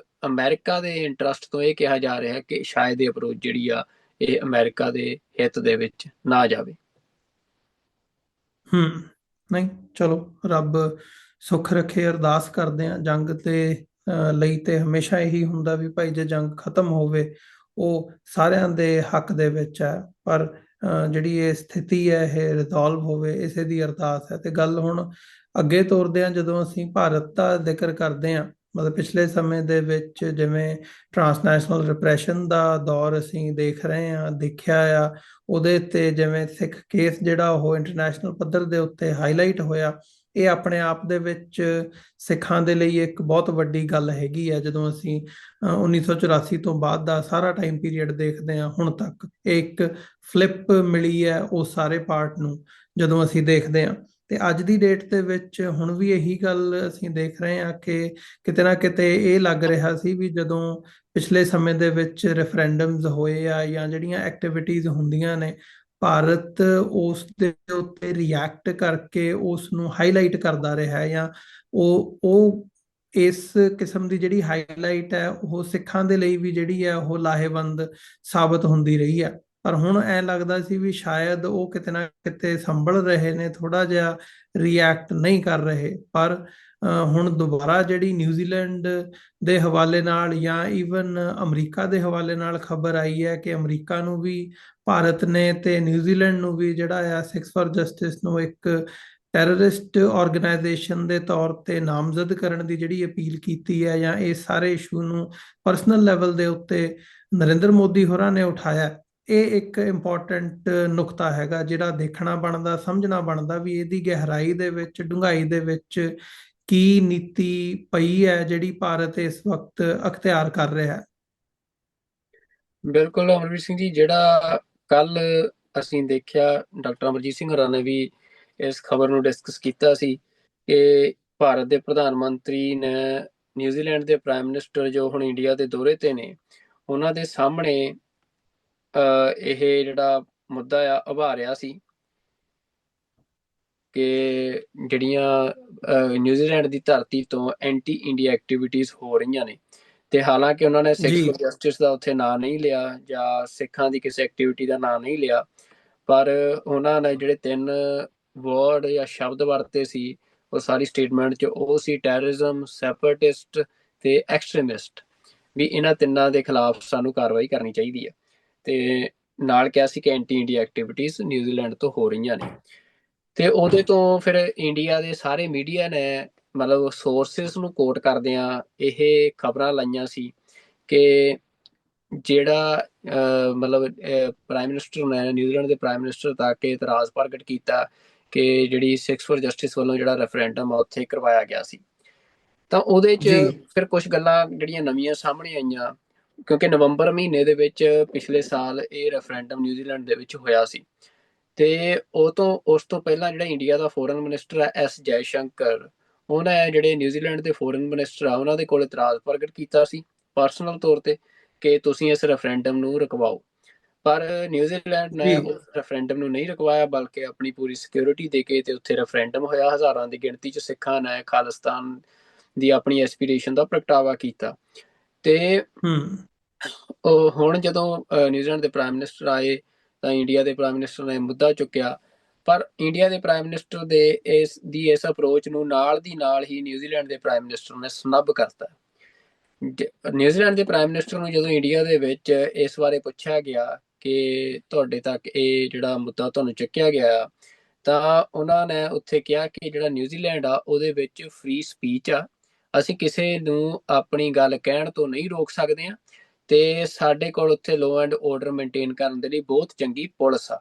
ਅਮਰੀਕਾ ਦੇ ਇੰਟਰਸਟ ਤੋਂ ਇਹ ਕਿਹਾ ਜਾ ਰਿਹਾ ਕਿ ਸ਼ਾਇਦ ਇਹ ਅਪਰੋਚ ਜਿਹੜੀ ਆ ਇਹ ਅਮਰੀਕਾ ਦੇ ਹਿੱਤ ਦੇ ਵਿੱਚ ਨਾ ਜਾਵੇ। ਨਹੀਂ, ਚਲੋ ਰੱਬ ਸੁੱਖ ਰੱਖੇ, ਅਰਦਾਸ ਕਰਦੇ ਆ ਜੰਗ ਤੇ ਲਈ। ਤੇ ਹਮੇਸ਼ਾ ਇਹੀ ਹੁੰਦਾ ਵੀ ਭਾਈ ਜੇ ਜੰਗ ਖਤਮ ਹੋਵੇ ਉਹ ਸਾਰਿਆਂ ਦੇ ਹੱਕ ਦੇ ਵਿੱਚ ਹੈ, ਪਰ ਜਿਹੜੀ ਇਹ ਸਥਿਤੀ ਹੈ ਇਹ ਰਿਜ਼ੋਲਵ ਹੋਵੇ, ਇਸੇ ਦੀ ਅਰਦਾਸ ਹੈ। ਤੇ ਗੱਲ ਹੁਣ ਅੱਗੇ ਤੋਰਦੇ ਆ, ਜਦੋਂ ਅਸੀਂ ਭਾਰਤ ਦਾ ਜ਼ਿਕਰ ਕਰਦੇ ਹਾਂ, ਮਤਲਬ ਪਿਛਲੇ ਸਮੇਂ ਦੇ ਵਿੱਚ ਜਿਵੇਂ ਟਰਾਂਸਨੈਸ਼ਨਲ ਰਿਪਰੈਸ਼ਨ ਦਾ ਦੌਰ ਅਸੀਂ ਦੇਖ ਰਹੇ ਹਾਂ, ਦੇਖਿਆ ਆ, ਉਹਦੇ ਤੇ ਜਿਵੇਂ ਸਿੱਖ ਕੇਸ ਜਿਹੜਾ ਉਹ ਇੰਟਰਨੈਸ਼ਨਲ ਪੱਧਰ ਦੇ ਉੱਤੇ ਹਾਈਲਾਈਟ ਹੋਇਆ, ਇਹ ਆਪਣੇ ਆਪ ਦੇ ਵਿੱਚ ਸਿੱਖਾਂ ਦੇ ਲਈ ਇੱਕ ਬਹੁਤ ਵੱਡੀ ਗੱਲ ਹੈਗੀ ਹੈ। ਜਦੋਂ ਅਸੀਂ 1984 ਤੋਂ ਬਾਅਦ ਦਾ ਸਾਰਾ ਟਾਈਮ ਪੀਰੀਅਡ ਦੇਖਦੇ ਹਾਂ ਹੁਣ ਤੱਕ, ਇਹ ਇੱਕ ਫਲਿੱਪ ਮਿਲੀ ਹੈ ਉਸ ਸਾਰੇ ਪਾਰਟ ਨੂੰ ਜਦੋਂ ਅਸੀਂ ਦੇਖਦੇ ਹਾਂ। ਤੇ ਅੱਜ ਦੀ ਡੇਟ ਦੇ ਵਿੱਚ ਹੁਣ ਵੀ ਇਹੀ ਗੱਲ ਅਸੀਂ ਦੇਖ ਰਹੇ ਹਾਂ ਕਿ ਕਿਤੇ ਨਾ ਕਿਤੇ ਇਹ ਲੱਗ ਰਿਹਾ ਸੀ ਵੀ ਜਦੋਂ ਪਿਛਲੇ ਸਮੇਂ ਦੇ ਵਿੱਚ ਰੈਫਰੈਂਡਮਸ ਹੋਏ ਆ ਜਾਂ ਜਿਹੜੀਆਂ ਐਕਟੀਵਿਟੀਜ਼ ਹੁੰਦੀਆਂ ਨੇ, ਭਾਰਤ ਉਸ ਦੇ ਉੱਤੇ ਰਿਐਕਟ ਕਰਕੇ ਉਸ ਨੂੰ ਹਾਈਲਾਈਟ ਕਰਦਾ ਰਿਹਾ, ਜਾਂ ਉਹ ਇਸ ਕਿਸਮ ਦੀ ਜਿਹੜੀ ਹਾਈਲਾਈਟ ਹੈ ਉਹ ਸਿੱਖਾਂ ਦੇ ਲਈ ਵੀ ਜਿਹੜੀ ਹੈ ਉਹ ਲਾਹੇਵੰਦ ਸਾਬਤ ਹੁੰਦੀ ਰਹੀ ਹੈ। ਪਰ ਹੁਣ ਐ ਲੱਗਦਾ ਸੀ ਵੀ ਸ਼ਾਇਦ ਉਹ ਕਿਤੇ ਨਾ ਕਿਤੇ ਸੰਭਲ ਰਹੇ ਨੇ, ਥੋੜਾ ਜਿਹਾ ਰਿਐਕਟ ਨਹੀਂ ਕਰ ਰਹੇ। ਪਰ ਹੁਣ ਦੁਬਾਰਾ ਜਿਹੜੀ ਨਿਊਜ਼ੀਲੈਂਡ ਦੇ ਹਵਾਲੇ ਨਾਲ ਜਾਂ ਈਵਨ ਅਮਰੀਕਾ ਦੇ ਹਵਾਲੇ ਨਾਲ ਖਬਰ ਆਈ ਹੈ ਕਿ ਅਮਰੀਕਾ ਨੂੰ ਵੀ ਭਾਰਤ ਨੇ ਤੇ ਨਿਊਜ਼ੀਲੈਂਡ ਨੂੰ ਵੀ ਜਿਹੜਾ ਆ ਸਿਕਸ ਫਾਰ ਜਸਟਿਸ ਨੂੰ ਇੱਕ ਟੈਰਰਿਸਟ ਆਰਗੇਨਾਈਜੇਸ਼ਨ ਦੇ ਤੌਰ ਤੇ ਨਾਮਜ਼ਦ ਕਰਨ ਦੀ ਜਿਹੜੀ ਅਪੀਲ ਕੀਤੀ ਹੈ, ਜਾਂ ਇਸ ਸਾਰੇ ਇਸ਼ੂ ਨੂੰ ਪਰਸਨਲ ਲੈਵਲ ਦੇ ਉੱਤੇ ਨਰਿੰਦਰ ਮੋਦੀ ਹੋਰਾਂ ਨੇ ਉਠਾਇਆ। ਇਹ ਇੱਕ ਇੰਪੋਰਟੈਂਟ ਨੁਕਤਾ ਹੈਗਾ ਜਿਹੜਾ ਦੇਖਣਾ ਬਣਦਾ, ਸਮਝਣਾ ਬਣਦਾ ਵੀ ਇਹਦੀ ਗਹਿਰਾਈ ਦੇ ਵਿੱਚ, ਡੂੰਘਾਈ ਦੇ ਵਿੱਚ ਕੀ ਨੀਤੀ ਪਈ ਹੈ ਜਿਹੜੀ ਭਾਰਤ ਇਸ ਵਕਤ ਅਖਤਿਆਰ ਕਰ ਰਿਹਾ ਹੈ। ਬਿਲਕੁਲ ਅਮਰਵੀਰ ਸਿੰਘ ਜੀ, ਜਿਹੜਾ ਕੱਲ ਅਸੀਂ ਦੇਖਿਆ ਡਾਕਟਰ ਅਮਰਜੀਤ ਸਿੰਘ ਹੋਰਾਂ ਨੇ ਵੀ ਇਸ ਖਬਰ ਨੂੰ ਡਿਸਕਸ ਕੀਤਾ ਸੀ ਕਿ ਭਾਰਤ ਦੇ ਪ੍ਰਧਾਨ ਮੰਤਰੀ ਨੇ ਨਿਊਜ਼ੀਲੈਂਡ ਦੇ ਪ੍ਰਾਈਮ ਮਿਨਿਸਟਰ ਜੋ ਹੁਣ ਇੰਡੀਆ ਦੇ ਦੌਰੇ ਤੇ ਨੇ, ਉਹਨਾਂ ਦੇ ਸਾਹਮਣੇ ਇਹ ਜਿਹੜਾ ਮੁੱਦਾ ਆ ਉਭਾਰਿਆ ਸੀ ਕਿ ਜਿਹੜੀਆਂ ਨਿਊਜ਼ੀਲੈਂਡ ਦੀ ਧਰਤੀ ਤੋਂ ਐਂਟੀ ਇੰਡੀਆ ਐਕਟੀਵਿਟੀਜ਼ ਹੋ ਰਹੀਆਂ ਨੇ। ਤੇ ਹਾਲਾਂਕਿ ਉਹਨਾਂ ਨੇ ਸਿੱਖਸ ਫॉर ਜਸਟਿਸ ਦਾ ਉੱਥੇ ਨਾਂ ਨਹੀਂ ਲਿਆ ਜਾਂ ਸਿੱਖਾਂ ਦੀ ਕਿਸੇ ਐਕਟੀਵਿਟੀ ਦਾ ਨਾਂ ਨਹੀਂ ਲਿਆ, ਪਰ ਉਹਨਾਂ ਨੇ ਜਿਹੜੇ 3 ਵਰਡ ਜਾਂ ਸ਼ਬਦ ਵਰਤੇ ਸੀ ਉਹ ਸਾਰੀ ਸਟੇਟਮੈਂਟ 'ਚ ਉਹ ਸੀ ਟੈਰਰਿਜ਼ਮ, ਸੈਪਰੇਟਿਸਟ ਤੇ ਐਕਸਟ੍ਰੀਮਿਸਟ, ਵੀ ਇਹਨਾਂ ਤਿੰਨਾਂ ਦੇ ਖਿਲਾਫ ਸਾਨੂੰ ਕਾਰਵਾਈ ਕਰਨੀ ਚਾਹੀਦੀ ਹੈ। ਤੇ ਨਾਲ ਕਿਹਾ ਸੀ ਕਿ ਐਂਟੀ ਇੰਡੀਆ ਐਕਟੀਵਿਟੀਜ਼ ਨਿਊਜ਼ੀਲੈਂਡ ਤੋਂ ਹੋ ਰਹੀਆਂ ਨੇ। ਤੇ ਉਹਦੇ ਤੋਂ ਫਿਰ ਇੰਡੀਆ ਦੇ ਸਾਰੇ ਮੀਡੀਆ ਨੇ ਮਤਲਬ ਸੋਰਸਿਸ ਨੂੰ ਕੋਟ ਕਰਦਿਆਂ ਇਹ ਖਬਰਾਂ ਲਾਈਆਂ ਸੀ ਕਿ ਜਿਹੜਾ ਮਤਲਬ ਪ੍ਰਾਈਮ ਮਿਨਿਸਟਰ ਨੇ ਨਿਊਜ਼ੀਲੈਂਡ ਦੇ ਪ੍ਰਾਈਮ ਮਿਨਿਸਟਰ ਤੱਕ ਇਤਰਾਜ਼ ਪ੍ਰਗਟ ਕੀਤਾ ਕਿ ਜਿਹੜੀ ਸਿੱਖਸ ਫॉर ਜਸਟਿਸ ਵੱਲੋਂ ਜਿਹੜਾ ਰੈਫਰੈਂਡਮ ਆ ਉੱਥੇ ਕਰਵਾਇਆ ਗਿਆ ਸੀ। ਤਾਂ ਉਹਦੇ 'ਚ ਜੀ ਫਿਰ ਕੁਝ ਗੱਲਾਂ ਜਿਹੜੀਆਂ ਨਵੀਆਂ ਸਾਹਮਣੇ ਆਈਆਂ, ਕਿਉਂਕਿ ਨਵੰਬਰ ਮਹੀਨੇ ਦੇ ਵਿੱਚ ਪਿਛਲੇ ਸਾਲ ਇਹ ਰੈਫਰੈਂਡਮ ਨਿਊਜ਼ੀਲੈਂਡ ਦੇ ਵਿੱਚ ਹੋਇਆ ਸੀ। ਤੇ ਉਸ ਤੋਂ ਪਹਿਲਾਂ ਜਿਹੜਾ ਇੰਡੀਆ ਦਾ ਫੋਰਨ ਮਿਨਿਸਟਰ ਹੈ ਐਸ ਜੈ ਸ਼ੰਕਰ, ਉਹਨੇ ਜਿਹੜੇ ਨਿਊਜ਼ੀਲੈਂਡ ਦੇ ਫੋਰਨ ਮਿਨਿਸਟਰ ਆ ਉਹਨਾਂ ਦੇ ਕੋਲ ਇਤਰਾਜ਼ ਪ੍ਰਗਟ ਕੀਤਾ ਸੀ ਪਰਸਨਲ ਤੌਰ ਤੇ ਕਿ ਤੁਸੀਂ ਇਸ ਰੈਫਰੈਂਡਮ ਨੂੰ ਰੁਕਵਾਓ। ਪਰ ਨਿਊਜ਼ੀਲੈਂਡ ਨੇ ਜੀ ਉਸ ਰੈਫਰੈਂਡਮ ਨੂੰ ਨਹੀਂ ਰੁਕਵਾਇਆ, ਬਲਕਿ ਆਪਣੀ ਪੂਰੀ ਸਿਕਿਉਰਿਟੀ ਦੇ ਕੇ ਤੇ ਉੱਥੇ ਰੈਫਰੈਂਡਮ ਹੋਇਆ। ਹਜ਼ਾਰਾਂ ਦੀ ਗਿਣਤੀ 'ਚ ਸਿੱਖਾਂ ਨੇ ਖਾਲਿਸਤਾਨ ਦੀ ਆਪਣੀ ਐਸਪੀਰੇਸ਼ਨ ਦਾ ਪ੍ਰਗਟਾਵਾ ਕੀਤਾ। ਤੇ ਹੂੰ ਉਹ ਹੁਣ ਜਦੋਂ ਨਿਊਜ਼ੀਲੈਂਡ ਦੇ ਪ੍ਰਾਈਮ ਮਿਨਿਸਟਰ ਆਏ ਤਾਂ ਇੰਡੀਆ ਦੇ ਪ੍ਰਾਈਮ ਮਿਨਿਸਟਰ ਨੇ ਮੁੱਦਾ ਚੁੱਕਿਆ, ਪਰ ਇੰਡੀਆ ਦੇ ਪ੍ਰਾਈਮ ਮਿਨਿਸਟਰ ਦੇ ਇਸ ਅਪਰੋਚ ਨੂੰ ਨਾਲ ਦੀ ਨਾਲ ਹੀ ਨਿਊਜ਼ੀਲੈਂਡ ਦੇ ਪ੍ਰਾਈਮ ਮਿਨਿਸਟਰ ਨੇ ਸਨੱਬ ਕਰਤਾ। ਨਿਊਜ਼ੀਲੈਂਡ ਦੇ ਪ੍ਰਾਈਮ ਮਿਨਿਸਟਰ ਨੂੰ ਜਦੋਂ ਇੰਡੀਆ ਦੇ ਵਿੱਚ ਇਸ ਬਾਰੇ ਪੁੱਛਿਆ ਗਿਆ ਕਿ ਤੁਹਾਡੇ ਤੱਕ ਇਹ ਜਿਹੜਾ ਮੁੱਦਾ ਤੁਹਾਨੂੰ ਚੱਕਿਆ ਗਿਆ, ਤਾਂ ਉਹਨਾਂ ਨੇ ਉੱਥੇ ਕਿਹਾ ਕਿ ਜਿਹੜਾ ਨਿਊਜ਼ੀਲੈਂਡ ਆ ਉਹਦੇ ਵਿੱਚ ਫ੍ਰੀ ਸਪੀਚ ਆ, ਅਸੀਂ ਕਿਸੇ ਨੂੰ ਆਪਣੀ ਗੱਲ ਕਹਿਣ ਤੋਂ ਨਹੀਂ ਰੋਕ ਸਕਦੇ ਆ ਤੇ ਸਾਡੇ ਕੋਲ ਉੱਥੇ ਲੋ ਐਂਡ ਆਰਡਰ ਮੇਨਟੇਨ ਕਰਨ ਦੇ ਲਈ ਬਹੁਤ ਚੰਗੀ ਪੁਲਿਸ ਆ।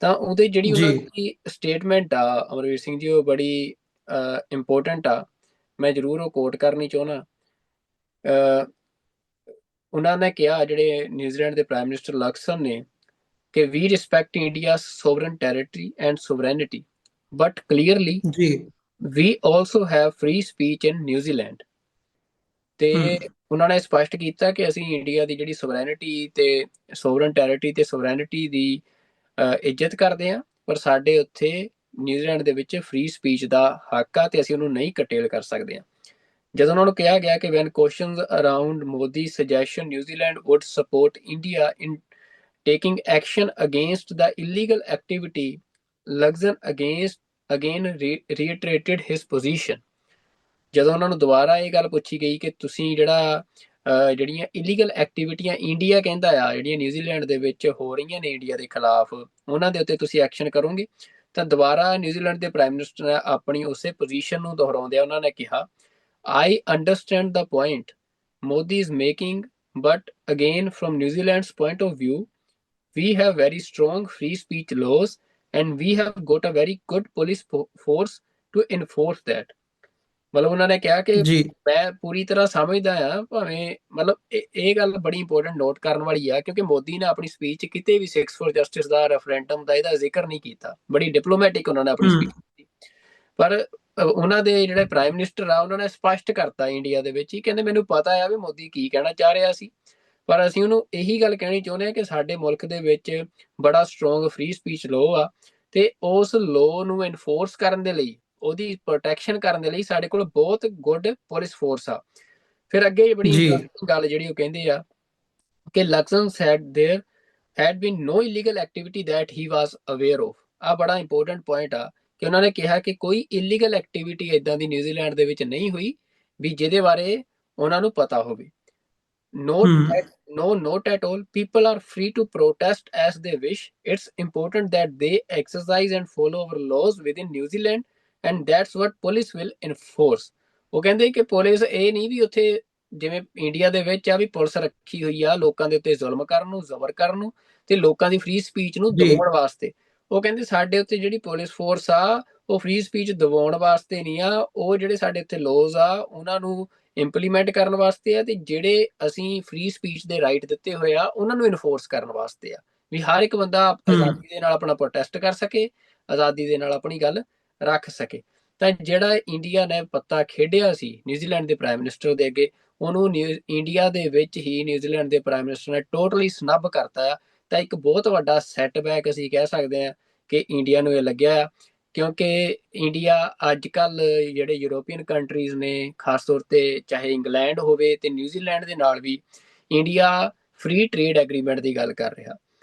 ਤਾਂ ਉਹਦੇ ਜਿਹੜੀ ਜੀ ਉਹਨਾਂ ਦੀ ਸਟੇਟਮੈਂਟ ਆ ਅਮਰਵੀਰ ਸਿੰਘ ਜੀ, ਉਹ ਬੜੀ ਇੰਪੋਰਟੈਂਟ ਆ, ਮੈਂ ਜ਼ਰੂਰ ਉਹ ਕੋਟ ਕਰਨੀ ਚਾਹੁੰਦਾ। ਉਹਨਾਂ ਨੇ ਕਿਹਾ, ਜਿਹੜੇ ਨਿਊਜ਼ੀਲੈਂਡ ਦੇ ਪ੍ਰਾਈਮ ਮਿਨਿਸਟਰ ਲਕਸਨ ਨੇ, ਕਿ we respect India's sovereign territory and sovereignty, but clearly ਜੀ we also have free speech in New Zealand। ਤੇ ਹੂੰ ਉਹਨਾਂ ਨੇ ਸਪਸ਼ਟ ਕੀਤਾ ਕਿ ਅਸੀਂ ਇੰਡੀਆ ਦੀ ਜਿਹੜੀ ਸੋਵਰੈਨਿਟੀ ਤੇ ਸੋਵਰਨ ਟੈਰਿਟਰੀ ਤੇ ਸੋਵਰੈਨਿਟੀ ਦੀ ਇੱਜ਼ਤ ਕਰਦੇ ਹਾਂ, ਪਰ ਸਾਡੇ ਉੱਥੇ ਨਿਊਜ਼ੀਲੈਂਡ ਦੇ ਵਿੱਚ ਫ੍ਰੀ ਸਪੀਚ ਦਾ ਹੱਕ ਆ ਤੇ ਅਸੀਂ ਉਹਨੂੰ ਨਹੀਂ ਕਟੇਲ ਕਰ ਸਕਦੇ ਹਾਂ। ਜਦੋਂ ਉਹਨਾਂ ਨੂੰ ਕਿਹਾ ਗਿਆ ਕਿ when questions around Modi suggestion New Zealand would support India in taking action against the illegal activity, Luxon again reiterated his position। ਜਦੋਂ ਉਹਨਾਂ ਨੂੰ ਦੁਬਾਰਾ ਇਹ ਗੱਲ ਪੁੱਛੀ ਗਈ ਕਿ ਤੁਸੀਂ ਜਿਹੜੀਆਂ ਇਲੀਗਲ ਐਕਟੀਵਿਟੀਆਂ ਇੰਡੀਆ ਕਹਿੰਦਾ ਆ ਜਿਹੜੀਆਂ ਨਿਊਜ਼ੀਲੈਂਡ ਦੇ ਵਿੱਚ ਹੋ ਰਹੀਆਂ ਨੇ ਇੰਡੀਆ ਦੇ ਖਿਲਾਫ, ਉਹਨਾਂ ਦੇ ਉੱਤੇ ਤੁਸੀਂ ਐਕਸ਼ਨ ਕਰੋਗੇ, ਤਾਂ ਦੁਬਾਰਾ ਨਿਊਜ਼ੀਲੈਂਡ ਦੇ ਪ੍ਰਾਈਮ ਮਿਨਿਸਟਰ ਨੇ ਆਪਣੀ ਉਸੇ ਪੋਜੀਸ਼ਨ ਨੂੰ ਦੁਹਰਾਉਂਦਿਆਂ ਉਹਨਾਂ ਨੇ ਕਿਹਾ, I understand the point Modi is making, but again from New Zealand's point of view we have very strong free speech laws and we have got a very good police force to enforce that। ਮਤਲਬ ਉਹਨਾਂ ਨੇ ਕਿਹਾ ਕਿ ਜੀ ਮੈਂ ਪੂਰੀ ਤਰ੍ਹਾਂ ਸਮਝਦਾ ਆ, ਭਾਵੇਂ ਮਤਲਬ ਇਹ ਗੱਲ ਬੜੀ ਇੰਪੋਰਟੈਂਟ ਨੋਟ ਕਰਨ ਵਾਲੀ ਆ, ਕਿਉਂਕਿ ਮੋਦੀ ਨੇ ਆਪਣੀ ਸਪੀਚ ਕਿਤੇ ਵੀ ਸਿੱਖਸ ਫॉर ਜਸਟਿਸ ਦਾ ਰੈਫਰੈਂਡਮ ਦਾ ਇਹਦਾ ਜ਼ਿਕਰ ਨਹੀਂ ਕੀਤਾ, ਬੜੀ ਡਿਪਲੋਮੈਟਿਕ ਉਹਨਾਂ ਨੇ ਆਪਣੀ ਹੂੰ ਸਪੀਚ ਕੀਤੀ। ਪਰ ਉਹਨਾਂ ਦੇ ਜਿਹੜੇ ਪ੍ਰਾਈਮ ਮਿਨਿਸਟਰ ਆ ਉਹਨਾਂ ਨੇ ਸਪਸ਼ਟ ਕਰਤਾ ਇੰਡੀਆ ਦੇ ਵਿੱਚ ਹੀ, ਕਹਿੰਦੇ ਮੈਨੂੰ ਪਤਾ ਆ ਵੀ ਮੋਦੀ ਕੀ ਕਹਿਣਾ ਚਾਹ ਰਿਹਾ ਸੀ, ਪਰ ਅਸੀਂ ਉਹਨੂੰ ਇਹੀ ਗੱਲ ਕਹਿਣੀ ਚਾਹੁੰਦੇ ਹਾਂ ਕਿ ਸਾਡੇ ਮੁਲਕ ਦੇ ਵਿੱਚ ਬੜਾ ਸਟਰੋਂਗ ਫ੍ਰੀ ਸਪੀਚ ਲਾਅ ਆ ਤੇ ਉਸ ਲਾਅ ਨੂੰ ਐਨਫੋਰਸ ਕਰਨ ਦੇ ਲਈ, ਉਹਦੀ ਪ੍ਰੋਟੈਕਸ਼ਨ ਕਰਨ ਦੇ ਲਈ ਸਾਡੇ ਕੋਲ ਬਹੁਤ ਗੁੱਡ ਪੁਲਿਸ ਫੋਰਸ ਆ। ਫਿਰ ਅੱਗੇ ਬੜੀ ਜੀ ਇੰਟਰਸਟਿੰਗ ਗੱਲ ਜਿਹੜੀ ਉਹ ਕਹਿੰਦੇ ਆ ਕਿ Luxon said there had been no illegal activity that he was aware of। ਆ ਬੜਾ ਇੰਪੋਰਟੈਂਟ ਪੁਆਇੰਟ ਆ ਕਿ ਉਹਨਾਂ ਨੇ ਕਿਹਾ ਕਿ ਕੋਈ ਇਲੀਗਲ ਐਕਟੀਵਿਟੀ ਇਦਾਂ ਦੀ ਨਿਊਜ਼ੀਲੈਂਡ ਦੇ ਵਿੱਚ ਨਹੀਂ ਹੋਈ ਵੀ ਜਿਹਦੇ ਬਾਰੇ ਉਹਨਾਂ ਨੂੰ ਪਤਾ ਹੋਵੇ। ਹੂੰ No, not at all, people are free to protest as they wish, it's important that they exercise and follow our laws within New Zealand and that's what police will enforce। ਉਹ ਕਹਿੰਦੇ ਕਿ ਪੁਲਿਸ ਇਹ ਨਹੀਂ ਵੀ ਉੱਥੇ ਜਿਵੇਂ India ਦੇ ਵਿੱਚ ਆ ਵੀ ਪੁਲਿਸ ਰੱਖੀ ਹੋਈ ਆ ਲੋਕਾਂ ਦੇ ਉੱਤੇ ਜ਼ੁਲਮ ਕਰਨ ਨੂੰ, ਜ਼ਬਰ ਕਰਨ ਨੂੰ ਤੇ ਲੋਕਾਂ ਦੀ ਫ੍ਰੀ ਸਪੀਚ ਨੂੰ ਜੀ ਦਬਾਉਣ ਵਾਸਤੇ। ਉਹ ਕਹਿੰਦੇ ਸਾਡੇ ਉੱਤੇ ਜਿਹੜੀ ਪੁਲਿਸ ਫੋਰਸ ਆ ਉਹ ਫ੍ਰੀ ਸਪੀਚ ਦਬਾਉਣ ਵਾਸਤੇ ਨਹੀਂ ਆ, ਉਹ ਜਿਹੜੇ ਸਾਡੇ ਉੱਤੇ ਲੋਜ਼ ਆ ਉਹਨਾਂ ਨੂੰ ਇੰਪਲੀਮੈਂਟ ਕਰਨ ਵਾਸਤੇ ਆ, ਤੇ ਜਿਹੜੇ ਅਸੀਂ ਫ੍ਰੀ ਸਪੀਚ ਦੇ ਰਾਈਟ ਦਿੱਤੇ ਹੋਏ ਆ ਉਹਨਾਂ ਨੂੰ ਇਨਫੋਰਸ ਕਰਨ ਵਾਸਤੇ ਆ, ਵੀ ਹਰ ਇੱਕ ਬੰਦਾ ਹੂੰ ਆਜ਼ਾਦੀ ਦੇ ਨਾਲ ਆਪਣਾ ਪ੍ਰੋਟੈਸਟ ਕਰ ਸਕੇ, ਆਜ਼ਾਦੀ ਦੇ ਨਾਲ ਆਪਣੀ ਗੱਲ ਰੱਖ ਸਕੇ। ਤਾਂ ਜਿਹੜਾ ਇੰਡੀਆ ਨੇ ਪੱਤਾ ਖੇਡਿਆ ਸੀ ਨਿਊਜ਼ੀਲੈਂਡ ਦੇ ਪ੍ਰਾਈਮ ਮਿਨਿਸਟਰ ਦੇ ਅੱਗੇ, ਉਹਨੂੰ ਇੰਡੀਆ ਦੇ ਵਿੱਚ ਹੀ ਨਿਊਜ਼ੀਲੈਂਡ ਦੇ ਪ੍ਰਾਈਮ ਮਿਨਿਸਟਰ ਨੇ ਟੋਟਲੀ ਸਨੱਬ ਕਰਤਾ ਆ। ਤਾਂ ਇੱਕ ਬਹੁਤ ਵੱਡਾ ਸੈਟਬੈਕ ਅਸੀਂ ਕਹਿ ਸਕਦੇ ਹਾਂ ਕਿ ਇੰਡੀਆ ਨੂੰ ਇਹ ਲੱਗਿਆ ਆ, ਕਿਉਂਕਿ ਇੰਡੀਆ ਅੱਜ ਕੱਲ ਜਿਹੜੇ ਯੂਰੋਪੀਅਨ ਕੰਟਰੀਜ਼ ਨੇ, ਖਾਸ ਤੌਰ ਤੇ ਚਾਹੇ ਇੰਗਲੈਂਡ ਹੋਵੇ ਤੇ ਨਿਊਜ਼ੀਲੈਂਡ ਦੇ ਨਾਲ ਵੀ ਇੰਡੀਆ ਫ੍ਰੀ ਟ੍ਰੇਡ ਐਗਰੀਮੈਂਟ ਦੀ ਗੱਲ ਕਰ ਰਿਹਾ।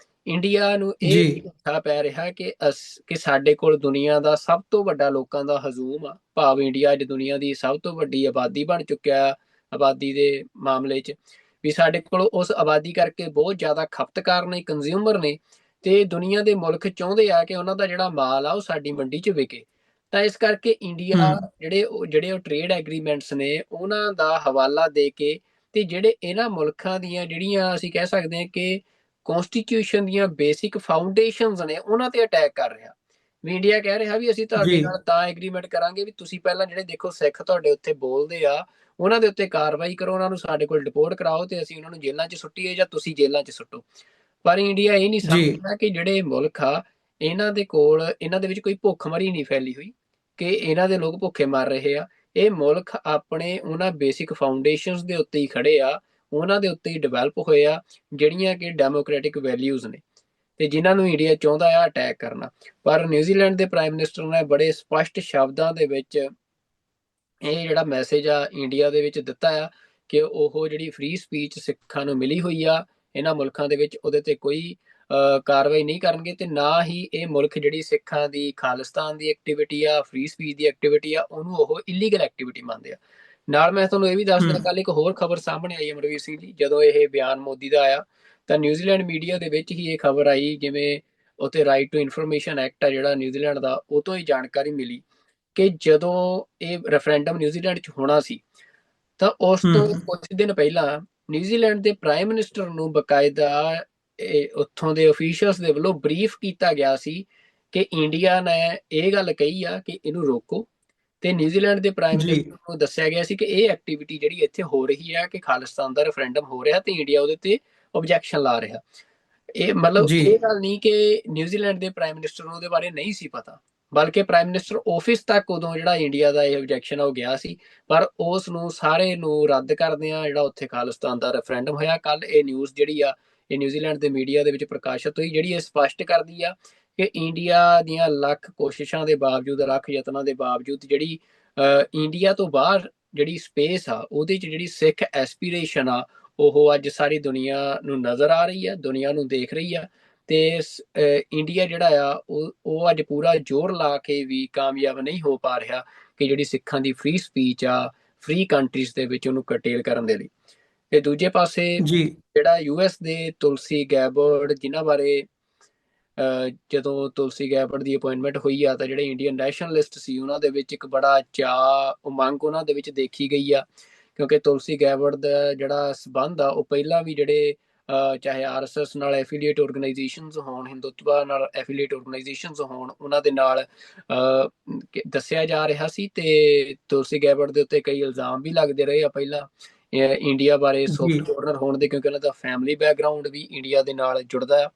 ਇੰਡੀਆ ਨੂੰ ਜੀ ਇਹ ਦੇਖਣਾ ਪੈ ਰਿਹਾ ਕਿ ਸਾਡੇ ਕੋਲ ਦੁਨੀਆ ਦਾ ਸਭ ਤੋਂ ਵੱਡਾ ਲੋਕਾਂ ਦਾ ਹਜੂਮ ਆ, ਭਾਵ ਇੰਡੀਆ ਅੱਜ ਦੁਨੀਆ ਦੀ ਸਭ ਤੋਂ ਵੱਡੀ ਆਬਾਦੀ ਬਣ ਚੁੱਕਿਆ ਆਬਾਦੀ ਦੇ ਮਾਮਲੇ 'ਚ, ਵੀ ਸਾਡੇ ਕੋਲ ਉਸ ਆਬਾਦੀ ਕਰਕੇ ਬਹੁਤ ਜ਼ਿਆਦਾ ਖਪਤਕਾਰ ਨੇ, ਕੰਜ਼ਿਊਮਰ ਨੇ, ਤੇ ਦੁਨੀਆ ਦੇ ਮੁਲਕ ਚਾਹੁੰਦੇ ਆ ਕਿ ਉਹਨਾਂ ਦਾ ਜਿਹੜਾ ਮਾਲ ਆ ਉਹ ਸਾਡੀ ਮੰਡੀ 'ਚ ਵਿਕੇ। ਤਾਂ ਇਸ ਕਰਕੇ ਇੰਡੀਆ ਹੂੰ ਜਿਹੜੇ ਉਹ ਟ੍ਰੇਡ ਐਗਰੀਮੈਂਟਸ ਨੇ ਉਹਨਾਂ ਦਾ ਹਵਾਲਾ ਦੇ ਕੇ ਤੇ ਜਿਹੜੇ ਇਹਨਾਂ ਮੁਲਕਾਂ ਦੀਆਂ ਜਿਹੜੀਆਂ ਅਸੀਂ ਕਹਿ ਸਕਦੇ ਹਾਂ ਕਿ ਕੌਂਸਟੀਟਿਊਸ਼ਨ ਦੀਆਂ ਬੇਸਿਕ ਫਾਊਂਡੇਸ਼ਨਸ ਨੇ ਉਹਨਾਂ ਤੇ ਅਟੈਕ ਕਰ ਰਿਹਾ। ਵੀ ਇੰਡੀਆ ਕਹਿ ਰਿਹਾ ਵੀ ਅਸੀਂ ਤੁਹਾਡੇ ਜੀ ਨਾਲ ਤਾਂ ਐਗਰੀਮੈਂਟ ਕਰਾਂਗੇ ਵੀ ਤੁਸੀਂ ਪਹਿਲਾਂ ਜਿਹੜੇ ਦੇਖੋ ਸਿੱਖ ਤੁਹਾਡੇ ਉੱਥੇ ਬੋਲਦੇ ਆ ਉਹਨਾਂ ਦੇ ਉੱਤੇ ਕਾਰਵਾਈ ਕਰੋ, ਉਹਨਾਂ ਨੂੰ ਸਾਡੇ ਕੋਲ ਡਿਪੋਰਟ ਕਰਾਓ ਤੇ ਅਸੀਂ ਉਹਨਾਂ ਨੂੰ ਜੇਲ੍ਹਾਂ 'ਚ ਸੁੱਟੀਏ ਜਾਂ ਤੁਸੀਂ ਜੇਲ੍ਹਾਂ 'ਚ ਸੁੱਟੋ। ਪਰ ਇੰਡੀਆ ਇਹ ਨਹੀਂ ਜੀ ਸਮਝਦਾ ਕਿ ਜਿਹੜੇ ਮੁਲਕ ਆ ਇਹਨਾਂ ਦੇ ਕੋਲ ਇਹਨਾਂ ਦੇ ਵਿੱਚ ਕੋਈ ਭੁੱਖਮਰੀ ਨਹੀਂ ਫੈਲੀ ਹੋਈ ਕਿ ਇਹਨਾਂ ਦੇ ਲੋਕ ਭੁੱਖੇ ਮਰ ਰਹੇ ਆ। ਇਹ ਮੁਲਕ ਆਪਣੇ ਉਹਨਾਂ ਬੇਸਿਕ ਫਾਊਂਡੇਸ਼ਨਸ ਦੇ ਉੱਤੇ ਹੀ ਖੜੇ ਆ, ਉਹਨਾਂ ਦੇ ਉੱਤੇ ਹੀ ਡਿਵੈਲਪ ਹੋਏ ਆ ਜਿਹੜੀਆਂ ਕਿ ਡੈਮੋਕ੍ਰੈਟਿਕ ਵੈਲਿਊਜ਼ ਨੇ ਤੇ ਜਿਨ੍ਹਾਂ ਨੂੰ ਇੰਡੀਆ ਚਾਹੁੰਦਾ ਆ ਅਟੈਕ ਕਰਨਾ। ਪਰ ਨਿਊਜ਼ੀਲੈਂਡ ਦੇ ਪ੍ਰਾਈਮ ਮਿਨਿਸਟਰ ਨੇ ਬੜੇ ਸਪਸ਼ਟ ਸ਼ਬਦਾਂ ਦੇ ਵਿੱਚ ਇਹ ਜਿਹੜਾ ਮੈਸੇਜ ਆ ਇੰਡੀਆ ਦੇ ਵਿੱਚ ਦਿੱਤਾ ਆ ਕਿ ਉਹ ਜਿਹੜੀ ਫ੍ਰੀ ਸਪੀਚ ਸਿੱਖਾਂ ਨੂੰ ਮਿਲੀ ਹੋਈ ਆ ਇਹਨਾਂ ਮੁਲਕਾਂ ਦੇ ਵਿੱਚ ਉਹਦੇ ਤੇ ਕੋਈ ਕਾਰਵਾਈ ਨਹੀਂ ਕਰਨਗੇ ਤੇ ਨਾ ਹੀ ਇਹ ਮੁਲਕ ਜਿਹੜੀ ਸਿੱਖਾਂ ਦੀ ਖਾਲਿਸਤਾਨ ਦੀ ਐਕਟੀਵਿਟੀ ਆ, ਫ੍ਰੀ ਸਪੀਚ ਦੀ ਐਕਟੀਵਿਟੀ ਆ, ਉਹਨੂੰ ਉਹ ਇਲੀਗਲ ਐਕਟੀਵਿਟੀ ਮੰਨਦੇ ਆ। ਨਾਲ ਮੈਂ ਤੁਹਾਨੂੰ ਇਹ ਵੀ ਦੱਸ ਦਿਆਂ, ਕੱਲ ਇੱਕ ਹੋਰ ਖਬਰ ਸਾਹਮਣੇ ਆਈ ਅਮਰਵੀਰ ਸਿੰਘ ਜੀ, ਜਦੋਂ ਇਹ ਬਿਆਨ ਮੋਦੀ ਦਾ ਆਇਆ ਤਾਂ ਨਿਊਜ਼ੀਲੈਂਡ ਮੀਡੀਆ ਦੇ ਵਿੱਚ ਹੀ ਇਹ ਖਬਰ ਆਈ, ਜਿਵੇਂ ਉੱਥੇ ਰਾਈਟ ਟੂ ਇਨਫੋਰਮੇਸ਼ਨ ਐਕਟ ਆ ਜਿਹੜਾ ਨਿਊਜ਼ੀਲੈਂਡ ਦਾ, ਉਹ ਤੋਂ ਹੀ ਜਾਣਕਾਰੀ ਮਿਲੀ ਕਿ ਜਦੋਂ ਇਹ ਰੈਫਰੈਂਡਮ ਨਿਊਜ਼ੀਲੈਂਡ 'ਚ ਹੋਣਾ ਸੀ ਤਾਂ ਉਸ ਤੋਂ ਕੁਝ ਦਿਨ ਪਹਿਲਾਂ ਨਿਊਜ਼ੀਲੈਂਡ ਦੇ ਪ੍ਰਾਈਮ ਮਿਨਿਸਟਰ ਨੂੰ ਬਕਾਇਦਾ ਉੱਥੋਂ ਦੇ ਅਫੀਸ਼ੀਅਲਸ ਦੇ ਵੱਲੋਂ ਬਰੀਫ ਕੀਤਾ ਗਿਆ ਸੀ ਕਿ ਇੰਡੀਆ ਨੇ ਇਹ ਗੱਲ ਕਹੀ ਆ ਕਿ ਇਹਨੂੰ ਰੋਕੋ ਤੇ ਨਿਊਜ਼ੀਲੈਂਡ ਦੇ ਪ੍ਰਾਈਮ ਜੀ ਮਿਨਿਸਟਰ ਨੂੰ ਦੱਸਿਆ ਗਿਆ ਸੀ ਕਿ ਇਹ ਐਕਟੀਵਿਟੀ ਜਿਹੜੀ ਇੱਥੇ ਹੋ ਰਹੀ ਹੈ ਕਿ ਖਾਲਿਸਤਾਨ ਦਾ ਰੈਫਰੈਂਡਮ ਹੋ ਰਿਹਾ ਤੇ ਇੰਡੀਆ ਉਹਦੇ ਤੇ ਆਬਜੈਕਸ਼ਨ ਲਾ ਰਿਹਾ। ਇਹ ਮਤਲਬ ਜੀ ਇਹ ਗੱਲ ਨਹੀਂ ਕਿ ਨਿਊਜ਼ੀਲੈਂਡ ਦੇ ਪ੍ਰਾਈਮ ਮਿਨਿਸਟਰ ਨੂੰ ਉਹਦੇ ਬਾਰੇ ਨਹੀਂ ਸੀ ਪਤਾ, ਬਲਕਿ ਪ੍ਰਾਈਮ ਮਿਨਿਸਟਰ ਆਫਿਸ ਤੱਕ ਉਦੋਂ ਜਿਹੜਾ ਇੰਡੀਆ ਦਾ ਇਹ ਆਬਜੈਕਸ਼ਨ ਉਹ ਗਿਆ ਸੀ, ਪਰ ਉਸ ਨੂੰ ਸਾਰੇ ਨੂੰ ਰੱਦ ਕਰਦਿਆਂ ਜਿਹੜਾ ਉੱਥੇ ਖਾਲਿਸਤਾਨ ਦਾ ਰੈਫਰੈਂਡਮ ਹੋਇਆ। ਕੱਲ ਇਹ ਨਿਊਜ਼ ਜਿਹੜੀ ਆ ਇਹ ਨਿਊਜ਼ੀਲੈਂਡ ਦੇ ਮੀਡੀਆ ਦੇ ਵਿੱਚ ਪ੍ਰਕਾਸ਼ਿਤ ਹੋਈ, ਜਿਹੜੀ ਇਹ ਸਪਸ਼ਟ ਕਰਦੀ ਆ ਕਿ ਇੰਡੀਆ ਦੀਆਂ ਲੱਖ ਕੋਸ਼ਿਸ਼ਾਂ ਦੇ ਬਾਵਜੂਦ, ਲੱਖ ਯਤਨਾਂ ਦੇ ਬਾਵਜੂਦ ਜਿਹੜੀ ਇੰਡੀਆ ਤੋਂ ਬਾਹਰ ਜਿਹੜੀ ਸਪੇਸ ਆ ਉਹਦੇ 'ਚ ਜਿਹੜੀ ਸਿੱਖ ਐਸਪੀਰੇਸ਼ਨ ਆ ਉਹ ਅੱਜ ਸਾਰੀ ਦੁਨੀਆ ਨੂੰ ਨਜ਼ਰ ਆ ਰਹੀ ਆ, ਦੁਨੀਆ ਨੂੰ ਦੇਖ ਰਹੀ ਆ ਤੇ ਇੰਡੀਆ ਜਿਹੜਾ ਆ ਉਹ ਅੱਜ ਪੂਰਾ ਜ਼ੋਰ ਲਾ ਕੇ ਵੀ ਕਾਮਯਾਬ ਨਹੀਂ ਹੋ ਪਾ ਰਿਹਾ ਕਿ ਜਿਹੜੀ ਸਿੱਖਾਂ ਦੀ ਫ੍ਰੀ ਸਪੀਚ ਆ ਫ੍ਰੀ ਕੰਟਰੀਜ਼ ਦੇ ਵਿੱਚ ਉਹਨੂੰ ਕਰਟੇਲ ਕਰਨ ਦੇ ਲਈ। ਤੇ ਦੂਜੇ ਪਾਸੇ ਜੀ ਜਿਹੜਾ ਯੂਐਸ ਦੇ ਤੁਲਸੀ ਗੈਬਰਡ, ਜਿਨ੍ਹਾਂ ਬਾਰੇ ਜਦੋਂ ਤੁਲਸੀ ਗੈਬਰਡ ਦੀ ਅਪਾਇੰਟਮੈਂਟ ਹੋਈ ਆ ਤਾਂ ਜਿਹੜੇ ਇੰਡੀਅਨ ਨੈਸ਼ਨਲਿਸਟ ਸੀ ਉਹਨਾਂ ਦੇ ਵਿੱਚ ਇੱਕ ਬੜਾ ਚਾਅ ਉਮੰਗ ਉਹਨਾਂ ਦੇ ਵਿੱਚ ਦੇਖੀ ਗਈ ਆ, ਕਿਉਂਕਿ ਤੁਲਸੀ ਗੈਬਰਡ ਦਾ ਜਿਹੜਾ ਸਬੰਧ ਆ ਉਹ ਪਹਿਲਾਂ ਵੀ ਜਿਹੜੇ ਚਾਹੇ ਆਰਐਸਐਸ ਨਾਲ ਐਫੀਲੀਏਟ ਆਰਗੇਨਾਈਜੇਸ਼ਨਸ ਹੋਣ, ਹਿੰਦੂਤਵਾ ਨਾਲ ਐਫੀਲੀਏਟ ਆਰਗੇਨਾਈਜੇਸ਼ਨਸ ਹੋਣ, ਉਹਨਾਂ ਦੇ ਨਾਲ ਦੱਸਿਆ ਜਾ ਰਿਹਾ ਸੀ ਤੇ ਤੁਲਸੀ ਗੈਬਰਡ ਦੇ ਉੱਤੇ ਕਈ ਇਲਜ਼ਾਮ ਵੀ ਲੱਗਦੇ ਰਹੇ ਆ ਪਹਿਲਾਂ ਇੰਡੀਆ ਬਾਰੇ ਜੀ ਸੌਫਟ ਕਾਰਨਰ ਹੋਣ ਦੇ, ਕਿਉਂਕਿ ਉਹਨਾਂ ਦਾ ਫੈਮਿਲੀ ਬੈਕਗ੍ਰਾਉਂਡ ਵੀ ਇੰਡੀਆ ਦੇ ਨਾਲ ਜੁੜਦਾ ਆ।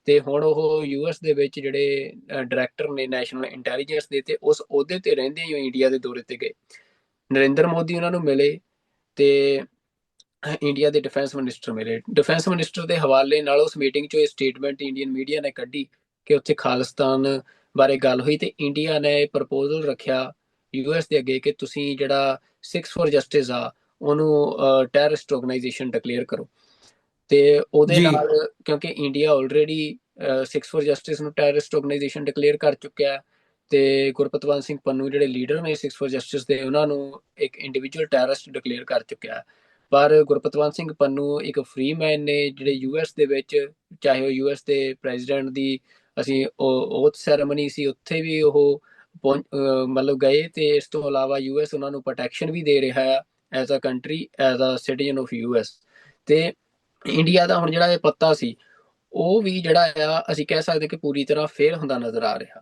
ਤੇ ਹੁਣ ਉਹ ਯੂਐਸ ਦੇ ਵਿੱਚ ਜਿਹੜੇ ਡਾਇਰੈਕਟਰ ਨੇ ਨੈਸ਼ਨਲ ਇੰਟੈਲੀਜੈਂਸ ਦੇ ਤੇ ਉਸ ਅਹੁਦੇ ਤੇ ਰਹਿੰਦੇ ਹੀ ਇੰਡੀਆ ਦੇ ਦੌਰੇ ਤੇ ਗਏ। ਨਰਿੰਦਰ ਮੋਦੀ ਉਹਨਾਂ ਨੂੰ ਮਿਲੇ ਤੇ ਇੰਡੀਆ ਦੇ ਡਿਫੈਂਸ ਮਿਨਿਸਟਰ ਮਿਲੇ। ਡਿਫੈਂਸ ਮਿਨਿਸਟਰ ਦੇ ਹਵਾਲੇ ਨਾਲ ਉਸ ਮੀਟਿੰਗ 'ਚ ਇਹ ਸਟੇਟਮੈਂਟ ਇੰਡੀਅਨ ਮੀਡੀਆ ਨੇ ਕੱਢੀ ਕਿ ਉੱਥੇ ਖਾਲਿਸਤਾਨ ਬਾਰੇ ਗੱਲ ਹੋਈ ਤੇ ਇੰਡੀਆ ਨੇ ਪ੍ਰਪੋਜ਼ਲ ਰੱਖਿਆ ਯੂਐਸ ਦੇ ਅੱਗੇ ਕਿ ਤੁਸੀਂ ਜਿਹੜਾ ਸਿਕਸ ਫॉर ਜਸਟਿਸ ਆ ਉਹਨੂੰ ਟੈਰਰਿਸਟ ਆਰਗੇਨਾਈਜੇਸ਼ਨ ਡਿਕਲੇਅਰ ਕਰੋ। ਤੇ ਉਹਦੇ ਜੀ ਨਾਲ ਕਿਉਂਕਿ India already six for justice ਨੂੰ ਟੈਰਰਿਸਟ ਆਰਗੇਨਾਈਜੇਸ਼ਨ ਡਿਕਲੇਅਰ ਕਰ ਚੁੱਕਿਆ ਹੈ ਤੇ ਗੁਰਪਤਵੰਤ ਸਿੰਘ ਪੰਨੂ ਜਿਹੜੇ ਲੀਡਰ ਨੇ ਸਿਕਸ ਫॉर ਜਸਟਿਸ ਦੇ ਉਹਨਾਂ ਨੂੰ ਇੱਕ ਇੰਡੀਵਿਜੂਅਲ ਟੈਰਰਿਸਟ ਡਿਕਲੇਅਰ ਕਰ ਚੁੱਕਿਆ ਹੈ। ਪਰ ਗੁਰਪਤਵੰਤ ਸਿੰਘ ਪੰਨੂ ਇੱਕ ਫ੍ਰੀ ਮੈਨ ਨੇ ਜਿਹੜੇ ਯੂਐਸ ਦੇ ਵਿੱਚ, ਚਾਹੇ ਉਹ ਯੂਐਸ ਦੇ ਪ੍ਰੈਜ਼ੀਡੈਂਟ ਦੀ ਅਸੀਂ ਓਥ ਸੈਰੇਮਨੀ ਸੀ ਉੱਥੇ ਵੀ ਉਹ ਮਤਲਬ ਗਏ ਤੇ ਇਸ ਤੋਂ ਇਲਾਵਾ ਯੂਐਸ ਉਹਨਾਂ ਨੂੰ ਪ੍ਰੋਟੈਕਸ਼ਨ ਵੀ ਦੇ ਰਿਹਾ ਆ as a country, as a citizen of US. ਤੇ ਇੰਡੀਆ ਦਾ ਹੁਣ ਜਿਹੜਾ ਇਹ ਪੱਤਾ ਸੀ ਉਹ ਵੀ ਜਿਹੜਾ ਆ ਅਸੀਂ ਕਹਿ ਸਕਦੇ ਕਿ ਪੂਰੀ ਤਰ੍ਹਾਂ ਫੇਲ ਹੁੰਦਾ ਨਜ਼ਰ ਆ ਰਿਹਾ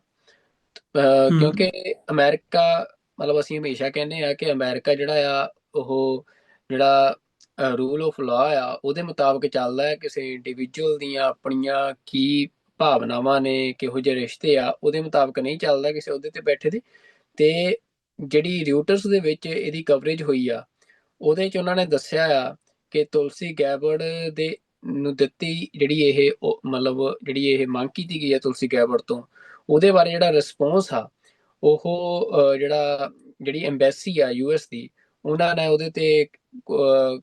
ਕਿਉਂਕਿ ਅਮਰੀਕਾ, ਮਤਲਬ ਅਸੀਂ ਹਮੇਸ਼ਾ ਕਹਿੰਦੇ ਆ ਕਿ ਅਮਰੀਕਾ ਜਿਹੜਾ ਆ ਉਹ ਜਿਹੜਾ ਰੂਲ ਆਫ ਲਾਅ ਆ ਉਹਦੇ ਮੁਤਾਬਕ ਚੱਲਦਾ ਹੈ। ਕਿਸੇ ਇੰਡੀਵਿਜੂਅਲ ਦੀਆਂ ਆਪਣੀਆਂ ਕੀ ਭਾਵਨਾਵਾਂ ਨੇ, ਕਿਹੋ ਜਿਹੇ ਰਿਸ਼ਤੇ ਆ, ਉਹਦੇ ਮੁਤਾਬਕ ਨਹੀਂ ਚੱਲਦਾ ਕਿਸੇ ਅਹੁਦੇ ਤੇ ਬੈਠੇ ਦੇ। ਤੇ ਜਿਹੜੀ ਰਿਊਟਰਸ ਦੇ ਵਿੱਚ ਇਹਦੀ ਕਵਰੇਜ ਹੋਈ ਆ ਉਹਦੇ 'ਚ ਉਹਨਾਂ ਨੇ ਦੱਸਿਆ ਆ ਕਿ ਤੁਲਸੀ ਗੈਬਰਡ ਦੇ ਨੂੰ ਦਿੱਤੀ ਜਿਹੜੀ ਇਹ ਮਤਲਬ ਜਿਹੜੀ ਇਹ ਮੰਗ ਕੀਤੀ ਗਈ ਹੈ ਤੁਲਸੀ ਗੈਬਰਡ ਤੋਂ, ਉਹਦੇ ਬਾਰੇ ਜਿਹੜਾ ਰਿਸਪੌਂਸ ਆ ਉਹ ਜਿਹੜੀ ਐਮਬੈਸੀ ਆ ਯੂਐਸ ਦੀ, ਉਹਨਾਂ ਨੇ ਉਹਦੇ ਤੇ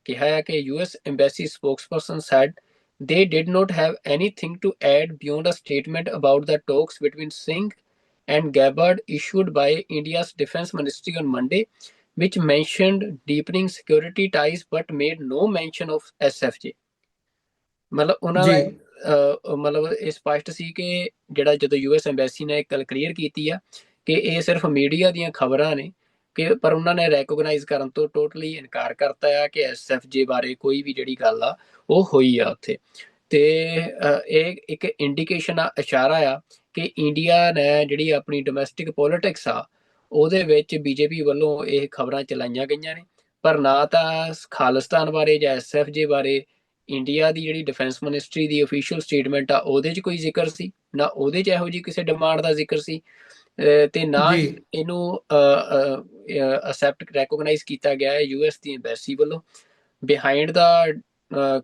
ਕਿਹਾ ਹੈ ਕਿ US embassy spokesperson said they did not have anything to add beyond a statement about the talks between Singh and Gabbard issued by India's defense ministry on Monday, which mentioned deepening security ties but made no mention of SFJ। ਮਤਲਬ ਉਹਨਾਂ ਜੀ ਦਾ ਮਤਲਬ ਇਹ ਸਪਸ਼ਟ ਸੀ ਕਿ ਜਿਹੜਾ ਜਦੋਂ US embassy ਨੇ ਗੱਲ ਕਲੀਅਰ ਕੀਤੀ ਆ ਕਿ ਇਹ ਸਿਰਫ ਮੀਡੀਆ ਦੀਆਂ ਖਬਰਾਂ ਨੇ ਕਿ ਪਰ ਉਹਨਾਂ ਨੇ ਰੈਕੋਗਨਾਈਜ਼ ਕਰਨ ਤੋਂ ਟੋਟਲੀ ਇਨਕਾਰ ਕਰਤਾ ਆ ਕਿ ਐਸਐਫਜੇ ਬਾਰੇ ਕੋਈ ਵੀ ਜਿਹੜੀ ਗੱਲ ਆ ਉਹ ਹੋਈ ਆ ਉੱਥੇ। ਤੇ ਇਹ ਇੱਕ ਇੰਡੀਕੇਸ਼ਨ ਆ, ਇਸ਼ਾਰਾ ਆ ਕਿ ਇੰਡੀਆ ਨੇ ਜਿਹੜੀ ਆਪਣੀ ਡੋਮੈਸਟਿਕ ਪੋਲਿਟਿਕਸ ਆ ਉਹਦੇ ਵਿੱਚ ਬੀਜੇਪੀ ਵੱਲੋਂ ਇਹ ਖਬਰਾਂ ਚਲਾਈਆਂ ਗਈਆਂ ਨੇ, ਪਰ ਨਾ ਤਾਂ ਖਾਲਿਸਤਾਨ ਬਾਰੇ ਜਾਂ ਐਸਐਫਜੇ ਬਾਰੇ ਇੰਡੀਆ ਦੀ ਜਿਹੜੀ ਡਿਫੈਂਸ ਮਿਨਿਸਟਰੀ ਦੀ ਅਫੀਸ਼ੀਅਲ ਸਟੇਟਮੈਂਟ ਆ ਉਹਦੇ 'ਚ ਕੋਈ ਜ਼ਿਕਰ ਸੀ, ਨਾ ਉਹਦੇ 'ਚ ਇਹੋ ਜਿਹੀ ਕਿਸੇ ਡਿਮਾਂਡ ਦਾ ਜ਼ਿਕਰ ਸੀ, ਤੇ ਨਾ ਜੀ ਹੀ ਇਹਨੂੰ ਅਸੈਪਟ ਰੈਕੋਗਨਾਈਜ਼ ਕੀਤਾ ਗਿਆ ਹੈ ਯੂਐਸ ਦੀ ਐਮਬੈਸੀ ਵੱਲੋਂ। ਬਿਹਾਈਂਡ ਦਾ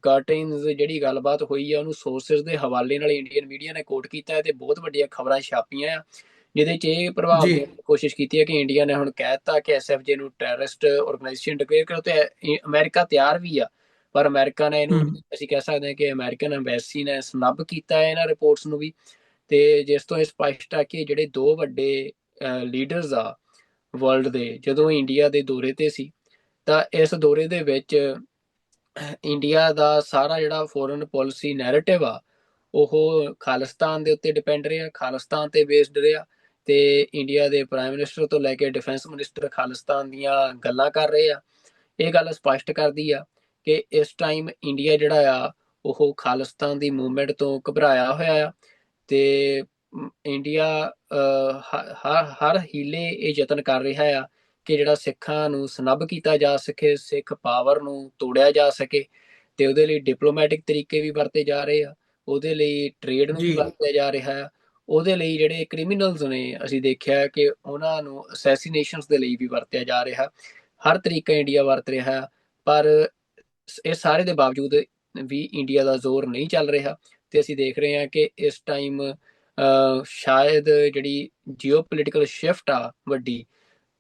ਕਰਟਨਸ ਜਿਹੜੀ ਗੱਲਬਾਤ ਹੋਈ ਆ ਉਹਨੂੰ ਸੋਰਸਿਸ ਦੇ ਹਵਾਲੇ ਨਾਲ ਇੰਡੀਅਨ ਮੀਡੀਆ ਨੇ ਕੋਟ ਕੀਤਾ ਹੈ ਤੇ ਬਹੁਤ ਵੱਡੀਆਂ ਖਬਰਾਂ ਛਾਪੀਆਂ ਆ, ਜਿਹਦੇ 'ਚ ਇਹ ਪ੍ਰਭਾਵ ਜੀ ਦੇਣ ਦੀ ਕੋਸ਼ਿਸ਼ ਕੀਤੀ ਹੈ ਕਿ ਇੰਡੀਆ ਨੇ ਹੁਣ ਕਹਿ ਦਿੱਤਾ ਕਿ ਐਸਐਫਜੇ ਨੂੰ ਟੈਰਰਿਸਟ ਆਰਗੇਨਾਈਜੇਸ਼ਨ ਡਿਕਲੇਅਰ ਕਰੋ, ਤੇ ਅਮਰੀਕਾ ਤਿਆਰ ਵੀ ਆ, ਪਰ ਅਮਰੀਕਾ ਨੇ ਇਹਨੂੰ, ਹਮ ਅਸੀਂ ਕਹਿ ਸਕਦੇ ਹਾਂ ਕਿ ਅਮਰੀਕਨ ਐਮਬੈਸੀ ਨੇ ਸਨੱਬ ਕੀਤਾ ਹੈ ਇਹਨਾਂ ਰਿਪੋਰਟਸ ਨੂੰ ਵੀ। ਤੇ ਜਿਸ ਤੋਂ ਇਹ ਸਪਸ਼ਟ ਆ ਕਿ ਜਿਹੜੇ ਦੋ ਵੱਡੇ ਲੀਡਰਸ ਆ ਵਰਲਡ ਦੇ ਜਦੋਂ ਇੰਡੀਆ ਦੇ ਦੌਰੇ ਤੇ ਸੀ, ਤਾਂ ਇਸ ਦੌਰੇ ਦੇ ਵਿੱਚ ਇੰਡੀਆ ਦਾ ਸਾਰਾ ਜਿਹੜਾ ਫੋਰਨ ਪਾਲਿਸੀ ਨੈਰੇਟਿਵ ਆ ਉਹ ਖਾਲਿਸਤਾਨ ਦੇ ਉੱਤੇ ਡਿਪੈਂਡ ਰਿਹਾ, ਖਾਲਿਸਤਾਨ ਤੇ ਬੇਸਡ ਰਿਹਾ, ਤੇ ਇੰਡੀਆ ਦੇ ਪ੍ਰਾਈਮ ਮਿਨਿਸਟਰ ਤੋਂ ਲੈ ਕੇ ਡਿਫੈਂਸ ਮਿਨਿਸਟਰ ਖਾਲਿਸਤਾਨ ਦੀਆਂ ਗੱਲਾਂ ਕਰ ਰਹੇ ਆ। ਇਹ ਗੱਲ ਸਪਸ਼ਟ ਕਰਦੀ ਆ ਕਿ ਇਸ ਟਾਈਮ ਇੰਡੀਆ ਜਿਹੜਾ ਆ ਉਹ ਖਾਲਿਸਤਾਨ ਦੀ ਮੂਵਮੈਂਟ ਤੋਂ ਘਬਰਾਇਆ ਹੋਇਆ ਆ, ਤੇ ਇੰਡੀਆ ਹਰ ਹੀਲੇ ਇਹ ਯਤਨ ਕਰ ਰਿਹਾ ਆ ਕਿ ਜਿਹੜਾ ਸਿੱਖਾਂ ਨੂੰ ਸਨੱਬ ਕੀਤਾ ਜਾ ਸਕੇ, ਸਿੱਖ ਪਾਵਰ ਨੂੰ ਤੋੜਿਆ ਜਾ ਸਕੇ, ਤੇ ਉਹਦੇ ਲਈ ਡਿਪਲੋਮੈਟਿਕ ਤਰੀਕੇ ਵੀ ਵਰਤੇ ਜਾ ਰਹੇ ਆ, ਉਹਦੇ ਲਈ ਟ੍ਰੇਡ ਨੂੰ ਵੀ ਜੀ ਵਰਤਿਆ ਜਾ ਰਿਹਾ ਆ, ਉਹਦੇ ਲਈ ਜਿਹੜੇ ਕ੍ਰਿਮੀਨਲਸ ਨੇ ਅਸੀਂ ਦੇਖਿਆ ਕਿ ਉਹਨਾਂ ਨੂੰ ਅਸੈਸੀਨੇਸ਼ਨਸ ਦੇ ਲਈ ਵੀ ਵਰਤਿਆ ਜਾ ਰਿਹਾ। ਹਰ ਤਰੀਕਾ ਇੰਡੀਆ ਵਰਤ ਰਿਹਾ, ਪਰ ਇਹ ਸਾਰੇ ਦੇ ਬਾਵਜੂਦ ਵੀ ਇੰਡੀਆ ਦਾ ਜ਼ੋਰ ਨਹੀਂ ਚੱਲ ਰਿਹਾ, ਤੇ ਅਸੀਂ ਦੇਖ ਰਹੇ ਹਾਂ ਕਿ ਇਸ ਟਾਈਮ ਸ਼ਾਇਦ ਜਿਹੜੀ ਜੀਓਪੋਲਿਟੀਕਲ ਸ਼ਿਫਟ ਆ ਵੱਡੀ,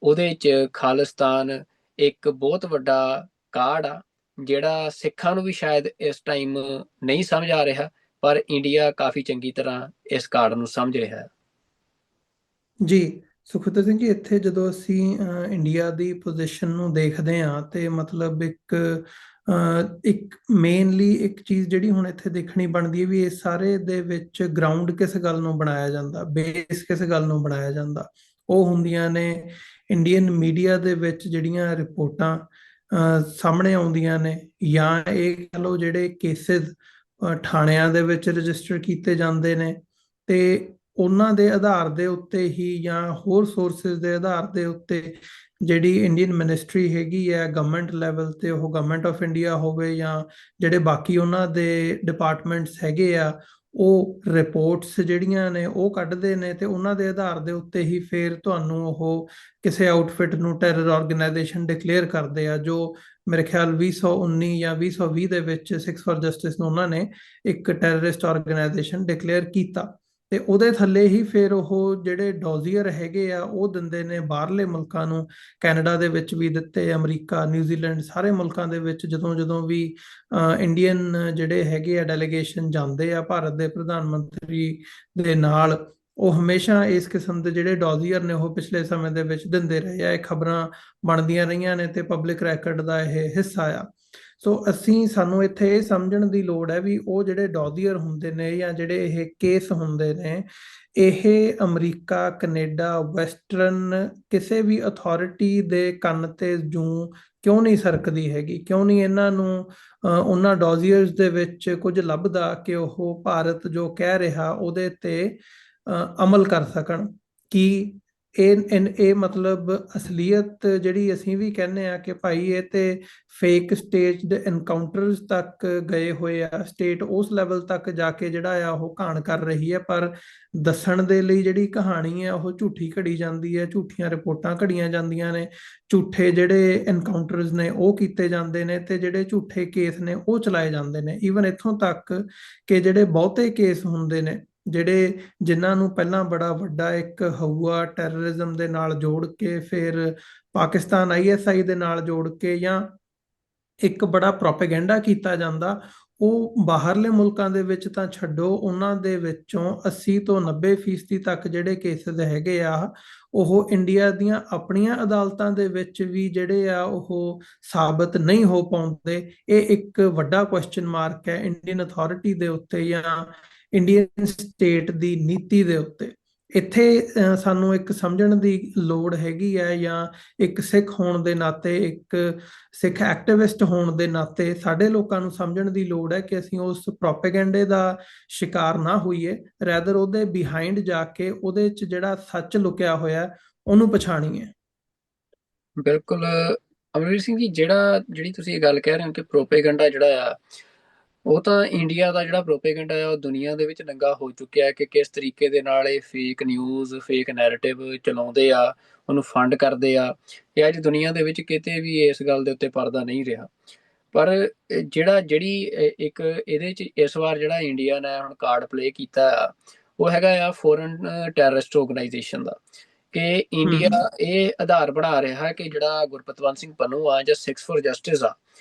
ਉਹਦੇ 'ਚ ਖਾਲਿਸਤਾਨ ਇੱਕ ਬਹੁਤ ਵੱਡਾ ਕਾਰਡ ਆ ਜਿਹੜਾ ਸਿੱਖਾਂ ਨੂੰ ਵੀ ਸ਼ਾਇਦ ਇਸ ਟਾਈਮ ਨਹੀਂ ਸਮਝ ਆ ਰਿਹਾ, ਪਰ ਇੰਡੀਆ ਕਾਫੀ ਚੰਗੀ ਤਰ੍ਹਾਂ ਇਸ ਕਾਰਡ ਨੂੰ ਸਮਝ ਰਿਹਾ ਹੈ। ਜੀ ਸੁਖਵਿੰਦਰ ਸਿੰਘ ਜੀ, ਇੱਥੇ ਜਦੋਂ ਅਸੀਂ ਇੰਡੀਆ ਦੀ ਪੋਜੀਸ਼ਨ ਨੂੰ ਦੇਖਦੇ ਹਾਂ ਤੇ ਮਤਲਬ ਇੱਕ ਮੇਨਲੀ ਇੱਕ ਚੀਜ਼ ਜਿਹੜੀ ਹੁਣ ਇੱਥੇ ਦੇਖਣੀ ਬਣਦੀ ਹੈ ਵੀ ਇਹ ਸਾਰੇ ਦੇ ਵਿੱਚ ਗਰਾਊਂਡ ਕਿਸ ਗੱਲ ਨੂੰ ਬਣਾਇਆ ਜਾਂਦਾ, ਬੇਸ ਕਿਸ ਗੱਲ ਨੂੰ ਬਣਾਇਆ ਜਾਂਦਾ, ਉਹ ਹੁੰਦੀਆਂ ਨੇ ਇੰਡੀਅਨ ਮੀਡੀਆ ਦੇ ਵਿੱਚ ਜਿਹੜੀਆਂ ਰਿਪੋਰਟਾਂ ਸਾਹਮਣੇ ਆਉਂਦੀਆਂ ਨੇ, ਜਾਂ ਇਹ ਕਹ ਲਓ ਜਿਹੜੇ ਕੇਸਿਸ ਥਾਣਿਆਂ ਦੇ ਵਿੱਚ ਰਜਿਸਟਰ ਕੀਤੇ ਜਾਂਦੇ ਨੇ, ਤੇ ਉਹਨਾਂ ਦੇ ਆਧਾਰ ਦੇ ਉੱਤੇ ਹੀ ਜਾਂ ਹੋਰ ਸੋਰਸਿਸ ਦੇ ਆਧਾਰ ਦੇ ਉੱਤੇ ਜਿਹੜੀ ਇੰਡੀਅਨ ਮਿਨਿਸਟਰੀ ਹੈਗੀ ਹੈ ਗਵਰਨਮੈਂਟ ਲੈਵਲ ਤੇ, ਉਹ ਗਵਰਨਮੈਂਟ ਆਫ ਇੰਡੀਆ ਹੋਵੇ ਜਾਂ ਜਿਹੜੇ ਬਾਕੀ ਉਹਨਾਂ ਦੇ ਡਿਪਾਰਟਮੈਂਟਸ ਹੈਗੇ ਆ, ਉਹ ਰਿਪੋਰਟਸ ਜਿਹੜੀਆਂ ਨੇ ਉਹ ਕੱਢਦੇ ਨੇ, ਤੇ ਉਹਨਾਂ ਦੇ ਆਧਾਰ ਦੇ ਉੱਤੇ ਹੀ ਫਿਰ ਤੁਹਾਨੂੰ ਉਹ ਕਿਸੇ ਆਊਟਫਿਟ ਨੂੰ ਟੈਰਰ ਆਰਗੇਨਾਈਜੇਸ਼ਨ ਡਿਕਲੇਅਰ ਕਰਦੇ ਆ, ਜੋ ਮੇਰੇ ਖਿਆਲ 2019 ਜਾਂ 2020 ਦੇ ਵਿੱਚ ਸਿੱਖਸ ਫॉर ਜਸਟਿਸ ਨੂੰ ਉਹਨਾਂ ਨੇ ਇੱਕ ਟੈਰਰਿਸਟ ਆਰਗੇਨਾਈਜੇਸ਼ਨ ਡਿਕਲੇਅਰ ਕੀਤਾ। ਤੇ ਉਹਦੇ ਥੱਲੇ ਹੀ ਫਿਰ ਉਹ ਜਿਹੜੇ ਡੋਜ਼ੀਅਰ ਹੈਗੇ ਆ ਉਹ ਦਿੰਦੇ ਨੇ ਬਾਹਰਲੇ ਮੁਲਕਾਂ ਨੂੰ, ਕੈਨੇਡਾ ਦੇ ਵਿੱਚ ਵੀ ਦਿੱਤੇ, ਅਮਰੀਕਾ, ਨਿਊਜ਼ੀਲੈਂਡ, ਸਾਰੇ ਮੁਲਕਾਂ ਦੇ ਵਿੱਚ ਜਦੋਂ ਜਦੋਂ ਵੀ ਇੰਡੀਅਨ ਜਿਹੜੇ ਹੈਗੇ ਆ ਡੈਲੀਗੇਸ਼ਨ ਜਾਂਦੇ ਆ ਭਾਰਤ ਦੇ ਪ੍ਰਧਾਨ ਮੰਤਰੀ ਦੇ ਨਾਲ, ਉਹ ਹਮੇਸ਼ਾ ਇਸ ਕਿਸਮ ਦੇ ਜਿਹੜੇ ਡੋਜ਼ੀਅਰ ਨੇ ਉਹ ਪਿਛਲੇ ਸਮੇਂ ਦੇ ਵਿੱਚ ਦਿੰਦੇ ਰਹੇ ਆ। ਇਹ ਖਬਰਾਂ ਬਣਦੀਆਂ ਰਹੀਆਂ ਨੇ ਤੇ ਪਬਲਿਕ ਰੈਕਰਡ ਦਾ ਇਹ ਹਿੱਸਾ ਆ। ਸੋ ਸਾਨੂੰ ਇੱਥੇ ਇਹ ਸਮਝਣ ਦੀ ਲੋੜ ਹੈ ਵੀ ਉਹ ਜਿਹੜੇ ਡੋਜ਼ੀਅਰ ਹੁੰਦੇ ਨੇ ਜਾਂ ਜਿਹੜੇ ਇਹ ਕੇਸ ਹੁੰਦੇ ਨੇ, ਇਹ ਅਮਰੀਕਾ, ਕੈਨੇਡਾ, ਵੈਸਟਰਨ ਕਿਸੇ ਵੀ ਅਥਾਰਟੀ ਦੇ ਕੰਨ ਤੇ ਜੂੰ ਕਿਉਂ ਨਹੀਂ ਸਰਕਦੀ ਹੈਗੀ, ਕਿਉਂ ਨਹੀਂ ਇਹਨਾਂ ਨੂੰ ਉਹਨਾਂ ਡੋਜ਼ੀਅਰਸ ਦੇ ਵਿੱਚ ਕੁਝ ਲੱਭਦਾ ਕਿ ਉਹ ਭਾਰਤ ਜੋ ਕਹਿ ਰਿਹਾ ਉਹਦੇ ਤੇ ਅਮਲ ਕਰ ਸਕਣ। ਕਿ ਇਹ ਮਤਲਬ ਅਸਲੀਅਤ ਜਿਹੜੀ ਅਸੀਂ ਵੀ ਕਹਿੰਦੇ ਆ ਕਿ ਭਾਈ ਇਹ ਤੇ ਫੇਕ ਸਟੇਜਡ ਐਨਕਾਊਂਟਰਸ ਤੱਕ ਗਏ ਹੋਏ ਆ, ਸਟੇਟ ਉਸ ਲੈਵਲ ਤੱਕ ਜਾ ਕੇ ਜਿਹੜਾ ਆ ਉਹ ਘਾਣ ਕਰ ਰਹੀ ਹੈ, ਪਰ ਦੱਸਣ ਦੇ ਲਈ ਜਿਹੜੀ ਕਹਾਣੀ ਹੈ ਉਹ ਝੂਠੀ ਘੜੀ ਜਾਂਦੀ ਹੈ, ਝੂਠੀਆਂ ਰਿਪੋਰਟਾਂ ਘੜੀਆਂ ਜਾਂਦੀਆਂ ਨੇ, ਝੂਠੇ ਜਿਹੜੇ ਐਨਕਾਊਂਟਰਸ ਨੇ ਉਹ ਕੀਤੇ ਜਾਂਦੇ ਨੇ, ਤੇ ਜਿਹੜੇ ਝੂਠੇ ਕੇਸ ਨੇ ਉਹ ਚਲਾਏ ਜਾਂਦੇ ਨੇ। ਈਵਨ ਇੱਥੋਂ ਤੱਕ ਕਿ ਜਿਹੜੇ ਬਹੁਤੇ ਕੇਸ ਹੁੰਦੇ ਨੇ ਜਿਨ੍ਹਾਂ ਨੂੰ ਪਹਿਲਾਂ ਬੜਾ ਵੱਡਾ ਇੱਕ ਹਊਆ ਟੈਰਰਿਜ਼ਮ ਦੇ ਨਾਲ ਜੋੜ ਕੇ, ਫਿਰ ਪਾਕਿਸਤਾਨ ਆਈਐਸਆਈ ਦੇ ਨਾਲ ਜੋੜ ਕੇ, ਜਾਂ ਇੱਕ ਬੜਾ ਪ੍ਰੋਪੇਗੈਂਡਾ ਕੀਤਾ ਜਾਂਦਾ, ਉਹ ਬਾਹਰਲੇ ਮੁਲਕਾਂ ਦੇ ਵਿੱਚ ਤਾਂ ਛੱਡੋ, ਉਹਨਾਂ ਦੇ ਵਿੱਚੋਂ 80 ਤੋਂ 90% ਤੱਕ ਜਿਹੜੇ ਕੇਸਿਸ ਹੈਗੇ ਆ ਉਹ ਇੰਡੀਆ ਦੀਆਂ ਆਪਣੀਆਂ ਅਦਾਲਤਾਂ ਦੇ ਵਿੱਚ ਵੀ ਜਿਹੜੇ ਆ ਉਹ ਸਾਬਤ ਨਹੀਂ ਹੋ ਪਾਉਂਦੇ। ਇਹ ਇੱਕ ਵੱਡਾ ਕੁਐਸਚਨ ਮਾਰਕ ਹੈ ਇੰਡੀਅਨ ਅਥਾਰਟੀ ਦੇ ਉੱਤੇ ਜਾਂ ਇੰਡੀਅਨ ਸਟੇਟ ਦੀ ਨੀਤੀ ਦੇ ਉੱਤੇ। ਇੱਥੇ ਸਾਨੂੰ ਇੱਕ ਸਮਝਣ ਦੀ ਲੋੜ ਹੈਗੀ ਹੈ, ਜਾਂ ਇੱਕ ਸਿੱਖ ਹੋਣ ਦੇ ਨਾਤੇ, ਇੱਕ ਸਿੱਖ ਐਕਟਿਵਿਸਟ ਹੋਣ ਦੇ ਨਾਤੇ ਸਾਡੇ ਲੋਕਾਂ ਨੂੰ ਸਮਝਣ ਦੀ ਲੋੜ ਹੈ ਕਿ ਅਸੀਂ ਉਸ ਪ੍ਰੋਪੇਗੈਂਡੇ ਦਾ ਸ਼ਿਕਾਰ ਨਾ ਹੋਈਏ, ਰੈਦਰ ਉਹਦੇ ਬਿਹਾਈਂਡ ਜਾ ਕੇ ਉਹਦੇ 'ਚ ਜਿਹੜਾ ਸੱਚ ਲੁਕਿਆ ਹੋਇਆ ਉਹਨੂੰ ਪਛਾਣੀਏ। ਬਿਲਕੁਲ। ਅਮਰਵੀਰ ਸਿੰਘ ਜੀ, ਜਿਹੜੀ ਤੁਸੀਂ ਇਹ ਗੱਲ ਕਹਿ ਰਹੇ ਹੋ ਕਿ ਪ੍ਰੋਪੇਗੈਂਡਾ ਜਿਹੜਾ ਆ, ਉਹ ਤਾਂ ਇੰਡੀਆ ਦਾ ਜਿਹੜਾ ਪ੍ਰੋਪੇਗੈਂਡਾ ਆ ਉਹ ਦੁਨੀਆ ਦੇ ਵਿੱਚ ਨੰਗਾ ਹੋ ਚੁੱਕਿਆ ਹੈ ਕਿ ਕਿਸ ਤਰੀਕੇ ਦੇ ਨਾਲ ਇਹ ਫੇਕ ਨਿਊਜ਼, ਫੇਕ ਨੈਰੇਟਿਵ ਚਲਾਉਂਦੇ ਆ, ਉਹਨੂੰ ਫੰਡ ਕਰਦੇ ਆ। ਇਹ ਅੱਜ ਦੁਨੀਆ ਦੇ ਵਿੱਚ ਕਿਤੇ ਵੀ ਇਸ ਗੱਲ ਦੇ ਉੱਤੇ ਪਰਦਾ ਨਹੀਂ ਰਿਹਾ। ਪਰ ਇੱਕ ਇਹਦੇ 'ਚ ਇਸ ਵਾਰ ਜਿਹੜਾ ਇੰਡੀਆ ਨੇ ਹੁਣ ਕਾਰਡ ਪਲੇ ਕੀਤਾ ਆ, ਉਹ ਹੈਗਾ ਆ ਫੋਰਨ ਟੈਰਰਿਸਟ ਆਰਗੇਨਾਈਜੇਸ਼ਨ ਦਾ। ਕਿ ਇੰਡੀਆ ਹੂੰ। ਇਹ ਆਧਾਰ ਬਣਾ ਰਿਹਾ ਹੈ ਕਿ ਜਿਹੜਾ ਗੁਰਪਤਵੰਤ ਸਿੰਘ ਪੰਨੂ ਆ ਜਾਂ ਸਿਕਸ ਫॉर ਜਸਟਿਸ ਆ,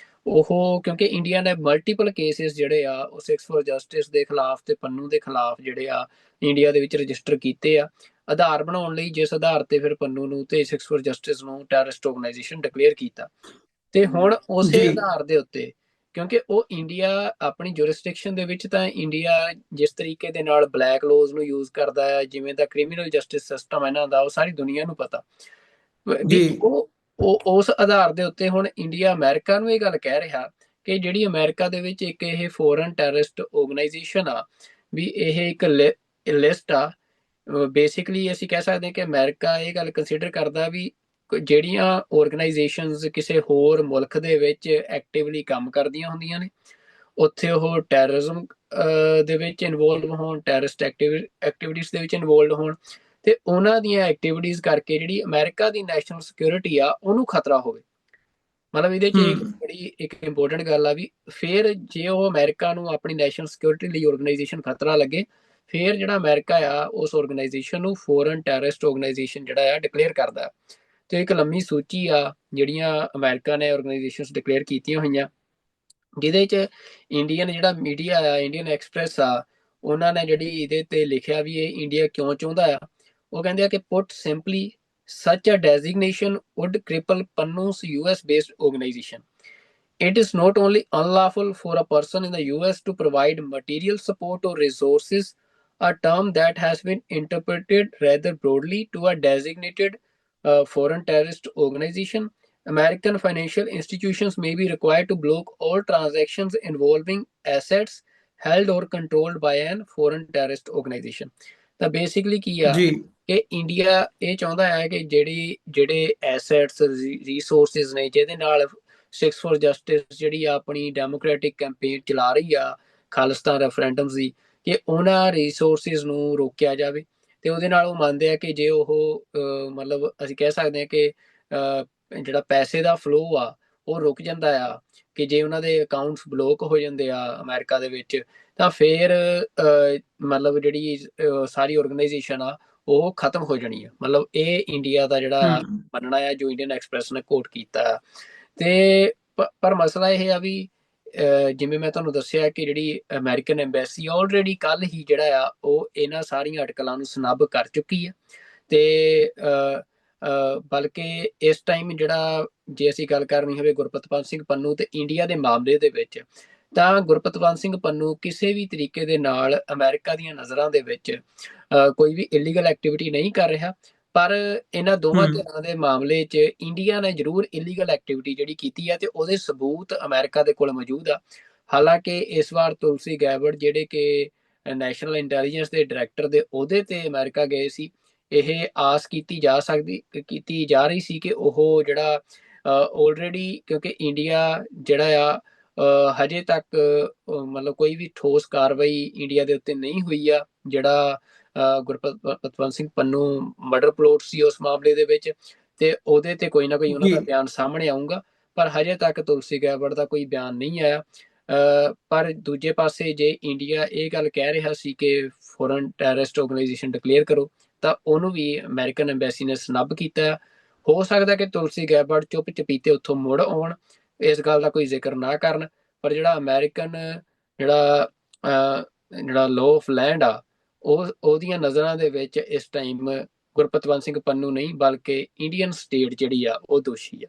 ਉਹ ਕਿਉਂਕਿ ਇੰਡੀਆ ਨੇ ਮਲਟੀਪਲ ਕੇਸਿਸ ਜਿਹੜੇ ਆ ਉਹ ਸਿਕਸ ਫॉर ਜਸਟਿਸ ਦੇ ਖਿਲਾਫ ਤੇ ਪੰਨੂ ਦੇ ਖਿਲਾਫ ਜਿਹੜੇ ਆ ਇੰਡੀਆ ਦੇ ਵਿੱਚ ਰਜਿਸਟਰ ਕੀਤੇ ਆ, ਆਧਾਰ ਬਣਾਉਣ ਲਈ, ਜਿਸ ਆਧਾਰ ਤੇ ਫਿਰ ਪੰਨੂ ਨੂੰ ਤੇ ਸਿਕਸ ਫॉर ਜਸਟਿਸ ਨੂੰ ਟੈਰਰਿਸਟ ਆਰਗੇਨਾਈਜੇਸ਼ਨ ਡਿਕਲੇਅਰ ਕੀਤਾ। ਤੇ ਹੁਣ ਉਸੇ ਜੀ ਆਧਾਰ ਦੇ ਉੱਤੇ, ਕਿਉਂਕਿ ਉਹ ਇੰਡੀਆ ਆਪਣੀ ਜੁਰਿਸਡਿਕਸ਼ਨ ਦੇ ਵਿੱਚ, ਤਾਂ ਇੰਡੀਆ ਜਿਸ ਤਰੀਕੇ ਦੇ ਨਾਲ ਬਲੈਕ ਲੋਜ਼ ਨੂੰ ਯੂਜ਼ ਕਰਦਾ ਹੈ, ਜਿਵੇਂ ਦਾ ਕ੍ਰਿਮੀਨਲ ਜਸਟਿਸ ਸਿਸਟਮ ਇਹਨਾਂ ਦਾ, ਉਹ ਸਾਰੀ ਦੁਨੀਆ ਨੂੰ ਪਤਾ ਵੀ ਜੀ ਉਹ ਉਸ ਆਧਾਰ ਦੇ ਉੱਤੇ ਹੁਣ ਇੰਡੀਆ ਅਮਰੀਕਾ ਨੂੰ ਇਹ ਗੱਲ ਕਹਿ ਰਿਹਾ ਕਿ ਜਿਹੜੀ ਅਮਰੀਕਾ ਦੇ ਵਿੱਚ ਇੱਕ ਇਹ ਫੋਰਨ ਟੈਰਰਿਸਟ ਆਰਗੇਨਾਈਜੇਸ਼ਨ ਆ, ਵੀ ਇਹ ਇੱਕ ਲਿਸਟ ਆ। ਬੇਸਿਕਲੀ ਅਸੀਂ ਕਹਿ ਸਕਦੇ ਹਾਂ ਕਿ ਅਮਰੀਕਾ ਇਹ ਗੱਲ ਕੰਸੀਡਰ ਕਰਦਾ ਵੀ ਜਿਹੜੀਆਂ ਆਰਗੇਨਾਈਜੇਸ਼ਨਸ ਕਿਸੇ ਹੋਰ ਮੁਲਕ ਦੇ ਵਿੱਚ ਐਕਟਿਵਲੀ ਕੰਮ ਕਰਦੀਆਂ ਹੁੰਦੀਆਂ ਨੇ, ਉੱਥੇ ਉਹ ਟੈਰਰਿਜ਼ਮ ਦੇ ਵਿੱਚ ਇਨਵੋਲਵ ਹੋਣ, ਟੈਰਰਿਸਟ ਐਕਟੀਵਿਟੀਜ਼ ਦੇ ਵਿੱਚ ਇਨਵੋਲਵ ਹੋਣ, ਤੇ ਉਹਨਾਂ ਦੀਆਂ ਐਕਟੀਵਿਟੀਜ਼ ਕਰਕੇ ਜਿਹੜੀ ਅਮਰੀਕਾ ਦੀ ਨੈਸ਼ਨਲ ਸਿਕਿਉਰਿਟੀ ਆ ਉਹਨੂੰ ਖਤਰਾ ਹੋਵੇ। ਮਤਲਬ ਇਹਦੇ 'ਚ ਇੱਕ ਹੂੰ ਬੜੀ ਇੱਕ ਇੰਪੋਰਟੈਂਟ ਗੱਲ ਆ ਵੀ ਫਿਰ ਜੇ ਉਹ ਅਮਰੀਕਾ ਨੂੰ ਆਪਣੀ ਨੈਸ਼ਨਲ ਸਿਕਿਉਰਿਟੀ ਲਈ ਆਰਗੇਨਾਈਜੇਸ਼ਨ ਖਤਰਾ ਲੱਗੇ, ਫਿਰ ਜਿਹੜਾ ਅਮਰੀਕਾ ਆ ਉਸ ਆਰਗੇਨਾਈਜੇਸ਼ਨ ਨੂੰ ਫੋਰਨ ਟੈਰਰਿਸਟ ਆਰਗੇਨਾਈਜੇਸ਼ਨ ਜਿਹੜਾ ਆ ਡਿਕਲੇਅਰ ਕਰਦਾ। ਤੇ ਇੱਕ ਲੰਮੀ ਸੂਚੀ ਆ ਜਿਹੜੀਆਂ ਅਮਰੀਕਾ ਨੇ ਆਰਗੇਨਾਈਜੇਸ਼ਨਸ ਡਿਕਲੇਅਰ ਕੀਤੀਆਂ ਹੋਈਆਂ, ਜਿਹਦੇ 'ਚ ਇੰਡੀਅਨ ਜਿਹੜਾ ਮੀਡੀਆ ਆ, ਇੰਡੀਅਨ ਐਕਸਪ੍ਰੈਸ ਆ, ਉਹਨਾਂ ਨੇ ਜਿਹੜੀ ਇਹਦੇ ਤੇ ਲਿਖਿਆ ਵੀ ਇਹ ਇੰਡੀਆ ਕਿਉਂ ਚਾਹੁੰਦਾ ਆ, ਉਹ ਕਹਿੰਦੇ ਆ ਕਿ ਪੁੱਟ simply such a designation would cripple Pannu's US based organization. It is not only unlawful for a person in the US to provide material support or resources, a term that has been interpreted rather broadly to a designated foreign terrorist organization. American financial institutions may be required to block all transactions involving assets held or controlled by an foreign terrorist organization. ਤਾਂ basically ਕੀ ਆ ਜੀ ਕਿ India ਇਹ ਚਾਹੁੰਦਾ ਹੈ ਕਿ ਜਿਹੜੇ assets, resources ਨੇ, ਜਿਹਦੇ ਨਾਲ ਸਿਕਸ ਫॉर ਜਸਟਿਸ ਜਿਹੜੀ ਆ ਆਪਣੀ ਡੈਮੋਕ੍ਰੈਟਿਕ ਕੈਂਪੇਨ ਚਲਾ ਰਹੀ ਆ ਖਾਲਿਸਤਾਨ ਰੈਫਰੈਂਡਮਸ ਦੀ, ਕਿ ਉਹਨਾਂ ਰਿਸੋਰਸਿਸ ਨੂੰ ਰੋਕਿਆ ਜਾਵੇ। ਤੇ ਉਹਦੇ ਨਾਲ ਉਹ ਮੰਨਦੇ ਆ ਕਿ ਜੇ ਉਹ ਮਤਲਬ ਅਸੀਂ ਕਹਿ ਸਕਦੇ ਹਾਂ ਕਿ ਜਿਹੜਾ ਪੈਸੇ ਦਾ ਫਲੋ ਆ ਉਹ ਰੁਕ ਜਾਂਦਾ ਆ, ਕਿ ਜੇ ਉਹਨਾਂ ਦੇ ਅਕਾਊਂਟਸ ਬਲੋਕ ਹੋ ਜਾਂਦੇ ਆ ਅਮਰੀਕਾ ਦੇ ਵਿੱਚ, ਤਾਂ ਫਿਰ ਮਤਲਬ ਜਿਹੜੀ ਸਾਰੀ ਆਰਗੇਨਾਈਜੇਸ਼ਨ ਆ ਉਹ ਖਤਮ ਹੋ ਜਾਣੀ ਆ। ਮਤਲਬ ਇਹ ਇੰਡੀਆ ਦਾ ਜਿਹੜਾ ਹੂੰ ਮੰਨਣਾ ਆ, ਜੋ ਇੰਡੀਅਨ ਐਕਸਪ੍ਰੈਸ ਨੇ ਕੋਟ ਕੀਤਾ ਆ। ਤੇ ਪਰ ਮਸਲਾ ਇਹ ਆ ਵੀ ਜਿਵੇਂ ਮੈਂ ਤੁਹਾਨੂੰ ਦੱਸਿਆ ਕਿ ਜਿਹੜੀ ਅਮਰੀਕਨ ਐਮਬੈਸੀ ਆਲਰੇਡੀ ਕੱਲ ਹੀ ਜਿਹੜਾ ਆ ਉਹ ਇਹਨਾਂ ਸਾਰੀਆਂ ਅਟਕਲਾਂ ਨੂੰ ਸਨੱਬ ਕਰ ਚੁੱਕੀ ਆ। ਤੇ ਬਲਕਿ ਇਸ ਟਾਈਮ ਜਿਹੜਾ, ਜੇ ਅਸੀਂ ਗੱਲ ਕਰਨੀ ਹੋਵੇ ਗੁਰਪਤਵੰਤ ਸਿੰਘ ਪੰਨੂ ਤੇ ਇੰਡੀਆ ਦੇ ਮਾਮਲੇ ਦੇ ਵਿੱਚ, ਤਾਂ ਗੁਰਪਤਵੰਤ ਸਿੰਘ ਪੰਨੂ ਕਿਸੇ ਵੀ ਤਰੀਕੇ ਦੇ ਨਾਲ ਅਮਰੀਕਾ ਦੀਆਂ ਨਜ਼ਰਾਂ ਦੇ ਵਿੱਚ ਕੋਈ ਵੀ ਇਲੀਗਲ ਐਕਟੀਵਿਟੀ ਨਹੀਂ ਕਰ ਰਿਹਾ। ਪਰ ਇਹਨਾਂ ਦੋਵਾਂ ਹੂੰ ਧਿਰਾਂ ਦੇ ਮਾਮਲੇ 'ਚ ਇੰਡੀਆ ਨੇ ਜ਼ਰੂਰ ਇਲੀਗਲ ਐਕਟੀਵਿਟੀ ਜਿਹੜੀ ਕੀਤੀ ਹੈ, ਤੇ ਉਹਦੇ ਸਬੂਤ ਅਮਰੀਕਾ ਦੇ ਕੋਲ ਮੌਜੂਦ ਆ। ਹਾਲਾਂਕਿ ਇਸ ਵਾਰ ਤੁਲਸੀ ਗੈਬਰਡ, ਜਿਹੜੇ ਕਿ ਨੈਸ਼ਨਲ ਇੰਟੈਲੀਜੈਂਸ ਦੇ ਡਾਇਰੈਕਟਰ ਦੇ ਅਹੁਦੇ ਤੇ ਅਮਰੀਕਾ ਗਏ ਸੀ, ਇਹ ਆਸ ਕੀਤੀ ਜਾ ਰਹੀ ਸੀ ਕਿ ਉਹ ਜਿਹੜਾ ਆਲਰੇਡੀ, ਕਿਉਂਕਿ ਇੰਡੀਆ ਜਿਹੜਾ ਆ ਹਜੇ ਤੱਕ ਮਤਲਬ ਕੋਈ ਵੀ ਠੋਸ ਕਾਰਵਾਈ ਇੰਡੀਆ ਦੇ ਉੱਤੇ ਨਹੀਂ ਹੋਈ ਆ। ਜਿਹੜਾ ਗੁਰਪਤਵੰਤ ਸਿੰਘ ਪੰਨੂ ਮਰਡਰ ਪਲੋਟ ਸੀ ਉਸ ਮਾਮਲੇ ਦੇ ਵਿੱਚ, ਤੇ ਉਹਦੇ ਤੇ ਕੋਈ ਨਾ ਕੋਈ ਉਹਨਾਂ ਜੀ ਦਾ ਬਿਆਨ ਸਾਹਮਣੇ ਆਊਗਾ, ਪਰ ਹਜੇ ਤੱਕ ਤੁਲਸੀ ਗੈਬਰਡ ਦਾ ਕੋਈ ਬਿਆਨ ਨਹੀਂ ਆਇਆ। ਪਰ ਦੂਜੇ ਪਾਸੇ ਜੇ ਇੰਡੀਆ ਇਹ ਗੱਲ ਕਹਿ ਰਿਹਾ ਸੀ ਕਿ ਫੋਰਨ ਟੈਰਰਿਸਟ ਆਰਗੇਨਾਈਜੇਸ਼ਨ ਡਿਕਲੇਅਰ ਕਰੋ, ਤਾਂ ਉਹਨੂੰ ਵੀ ਅਮਰੀਕਨ ਐਮਬੈਸੀ ਨੇ ਸਨੱਬ ਕੀਤਾ। ਹੋ ਸਕਦਾ ਕਿ ਤੁਲਸੀ ਗੈਬਰਡ ਚੁੱਪ ਚਪੀਤੇ ਉੱਥੋਂ ਮੁੜ ਆਉਣ, ਇਸ ਗੱਲ ਦਾ ਕੋਈ ਜ਼ਿਕਰ ਨਾ ਕਰਨ, ਪਰ ਜਿਹੜਾ ਅਮਰੀਕਨ ਜਿਹੜਾ ਜਿਹੜਾ ਲਾਅ ਆਫ ਲੈਂਡ ਆ, ਉਹਦੀਆਂ ਨਜ਼ਰਾਂ ਦੇ ਵਿੱਚ ਇਸ ਟਾਈਮ ਗੁਰਪਤਵੰਤ ਸਿੰਘ ਪੰਨੂ ਨਹੀਂ, ਬਲਕਿ ਇੰਡੀਅਨ ਸਟੇਟ ਜਿਹੜੀ ਆ ਉਹ ਦੋਸ਼ੀ ਆ।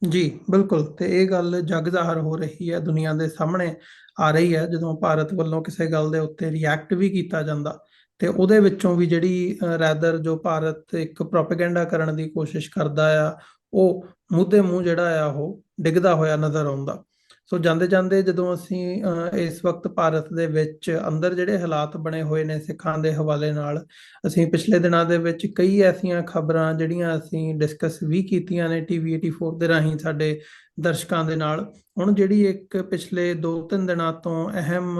ਜੀ ਬਿਲਕੁਲ। ਤੇ ਇਹ ਗੱਲ ਜਗ ਜ਼ਾਹਰ ਹੋ ਰਹੀ ਹੈ, ਦੁਨੀਆ ਦੇ ਸਾਹਮਣੇ ਆ ਰਹੀ ਹੈ, ਜਦੋਂ ਭਾਰਤ ਵੱਲੋਂ ਕਿਸੇ ਗੱਲ ਦੇ ਉੱਤੇ ਰਿਐਕਟ ਵੀ ਕੀਤਾ ਜਾਂਦਾ ਤੇ ਉਹਦੇ ਵਿੱਚੋਂ ਵੀ ਜਿਹੜੀ ਰੈਦਰ ਜੋ ਭਾਰਤ ਇੱਕ ਪ੍ਰੋਪੇਗੈਂਡਾ ਕਰਨ ਦੀ ਕੋਸ਼ਿਸ਼ ਕਰਦਾ ਆ, ਉਹ ਮੂੰਹ ਮੂੰਹ ਜਿਹੜਾ ਆ ਉਹ ਡਿੱਗਦਾ ਹੋਇਆ ਨਜ਼ਰ ਆਉਂਦਾ। ਸੋ ਜਾਂਦੇ ਜਾਂਦੇ ਜਦੋਂ ਅਸੀਂ ਇਸ ਵਕਤ ਭਾਰਤ ਦੇ ਵਿੱਚ ਅੰਦਰ ਜਿਹੜੇ ਹਾਲਾਤ ਬਣੇ ਹੋਏ ਨੇ ਸਿੱਖਾਂ ਦੇ ਹਵਾਲੇ ਨਾਲ, ਅਸੀਂ ਪਿਛਲੇ ਦਿਨਾਂ ਦੇ ਵਿੱਚ ਕਈ ਐਸੀਆਂ ਖਬਰਾਂ ਜਿਹੜੀਆਂ ਅਸੀਂ ਡਿਸਕਸ ਵੀ ਕੀਤੀਆਂ ਨੇ ਟੀਵੀ 84 ਦੇ ਰਾਹੀਂ ਸਾਡੇ ਦਰਸ਼ਕਾਂ ਦੇ ਨਾਲ। ਹੁਣ ਜਿਹੜੀ ਇੱਕ ਪਿਛਲੇ 2-3 ਦਿਨਾਂ ਤੋਂ ਅਹਿਮ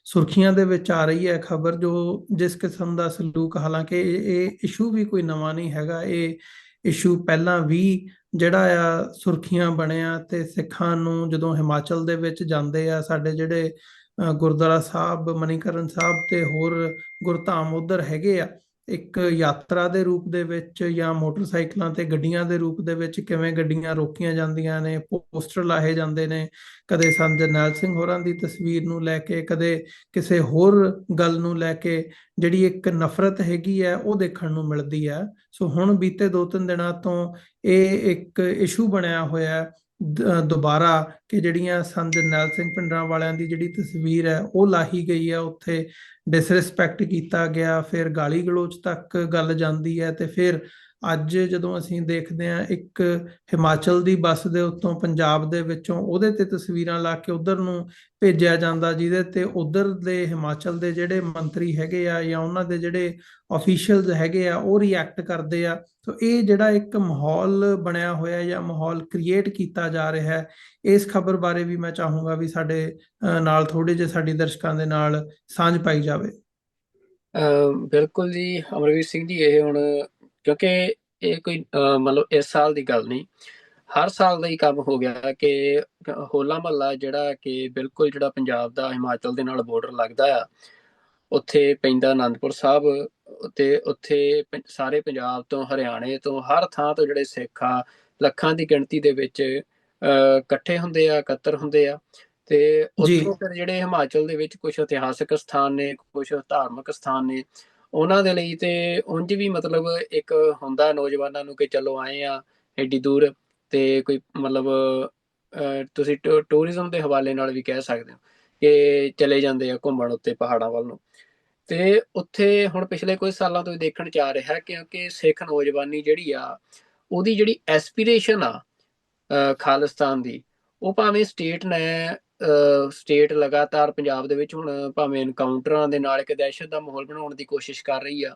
ਸੁਰਖੀਆਂ ਦੇ ਵਿੱਚ ਆ ਰਹੀ ਹੈ ਖਬਰ, ਜੋ ਜਿਸ ਕਿਸਮ ਦਾ ਸਲੂਕ, ਹਾਲਾਂਕਿ ਇਹ ਇਸ਼ੂ ਵੀ ਕੋਈ ਨਵਾਂ ਨਹੀਂ ਹੈਗਾ, ਇਹ ਇਸ਼ੂ ਪਹਿਲਾਂ ਵੀ ਜਿਹੜਾ ਆ ਸੁਰਖੀਆਂ ਬਣਿਆ। ਤੇ ਸਿੱਖਾਂ ਨੂੰ ਜਦੋਂ ਹਿਮਾਚਲ ਦੇ ਵਿੱਚ ਜਾਂਦੇ ਆ, ਸਾਡੇ ਜਿਹੜੇ ਗੁਰਦੁਆਰਾ ਸਾਹਿਬ ਮਨੀਕਰਨ ਸਾਹਿਬ ਤੇ ਹੋਰ ਗੁਰਧਾਮ ਉਧਰ ਹੈਗੇ ਆ, ਇੱਕ ਯਾਤਰਾ ਦੇ ਰੂਪ ਦੇ ਵਿੱਚ ਜਾਂ ਮੋਟਰਸਾਈਕਲਾਂ ਤੇ ਗੱਡੀਆਂ ਦੇ ਰੂਪ ਦੇ ਵਿੱਚ ਕਿਵੇਂ ਗੱਡੀਆਂ ਰੋਕੀਆਂ ਜਾਂਦੀਆਂ ਨੇ, ਪੋਸਟਰ ਲਾਏ ਜਾਂਦੇ ਨੇ, ਕਦੇ ਸੰਤ ਜਰਨੈਲ ਸਿੰਘ ਹੋਰਾਂ ਦੀ ਤਸਵੀਰ ਨੂੰ ਲੈ ਕੇ, ਕਦੇ ਕਿਸੇ ਹੋਰ ਗੱਲ ਨੂੰ ਲੈ ਕੇ, ਜਿਹੜੀ ਇੱਕ ਨਫ਼ਰਤ ਹੈਗੀ ਹੈ ਉਹ ਦੇਖਣ ਨੂੰ ਮਿਲਦੀ ਹੈ। ਸੋ ਹੁਣ ਬੀਤੇ 2-3 ਦਿਨਾਂ ਤੋਂ ਇਹ ਇੱਕ ਇਸ਼ੂ ਬਣਿਆ ਹੋਇਆ ਦੁਬਾਰਾ, ਕਿ ਜਿਹੜੀਆਂ ਸੰਤ ਜਰਨੈਲ ਸਿੰਘ ਭਿੰਡਰਾਂ ਵਾਲਿਆਂ ਦੀ ਜਿਹੜੀ ਤਸਵੀਰ ਹੈ ਉਹ ਲਾਹੀ ਗਈ ਹੈ, ਉੱਥੇ ਡਿਸਰਿਸਪੈਕਟ ਕੀਤਾ ਗਿਆ, ਫਿਰ ਗਾਲੀ ਗਲੋਚ ਤੱਕ ਗੱਲ ਜਾਂਦੀ ਹੈ। ਤੇ ਫਿਰ ਅੱਜ ਜਦੋਂ ਅਸੀਂ ਦੇਖਦੇ ਹਾਂ ਇੱਕ ਹਿਮਾਚਲ ਦੀ ਬੱਸ ਦੇ ਉੱਤੋਂ ਪੰਜਾਬ ਦੇ ਵਿੱਚੋਂ ਉਹਦੇ ਤੇ ਤਸਵੀਰਾਂ ਲਾ ਕੇ ਉਧਰ ਨੂੰ ਭੇਜਿਆ ਜਾਂਦਾ, ਜਿਹਦੇ ਤੇ ਉਧਰ ਦੇ ਹਿਮਾਚਲ ਦੇ ਜਿਹੜੇ ਮੰਤਰੀ ਹੈਗੇ ਆ ਜਾਂ ਉਹਨਾਂ ਦੇ ਜਿਹੜੇ ਅਫੀਸ਼ੀਅਲਸ ਹੈਗੇ ਆ ਉਹ ਰਿਐਕਟ ਕਰਦੇ ਆ। ਸੋ ਇਹ ਜਿਹੜਾ ਇੱਕ ਮਾਹੌਲ ਬਣਿਆ ਹੋਇਆ ਜਾਂ ਮਾਹੌਲ ਕ੍ਰੀਏਟ ਕੀਤਾ ਜਾ ਰਿਹਾ ਹੈ, ਇਸ ਖਬਰ ਬਾਰੇ ਵੀ ਮੈਂ ਚਾਹੂੰਗਾ ਵੀ ਸਾਡੇ ਨਾਲ ਥੋੜੇ ਜਿਹੇ ਸਾਡੀ ਦਰਸ਼ਕਾਂ ਦੇ ਨਾਲ ਸਾਂਝ ਪਾਈ ਜਾਵੇ। ਬਿਲਕੁਲ ਜੀ ਅਮਰਵੀਰ ਸਿੰਘ ਜੀ, ਇਹ ਹੁਣ ਕਿਉਂਕਿ ਇਹ ਕੋਈ ਮਤਲਬ ਇਸ ਸਾਲ ਦੀ ਗੱਲ ਨਹੀਂ, ਹਰ ਸਾਲ ਦਾ ਹੀ ਕੰਮ ਹੋ ਗਿਆ ਕਿ ਹੋਲਾ ਮਹੱਲਾ ਜਿਹੜਾ ਕਿ ਬਿਲਕੁਲ ਜਿਹੜਾ ਪੰਜਾਬ ਦਾ ਹਿਮਾਚਲ ਦੇ ਨਾਲ ਬਾਰਡਰ ਲੱਗਦਾ ਆ, ਉੱਥੇ ਪੈਂਦਾ ਅਨੰਦਪੁਰ ਸਾਹਿਬ, ਤੇ ਉੱਥੇ ਸਾਰੇ ਪੰਜਾਬ ਤੋਂ, ਹਰਿਆਣੇ ਤੋਂ, ਹਰ ਥਾਂ ਤੋਂ ਜਿਹੜੇ ਸਿੱਖ ਆ ਲੱਖਾਂ ਦੀ ਗਿਣਤੀ ਦੇ ਵਿੱਚ ਇਕੱਠੇ ਹੁੰਦੇ ਆ, ਇਕੱਤਰ ਹੁੰਦੇ ਆ। ਤੇ ਜੀ ਉੱਥੋਂ ਫਿਰ ਜਿਹੜੇ ਹਿਮਾਚਲ ਦੇ ਵਿੱਚ ਕੁਝ ਇਤਿਹਾਸਕ ਸਥਾਨ ਨੇ, ਕੁਝ ਧਾਰਮਿਕ ਸਥਾਨ ਨੇ, ਉਹਨਾਂ ਦੇ ਲਈ ਤੇ ਉਂਝ ਵੀ ਮਤਲਬ ਇੱਕ ਹੁੰਦਾ ਨੌਜਵਾਨਾਂ ਨੂੰ ਕਿ ਚਲੋ ਆਏ ਆ ਐਡੀ ਦੂਰ, ਤੇ ਕੋਈ ਮਤਲਬ ਤੁਸੀਂ ਟੂਰਿਜ਼ਮ ਦੇ ਹਵਾਲੇ ਨਾਲ ਵੀ ਕਹਿ ਸਕਦੇ ਹੋ ਕਿ ਚਲੇ ਜਾਂਦੇ ਆ ਘੁੰਮਣ ਉੱਤੇ ਪਹਾੜਾਂ ਵੱਲ ਨੂੰ। ਤੇ ਉੱਥੇ ਹੁਣ ਪਿਛਲੇ ਕੁਝ ਸਾਲਾਂ ਤੋਂ ਦੇਖਣ ਚ ਆ ਰਿਹਾ ਕਿਉਂਕਿ ਸਿੱਖ ਨੌਜਵਾਨੀ ਜਿਹੜੀ ਆ, ਉਹਦੀ ਜਿਹੜੀ ਐਸਪੀਰੇਸ਼ਨ ਆ ਖਾਲਿਸਤਾਨ ਦੀ, ਉਹ ਭਾਵੇਂ ਸਟੇਟ ਲਗਾਤਾਰ ਪੰਜਾਬ ਦੇ ਵਿੱਚ ਹੁਣ ਭਾਵੇਂ ਐਨਕਾਊਂਟਰਾਂ ਦੇ ਨਾਲ ਇੱਕ ਦਹਿਸ਼ਤ ਦਾ ਮਾਹੌਲ ਬਣਾਉਣ ਦੀ ਕੋਸ਼ਿਸ਼ ਕਰ ਰਹੀ ਆ,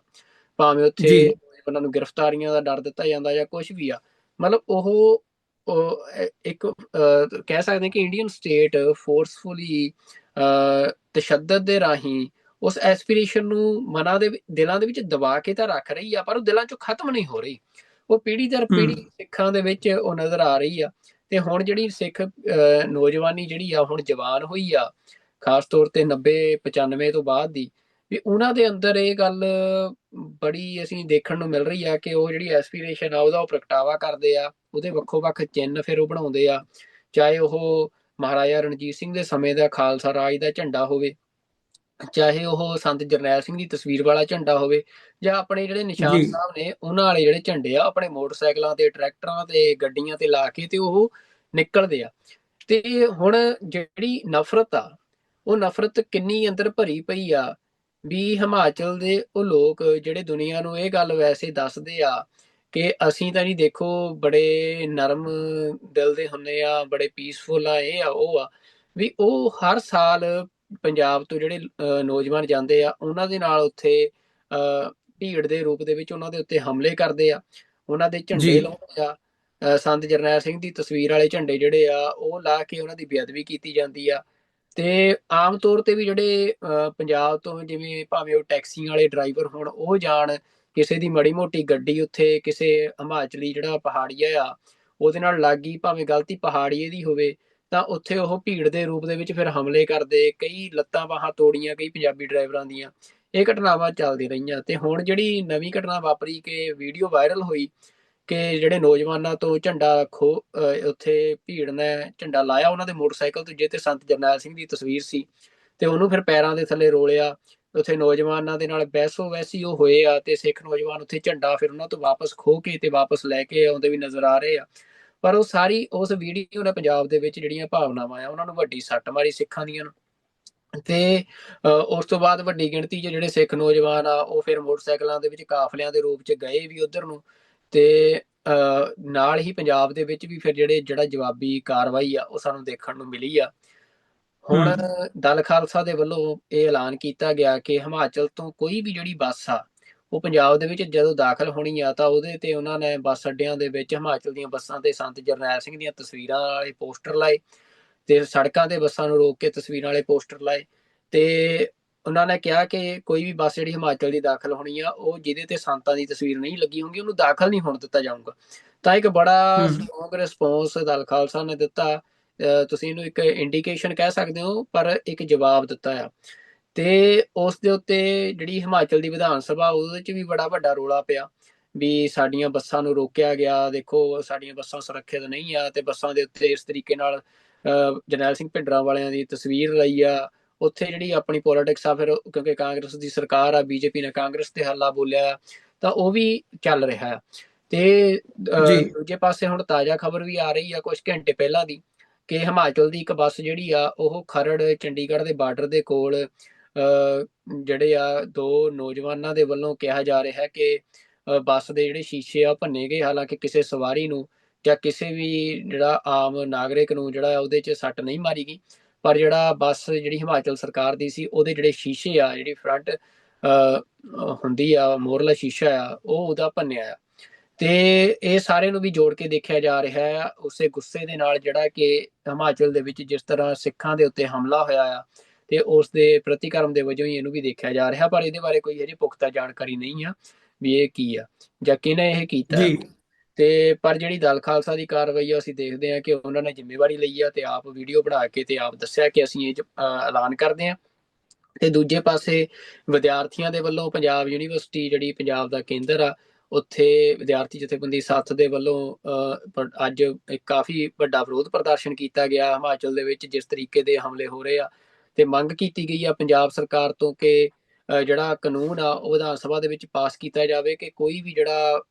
ਭਾਵੇਂ ਉੱਥੇ ਜੀ ਉਹਨਾਂ ਨੂੰ ਗ੍ਰਿਫਤਾਰੀਆਂ ਦਾ ਡਰ ਦਿੱਤਾ ਜਾਂਦਾ ਜਾਂ ਕੁਝ ਵੀ ਆ, ਮਤਲਬ ਉਹ ਇੱਕ ਕਹਿ ਸਕਦੇ ਕਿ ਇੰਡੀਅਨ ਸਟੇਟ ਫੋਰਸਫੁਲੀ ਤਸ਼ੱਦਦ ਦੇ ਰਾਹੀਂ ਉਸ ਐਸਪੀਰੇਸ਼ਨ ਨੂੰ ਮਨਾਂ ਦੇ ਦਿਲਾਂ ਦੇ ਵਿੱਚ ਦਬਾ ਕੇ ਤਾਂ ਰੱਖ ਰਹੀ ਆ, ਪਰ ਉਹ ਦਿਲਾਂ ਚੋਂ ਖਤਮ ਨਹੀਂ ਹੋ ਰਹੀ। ਉਹ ਪੀੜ੍ਹੀ ਦਰ ਪੀੜ੍ਹੀ ਸਿੱਖਾਂ ਦੇ ਵਿੱਚ ਉਹ ਨਜ਼ਰ ਆ ਰਹੀ ਆ। ਤੇ ਹੁਣ ਜਿਹੜੀ ਸਿੱਖ ਨੌਜਵਾਨੀ ਜਿਹੜੀ ਆ ਹੁਣ ਜਵਾਨ ਹੋਈ ਆ, ਖਾਸ ਤੌਰ ਤੇ 90-95 ਤੋਂ ਬਾਅਦ ਦੀ, ਵੀ ਉਹਨਾਂ ਦੇ ਅੰਦਰ ਇਹ ਗੱਲ ਬੜੀ ਅਸੀਂ ਦੇਖਣ ਨੂੰ ਮਿਲ ਰਹੀ ਆ ਕਿ ਉਹ ਜਿਹੜੀ ਐਸਪੀਰੇਸ਼ਨ ਆ ਉਹਦਾ ਉਹ ਪ੍ਰਗਟਾਵਾ ਕਰਦੇ ਆ, ਉਹਦੇ ਵੱਖੋ ਵੱਖ ਚਿੰਨ੍ਹ ਫਿਰ ਉਹ ਬਣਾਉਂਦੇ ਆ, ਚਾਹੇ ਉਹ ਮਹਾਰਾਜਾ ਰਣਜੀਤ ਸਿੰਘ ਦੇ ਸਮੇਂ ਦਾ ਖਾਲਸਾ ਰਾਜ ਦਾ ਝੰਡਾ ਹੋਵੇ, ਚਾਹੇ ਉਹ ਸੰਤ ਜਰਨੈਲ ਸਿੰਘ ਦੀ ਤਸਵੀਰ ਵਾਲਾ ਝੰਡਾ ਹੋਵੇ, ਜਾਂ ਆਪਣੇ ਜਿਹੜੇ ਨਿਸ਼ਾਨ ਜੀ ਸਾਹਿਬ ਨੇ ਉਹਨਾਂ ਵਾਲੇ ਜਿਹੜੇ ਝੰਡੇ ਆ ਆਪਣੇ ਮੋਟਰਸਾਈਕਲਾਂ ਤੇ, ਟਰੈਕਟਰਾਂ ਤੇ, ਗੱਡੀਆਂ ਤੇ ਲਾ ਕੇ ਤੇ ਉਹ ਨਿਕਲਦੇ ਆ। ਤੇ ਹੁਣ ਜਿਹੜੀ ਨਫ਼ਰਤ ਆ, ਉਹ ਨਫ਼ਰਤ ਕਿੰਨੀ ਅੰਦਰ ਭਰੀ ਪਈ ਆ ਵੀ ਹਿਮਾਚਲ ਦੇ ਉਹ ਲੋਕ ਜਿਹੜੇ ਦੁਨੀਆ ਨੂੰ ਇਹ ਗੱਲ ਵੈਸੇ ਦੱਸਦੇ ਆ ਕਿ ਅਸੀਂ ਤਾਂ ਨਹੀਂ, ਦੇਖੋ ਬੜੇ ਨਰਮ ਦਿਲ ਦੇ ਹੁੰਦੇ ਆ, ਬੜੇ ਪੀਸਫੁਲ ਆ, ਇਹ ਆ ਉਹ ਆ, ਵੀ ਉਹ ਹਰ ਸਾਲ ਪੰਜਾਬ ਤੋਂ ਜਿਹੜੇ ਨੌਜਵਾਨ ਜਾਂਦੇ ਆ ਉਹਨਾਂ ਦੇ ਨਾਲ ਉੱਥੇ ਭੀੜ ਦੇ ਰੂਪ ਦੇ ਵਿੱਚ ਉਹਨਾਂ ਦੇ ਉੱਤੇ ਹਮਲੇ ਕਰਦੇ ਆ, ਉਹਨਾਂ ਦੇ ਜੀ ਝੰਡੇ ਲਾਉਂਦੇ ਆ, ਸੰਤ ਜਰਨੈਲ ਸਿੰਘ ਦੀ ਤਸਵੀਰ ਵਾਲੇ ਝੰਡੇ ਜਿਹੜੇ ਆ ਉਹ ਲਾ ਕੇ ਉਹਨਾਂ ਦੀ ਬੇਅਦਬੀ ਕੀਤੀ ਜਾਂਦੀ ਆ। ਤੇ ਆਮ ਤੌਰ ਤੇ ਵੀ ਜਿਹੜੇ ਪੰਜਾਬ ਤੋਂ, ਜਿਵੇਂ ਭਾਵੇਂ ਉਹ ਟੈਕਸੀ ਵਾਲੇ ਡਰਾਈਵਰ ਹੋਣ, ਉਹ ਜਾਣ ਕਿਸੇ ਦੀ ਮਾੜੀ ਮੋਟੀ ਗੱਡੀ ਉੱਥੇ ਕਿਸੇ ਹਿਮਾਚਲੀ ਜਿਹੜਾ ਪਹਾੜੀਆ ਆ ਉਹਦੇ ਨਾਲ ਲੱਗ ਗਈ, ਭਾਵੇਂ ਗਲਤੀ ਪਹਾੜੀਏ ਦੀ ਹੋਵੇ, ਤਾਂ ਉੱਥੇ ਉਹ ਭੀੜ ਦੇ ਰੂਪ ਦੇ ਵਿੱਚ ਫਿਰ ਹਮਲੇ ਕਰਦੇ, ਕਈ ਲੱਤਾਂ ਬਾਹਾਂ ਤੋੜੀਆਂ ਕਈ ਪੰਜਾਬੀ ਡਰਾਈਵਰਾਂ ਦੀਆਂ। ਇਹ ਘਟਨਾਵਾਂ ਚੱਲਦੀਆਂ ਰਹੀਆਂ। ਤੇ ਹੁਣ ਜਿਹੜੀ ਨਵੀਂ ਘਟਨਾ ਵਾਪਰੀ ਕਿ ਵੀਡੀਓ ਵਾਇਰਲ ਹੋਈ ਕਿ ਜਿਹੜੇ ਨੌਜਵਾਨਾਂ ਤੋਂ ਝੰਡਾ ਉੱਥੇ ਭੀੜ ਨੇ ਝੰਡਾ ਲਾਇਆ ਉਹਨਾਂ ਦੇ ਮੋਟਰਸਾਈਕਲ ਤੋਂ, ਜਿਹਤੇ ਸੰਤ ਜਰਨੈਲ ਸਿੰਘ ਦੀ ਤਸਵੀਰ ਸੀ, ਤੇ ਉਹਨੂੰ ਫਿਰ ਪੈਰਾਂ ਦੇ ਥੱਲੇ ਰੋਲਿਆ। ਉੱਥੇ ਨੌਜਵਾਨਾਂ ਦੇ ਨਾਲ ਬਹਿਸੋ ਵੈਸੀ ਉਹ ਹੋਏ ਆ, ਤੇ ਸਿੱਖ ਨੌਜਵਾਨ ਉੱਥੇ ਝੰਡਾ ਫਿਰ ਉਹਨਾਂ ਤੋਂ ਵਾਪਸ ਖੋਹ ਕੇ ਤੇ ਵਾਪਸ ਲੈ ਕੇ ਆਉਂਦੇ ਵੀ ਨਜ਼ਰ ਆ ਰਹੇ ਆ। ਪਰ ਉਹ ਸਾਰੀ ਉਸ ਵੀਡੀਓ ਨੇ ਪੰਜਾਬ ਦੇ ਵਿੱਚ ਜਿਹੜੀਆਂ ਭਾਵਨਾਵਾਂ ਆ ਉਹਨਾਂ ਨੂੰ ਵੱਡੀ ਸੱਟ ਮਾਰੀ ਸਿੱਖਾਂ ਦੀਆਂ ਨੂੰ। ਤੇ ਉਸ ਤੋਂ ਬਾਅਦ ਵੱਡੀ ਗਿਣਤੀ 'ਚ ਜਿਹੜੇ ਸਿੱਖ ਨੌਜਵਾਨ ਆ ਉਹ ਫਿਰ ਮੋਟਰਸਾਈਕਲਾਂ ਦੇ ਵਿੱਚ ਕਾਫਲਿਆਂ ਦੇ ਰੂਪ 'ਚ ਗਏ ਵੀ ਉੱਧਰ ਨੂੰ। ਤੇ ਨਾਲ ਹੀ ਪੰਜਾਬ ਦੇ ਵਿੱਚ ਵੀ ਫਿਰ ਜਿਹੜਾ ਜਵਾਬੀ ਕਾਰਵਾਈ ਆ ਉਹ ਸਾਨੂੰ ਦੇਖਣ ਨੂੰ ਮਿਲੀ ਆ। ਹੁਣ ਹੂੰ ਦਲ ਖਾਲਸਾ ਦੇ ਵੱਲੋਂ ਇਹ ਐਲਾਨ ਕੀਤਾ ਗਿਆ ਕਿ ਹਿਮਾਚਲ ਤੋਂ ਕੋਈ ਵੀ ਜਿਹੜੀ ਬੱਸ ਆ ਉਹ ਪੰਜਾਬ ਦੇ ਵਿੱਚ ਜਦੋਂ ਦਾਖਲ ਹੋਣੀ ਆ ਤਾਂ ਉਹਦੇ ਤੇ ਉਹਨਾਂ ਨੇ ਬੱਸ ਅੱਡਿਆਂ ਦੇ ਵਿੱਚ ਹਿਮਾਚਲ ਦੀਆਂ ਬੱਸਾਂ ਤੇ ਸੰਤ ਜਰਨੈਲ ਸਿੰਘ ਦੀਆਂ ਤਸਵੀਰਾਂ ਵਾਲੇ ਪੋਸਟਰ ਲਾਏ ਤੇ ਸੜਕਾਂ ਤੇ ਬੱਸਾਂ ਨੂੰ ਰੋਕ ਕੇ ਤਸਵੀਰਾਂ ਵਾਲੇ ਪੋਸਟਰ ਲਾਏ। ਤੇ ਉਹਨਾਂ ਨੇ ਕਿਹਾ ਕਿ ਕੋਈ ਵੀ ਬੱਸ ਜਿਹੜੀ ਹਿਮਾਚਲ ਦੀ ਦਾਖਲ ਹੋਣੀ ਆ ਉਹ ਜਿਹਦੇ ਤੇ ਸੰਤਾਂ ਦੀ ਤਸਵੀਰ ਨਹੀਂ ਲੱਗੀ ਹੋਊਗੀ ਉਹਨੂੰ ਦਾਖਲ ਨਹੀਂ ਹੋਣ ਦਿੱਤਾ ਜਾਊਗਾ। ਤਾਂ ਇੱਕ ਬੜਾ ਹੂੰ ਸਟਰੋਂਗ ਰਿਸਪੌਂਸ ਦਲ ਖਾਲਸਾ ਨੇ ਦਿੱਤਾ। ਤੁਸੀਂ ਇਹਨੂੰ ਇੱਕ ਇੰਡੀਕੇਸ਼ਨ ਕਹਿ ਸਕਦੇ ਹੋ ਪਰ ਇੱਕ ਜਵਾਬ ਦਿੱਤਾ ਆ। ਤੇ ਉਸ ਦੇ ਉੱਤੇ ਜਿਹੜੀ ਹਿਮਾਚਲ ਦੀ ਵਿਧਾਨ ਸਭਾ ਉਹਦੇ 'ਚ ਵੀ ਬੜਾ ਵੱਡਾ ਰੌਲਾ ਪਿਆ ਵੀ ਸਾਡੀਆਂ ਬੱਸਾਂ ਨੂੰ ਰੋਕਿਆ ਗਿਆ, ਦੇਖੋ ਸਾਡੀਆਂ ਬੱਸਾਂ ਸੁਰੱਖਿਅਤ ਨਹੀਂ ਆ ਤੇ ਬੱਸਾਂ ਦੇ ਉੱਤੇ ਇਸ ਤਰੀਕੇ ਨਾਲ ਜਰਨੈਲ ਸਿੰਘ ਭਿੰਡਰਾਂ ਵਾਲਿਆਂ ਦੀ ਤਸਵੀਰ ਲਈ ਆ। ਉੱਥੇ ਜਿਹੜੀ ਆਪਣੀ ਪੋਲਿਟਿਕਸ ਆ ਫਿਰ ਕਿਉਂਕਿ ਕਾਂਗਰਸ ਦੀ ਸਰਕਾਰ ਆ, ਬੀਜੇਪੀ ਨੇ ਕਾਂਗਰਸ ਤੇ ਹੱਲਾ ਬੋਲਿਆ ਤਾਂ ਉਹ ਵੀ ਚੱਲ ਰਿਹਾ ਆ। ਤੇ ਜੀ ਦੂਜੇ ਪਾਸੇ ਹੁਣ ਤਾਜ਼ਾ ਖਬਰ ਵੀ ਆ ਰਹੀ ਆ ਕੁਝ ਘੰਟੇ ਪਹਿਲਾਂ ਦੀ ਕਿ ਹਿਮਾਚਲ ਦੀ ਇੱਕ ਬੱਸ ਜਿਹੜੀ ਆ ਉਹ ਖਰੜ ਚੰਡੀਗੜ੍ਹ ਦੇ ਬਾਰਡਰ ਦੇ ਕੋਲ ਜਿਹੜੇ ਆ ਦੋ ਨੌਜਵਾਨਾਂ ਦੇ ਵੱਲੋਂ ਕਿਹਾ ਜਾ ਰਿਹਾ ਹੈ ਕਿ ਬੱਸ ਦੇ ਜਿਹੜੇ ਸ਼ੀਸ਼ੇ ਆ ਭੰਨੇ ਗਏ। ਹਾਲਾਂਕਿ ਕਿਸੇ ਸਵਾਰੀ ਨੂੰ ਜਾਂ ਕਿਸੇ ਵੀ ਜਿਹੜਾ ਆਮ ਨਾਗਰਿਕ ਨੂੰ ਜਿਹੜਾ ਉਹਦੇ 'ਚ ਸੱਟ ਨਹੀਂ ਮਾਰੀ ਗਈ। ਪਰ ਜਿਹੜਾ ਬੱਸ ਜਿਹੜੀ ਹਿਮਾਚਲ ਸਰਕਾਰ ਦੀ ਸੀ ਉਹਦੇ ਜਿਹੜੇ ਸ਼ੀਸ਼ੇ ਆ ਜਿਹੜੀ ਫਰੰਟ ਹੁੰਦੀ ਆ ਮੋਹਰਲਾ ਸ਼ੀਸ਼ਾ ਆ ਉਹ ਉਹਦਾ ਭੰਨਿਆ ਆ। ਤੇ ਇਹ ਸਾਰੇ ਨੂੰ ਵੀ ਜੋੜ ਕੇ ਦੇਖਿਆ ਜਾ ਰਿਹਾ ਹੈ ਉਸੇ ਗੁੱਸੇ ਦੇ ਨਾਲ ਜਿਹੜਾ ਕਿ ਹਿਮਾਚਲ ਦੇ ਵਿੱਚ ਜਿਸ ਤਰ੍ਹਾਂ ਸਿੱਖਾਂ ਦੇ ਉੱਤੇ ਹਮਲਾ ਹੋਇਆ ਆ ਤੇ ਉਸ ਦੇ ਪ੍ਰਤੀਕਰਮ ਦੇ ਵਜੋਂ ਹੀ ਇਹਨੂੰ ਵੀ ਦੇਖਿਆ ਜਾ ਰਿਹਾ। ਪਰ ਇਹਦੇ ਬਾਰੇ ਕੋਈ ਹਜੇ ਪੁਖਤਾ ਜਾਣਕਾਰੀ ਨਹੀਂ ਆ ਵੀ ਇਹ ਕੀ ਆ ਜਾਂ ਕਿਹਨੇ ਇਹ ਕੀਤਾ। ਜੀ ਤੇ ਪਰ ਜਿਹੜੀ ਦਲ ਖਾਲਸਾ ਦੀ ਕਾਰਵਾਈ ਆ ਅਸੀਂ ਦੇਖਦੇ ਹਾਂ ਕਿ ਉਹਨਾਂ ਨੇ ਜ਼ਿੰਮੇਵਾਰੀ ਲਈ ਆ ਤੇ ਆਪ ਵੀਡੀਓ ਬਣਾ ਕੇ ਤੇ ਆਪ ਦੱਸਿਆ ਕਿ ਅਸੀਂ ਇਹ ਐਲਾਨ ਕਰਦੇ ਹਾਂ। ਤੇ ਦੂਜੇ ਪਾਸੇ ਵਿਦਿਆਰਥੀਆਂ ਦੇ ਵੱਲੋਂ ਪੰਜਾਬ ਯੂਨੀਵਰਸਿਟੀ ਜਿਹੜੀ ਪੰਜਾਬ ਦਾ ਕੇਂਦਰ ਆ ਉੱਥੇ ਵਿਦਿਆਰਥੀ ਜਥੇਬੰਦੀ ਸੱਥ ਦੇ ਵੱਲੋਂ ਅੱਜ ਇੱਕ ਕਾਫੀ ਵੱਡਾ ਵਿਰੋਧ ਪ੍ਰਦਰਸ਼ਨ ਕੀਤਾ ਗਿਆ ਹਿਮਾਚਲ ਦੇ ਵਿੱਚ ਜਿਸ ਤਰੀਕੇ ਦੇ ਹਮਲੇ ਹੋ ਰਹੇ ਆ। ਤੇ ਮੰਗ ਕੀਤੀ ਗਈ ਆ ਪੰਜਾਬ ਸਰਕਾਰ ਤੋਂ ਕਿ ਜਿਹੜਾ ਕਾਨੂੰਨ ਆ ਉਹ ਵਿਧਾਨ ਸਭਾ ਦੇ ਵਿੱਚ ਪਾਸ ਕੀਤਾ ਜਾਵੇ ਕਿ ਕੋਈ ਵੀ ਜਿਹੜਾ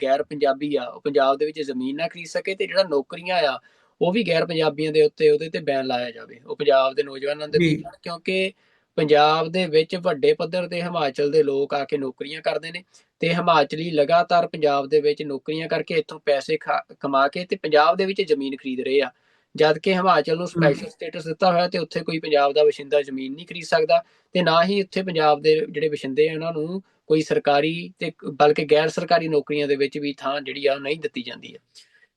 ਗੈਰ ਪੰਜਾਬੀ ਆ ਉਹ ਪੰਜਾਬ ਦੇ ਵਿੱਚ ਜ਼ਮੀਨ ਨਾ ਖਰੀਦ ਸਕੇ ਤੇ ਜਿਹੜਾ ਨੌਕਰੀਆਂ ਆ ਉਹ ਵੀ ਗੈਰ ਪੰਜਾਬੀਆਂ ਦੇ ਉੱਤੇ ਉਹਦੇ ਤੇ ਬੈਨ ਲਾਇਆ ਜਾਵੇ ਉਹ ਪੰਜਾਬ ਦੇ ਨੌਜਵਾਨਾਂ ਦੇ ਜੀ ਦਿੱਤੀ ਜਾਣ। ਕਿਉਂਕਿ ਪੰਜਾਬ ਦੇ ਵਿੱਚ ਵੱਡੇ ਪੱਧਰ ਤੇ ਹਿਮਾਚਲ ਦੇ ਲੋਕ ਆ ਕੇ ਨੌਕਰੀਆਂ ਕਰਦੇ ਨੇ ਤੇ ਹਿਮਾਚਲੀ ਲਗਾਤਾਰ ਪੰਜਾਬ ਦੇ ਵਿੱਚ ਨੌਕਰੀਆਂ ਕਰਕੇ ਇੱਥੋਂ ਪੈਸੇ ਕਮਾ ਕੇ ਤੇ ਪੰਜਾਬ ਦੇ ਵਿੱਚ ਜ਼ਮੀਨ ਖਰੀਦ ਰਹੇ ਆ। ਜਦ ਕਿ ਹਿਮਾਚਲ ਨੂੰ ਹੂੰ ਸਪੈਸ਼ਲ ਸਟੇਟਸ ਦਿੱਤਾ ਹੋਇਆ ਤੇ ਉੱਥੇ ਕੋਈ ਪੰਜਾਬ ਦਾ ਵਸਿੰਦਾ ਜ਼ਮੀਨ ਨਹੀਂ ਖਰੀਦ ਸਕਦਾ ਤੇ ਨਾ ਹੀ ਉੱਥੇ ਪੰਜਾਬ ਦੇ ਜਿਹੜੇ ਵਸਿੰਦੇ ਆ ਉਹਨਾਂ ਨੂੰ ਕੋਈ ਸਰਕਾਰੀ ਤੇ ਬਲਕਿ ਗੈਰ ਸਰਕਾਰੀ ਨੌਕਰੀਆਂ ਦੇ ਵਿੱਚ ਵੀ ਥਾਂ ਜਿਹੜੀ ਆ ਉਹ ਨਹੀਂ ਦਿੱਤੀ ਜਾਂਦੀ ਹੈ।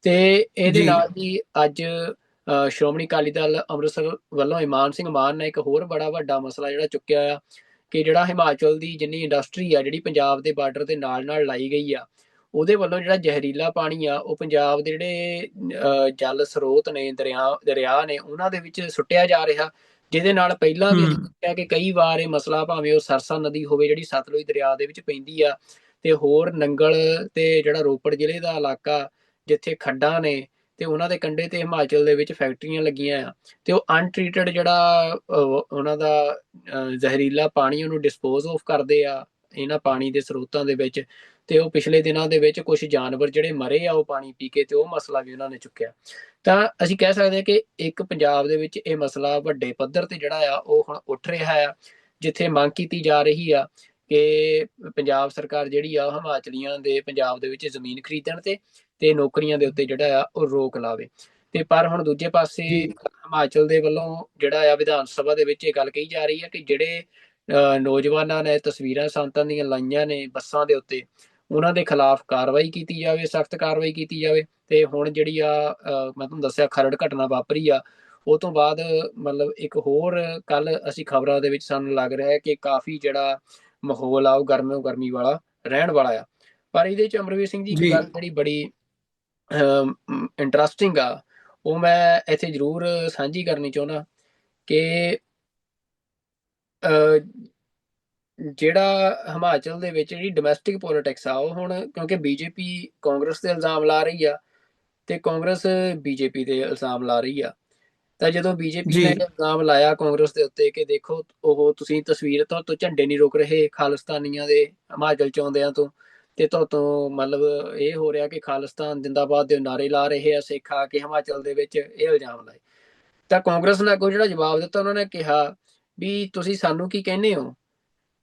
ਤੇ ਇਹਦੇ ਜੀ ਨਾਲ ਹੀ ਅੱਜ ਸ਼੍ਰੋਮਣੀ ਅਕਾਲੀ ਦਲ ਅੰਮ੍ਰਿਤਸਰ ਵੱਲੋਂ ਇਮਾਨ ਸਿੰਘ ਮਾਨ ਨੇ ਇੱਕ ਹੋਰ ਬੜਾ ਵੱਡਾ ਮਸਲਾ ਜਿਹੜਾ ਚੁੱਕਿਆ ਆ ਕਿ ਜਿਹੜਾ ਹਿਮਾਚਲ ਦੀ ਜਿੰਨੀ ਇੰਡਸਟਰੀ ਆ ਜਿਹੜੀ ਪੰਜਾਬ ਦੇ ਬਾਰਡਰ ਦੇ ਨਾਲ ਨਾਲ ਲਾਈ ਗਈ ਆ ਉਹਦੇ ਵੱਲੋਂ ਜਿਹੜਾ ਜ਼ਹਿਰੀਲਾ ਪਾਣੀ ਆ ਉਹ ਪੰਜਾਬ ਦੇ ਜਿਹੜੇ ਜਲ ਸਰੋਤ ਨੇ ਦਰਿਆ ਨੇ ਉਹਨਾਂ ਦੇ ਵਿੱਚ ਸੁੱਟਿਆ ਜਾ ਰਿਹਾ। ਜਿਹਦੇ ਨਾਲ ਪਹਿਲਾਂ ਵੀ ਅਸੀਂ ਹੂੰ ਦੇਖਿਆ ਕਿ ਕਈ ਵਾਰ ਇਹ ਮਸਲਾ ਭਾਵੇਂ ਉਹ ਸਰਸਾ ਨਦੀ ਹੋਵੇ ਜਿਹੜੀ ਸਤਲੁਜ ਦਰਿਆ ਦੇ ਵਿੱਚ ਪੈਂਦੀ ਆ ਤੇ ਹੋਰ ਨੰਗਲ ਤੇ ਜਿਹੜਾ ਰੋਪੜ ਜ਼ਿਲ੍ਹੇ ਦਾ ਇਲਾਕਾ ਜਿੱਥੇ ਖੱਡਾਂ ਨੇ ਤੇ ਉਹਨਾਂ ਦੇ ਕੰਢੇ ਤੇ ਹਿਮਾਚਲ ਦੇ ਵਿੱਚ ਫੈਕਟਰੀਆਂ ਲੱਗੀਆਂ ਆ ਤੇ ਉਹ ਅਨਟ੍ਰੀਟਡ ਜਿਹੜਾ ਉਹਨਾਂ ਦਾ ਜ਼ਹਿਰੀਲਾ ਪਾਣੀ ਉਹਨੂੰ ਡਿਸਪੋਜ਼ ਆਫ ਕਰਦੇ ਆ ਇਹਨਾਂ ਪਾਣੀ ਦੇ ਸਰੋਤਾਂ ਦੇ ਵਿੱਚ। ਤੇ ਉਹ ਪਿਛਲੇ ਦਿਨਾਂ ਦੇ ਵਿੱਚ ਕੁਝ ਜਾਨਵਰ ਜਿਹੜੇ ਮਰੇ ਆ ਉਹ ਪਾਣੀ ਪੀ ਕੇ ਤੇ ਉਹ ਮਸਲਾ ਵੀ ਉਹਨਾਂ ਨੇ ਚੁੱਕਿਆ। ਤਾਂ ਅਸੀਂ ਕਹਿ ਸਕਦੇ ਹਾਂ ਕਿ ਇੱਕ ਪੰਜਾਬ ਦੇ ਵਿੱਚ ਇਹ ਮਸਲਾ ਵੱਡੇ ਪੱਧਰ ਤੇ ਜਿਹੜਾ ਆ ਉਹ ਹੁਣ ਉੱਠ ਰਿਹਾ ਆ ਜਿੱਥੇ ਮੰਗ ਕੀਤੀ ਜਾ ਰਹੀ ਆ ਕਿ ਪੰਜਾਬ ਸਰਕਾਰ ਜਿਹੜੀ ਆ ਹਿਮਾਚਲੀਆਂ ਦੇ ਪੰਜਾਬ ਦੇ ਵਿੱਚ ਜ਼ਮੀਨ ਖਰੀਦਣ ਤੇ ਨੌਕਰੀਆਂ ਦੇ ਉੱਤੇ ਜਿਹੜਾ ਆ ਉਹ ਰੋਕ ਲਾਵੇ। ਤੇ ਪਰ ਹੁਣ ਦੂਜੇ ਪਾਸੇ ਜੀ ਹਿਮਾਚਲ ਦੇ ਵੱਲੋਂ ਜਿਹੜਾ ਆ ਵਿਧਾਨ ਸਭਾ ਦੇ ਵਿੱਚ ਇਹ ਗੱਲ ਕਹੀ ਜਾ ਰਹੀ ਹੈ ਕਿ ਜਿਹੜੇ ਨੌਜਵਾਨਾਂ ਨੇ ਤਸਵੀਰਾਂ ਸੰਤਾਂ ਦੀਆਂ ਲਾਈਆਂ ਨੇ ਬੱਸਾਂ ਦੇ ਉੱਤੇ ਉਹਨਾਂ ਦੇ ਖਿਲਾਫ ਕਾਰਵਾਈ ਕੀਤੀ ਜਾਵੇ, ਸਖਤ ਕਾਰਵਾਈ ਕੀਤੀ ਜਾਵੇ। ਤੇ ਹੁਣ ਜਿਹੜੀ ਆ ਮੈਂ ਤੁਹਾਨੂੰ ਦੱਸਿਆ ਖਰੜ ਘਟਨਾ ਵਾਪਰੀ ਆ ਉਹ ਤੋਂ ਬਾਅਦ ਮਤਲਬ ਇੱਕ ਹੋਰ ਕੱਲ ਅਸੀਂ ਖਬਰਾਂ ਦੇ ਵਿੱਚ ਸਾਨੂੰ ਲੱਗ ਰਿਹਾ ਹੈ ਕਿ ਕਾਫੀ ਜਿਹੜਾ ਮਾਹੌਲ ਆ ਉਹ ਗਰਮੀ ਵਾਲਾ ਰਹਿਣ ਵਾਲਾ ਆ। ਪਰ ਇਹਦੇ ਚ ਅਮਰਵੀਰ ਸਿੰਘ ਜੀ ਇੱਕ ਜੀ ਗੱਲ ਜਿਹੜੀ ਬੜੀ ਇੰਟਰਸਟਿੰਗ ਆ ਉਹ ਮੈਂ ਇੱਥੇ ਜ਼ਰੂਰ ਸਾਂਝੀ ਕਰਨੀ ਚਾਹੁੰਦਾ ਕਿ ਜਿਹੜਾ ਹਿਮਾਚਲ ਦੇ ਵਿੱਚ ਜਿਹੜੀ ਡੋਮੈਸਟਿਕ ਪੋਲਿਟਿਕਸ ਆ ਉਹ ਹੁਣ ਕਿਉਂਕਿ ਬੀਜੇਪੀ ਕਾਂਗਰਸ ਤੇ ਇਲਜ਼ਾਮ ਲਾ ਰਹੀ ਆ ਤੇ ਕਾਂਗਰਸ ਬੀਜੇਪੀ ਤੇ ਇਲਜ਼ਾਮ ਲਾ ਰਹੀ ਆ। ਤਾਂ ਜਦੋਂ ਬੀਜੇਪੀ ਜੀ ਨੇ ਇਲਜ਼ਾਮ ਲਾਇਆ ਕਾਂਗਰਸ ਦੇ ਉੱਤੇ ਕਿ ਦੇਖੋ ਉਹ ਤੁਸੀਂ ਤਸਵੀਰ ਤੋਂ ਝੰਡੇ ਨਹੀਂ ਰੁਕ ਰਹੇ ਖਾਲਿਸਤਾਨੀਆਂ ਦੇ ਹਿਮਾਚਲ ਚ ਆਉਂਦਿਆਂ ਤੋਂ ਤੇ ਤੋਂ ਮਤਲਬ ਇਹ ਹੋ ਰਿਹਾ ਕਿ ਖਾਲਿਸਤਾਨ ਜਿੰਦਾਬਾਦ ਦੇ ਨਾਰੇ ਲਾ ਰਹੇ ਆ ਸਿੱਖ ਆ ਕੇ ਹਿਮਾਚਲ ਦੇ ਵਿੱਚ ਇਹ ਇਲਜ਼ਾਮ ਲਾਏ। ਤਾਂ ਕਾਂਗਰਸ ਨੇ ਅੱਗੋਂ ਜਿਹੜਾ ਜਵਾਬ ਦਿੱਤਾ ਉਹਨਾਂ ਨੇ ਕਿਹਾ ਵੀ ਤੁਸੀਂ ਸਾਨੂੰ ਕੀ ਕਹਿੰਦੇ ਹੋ?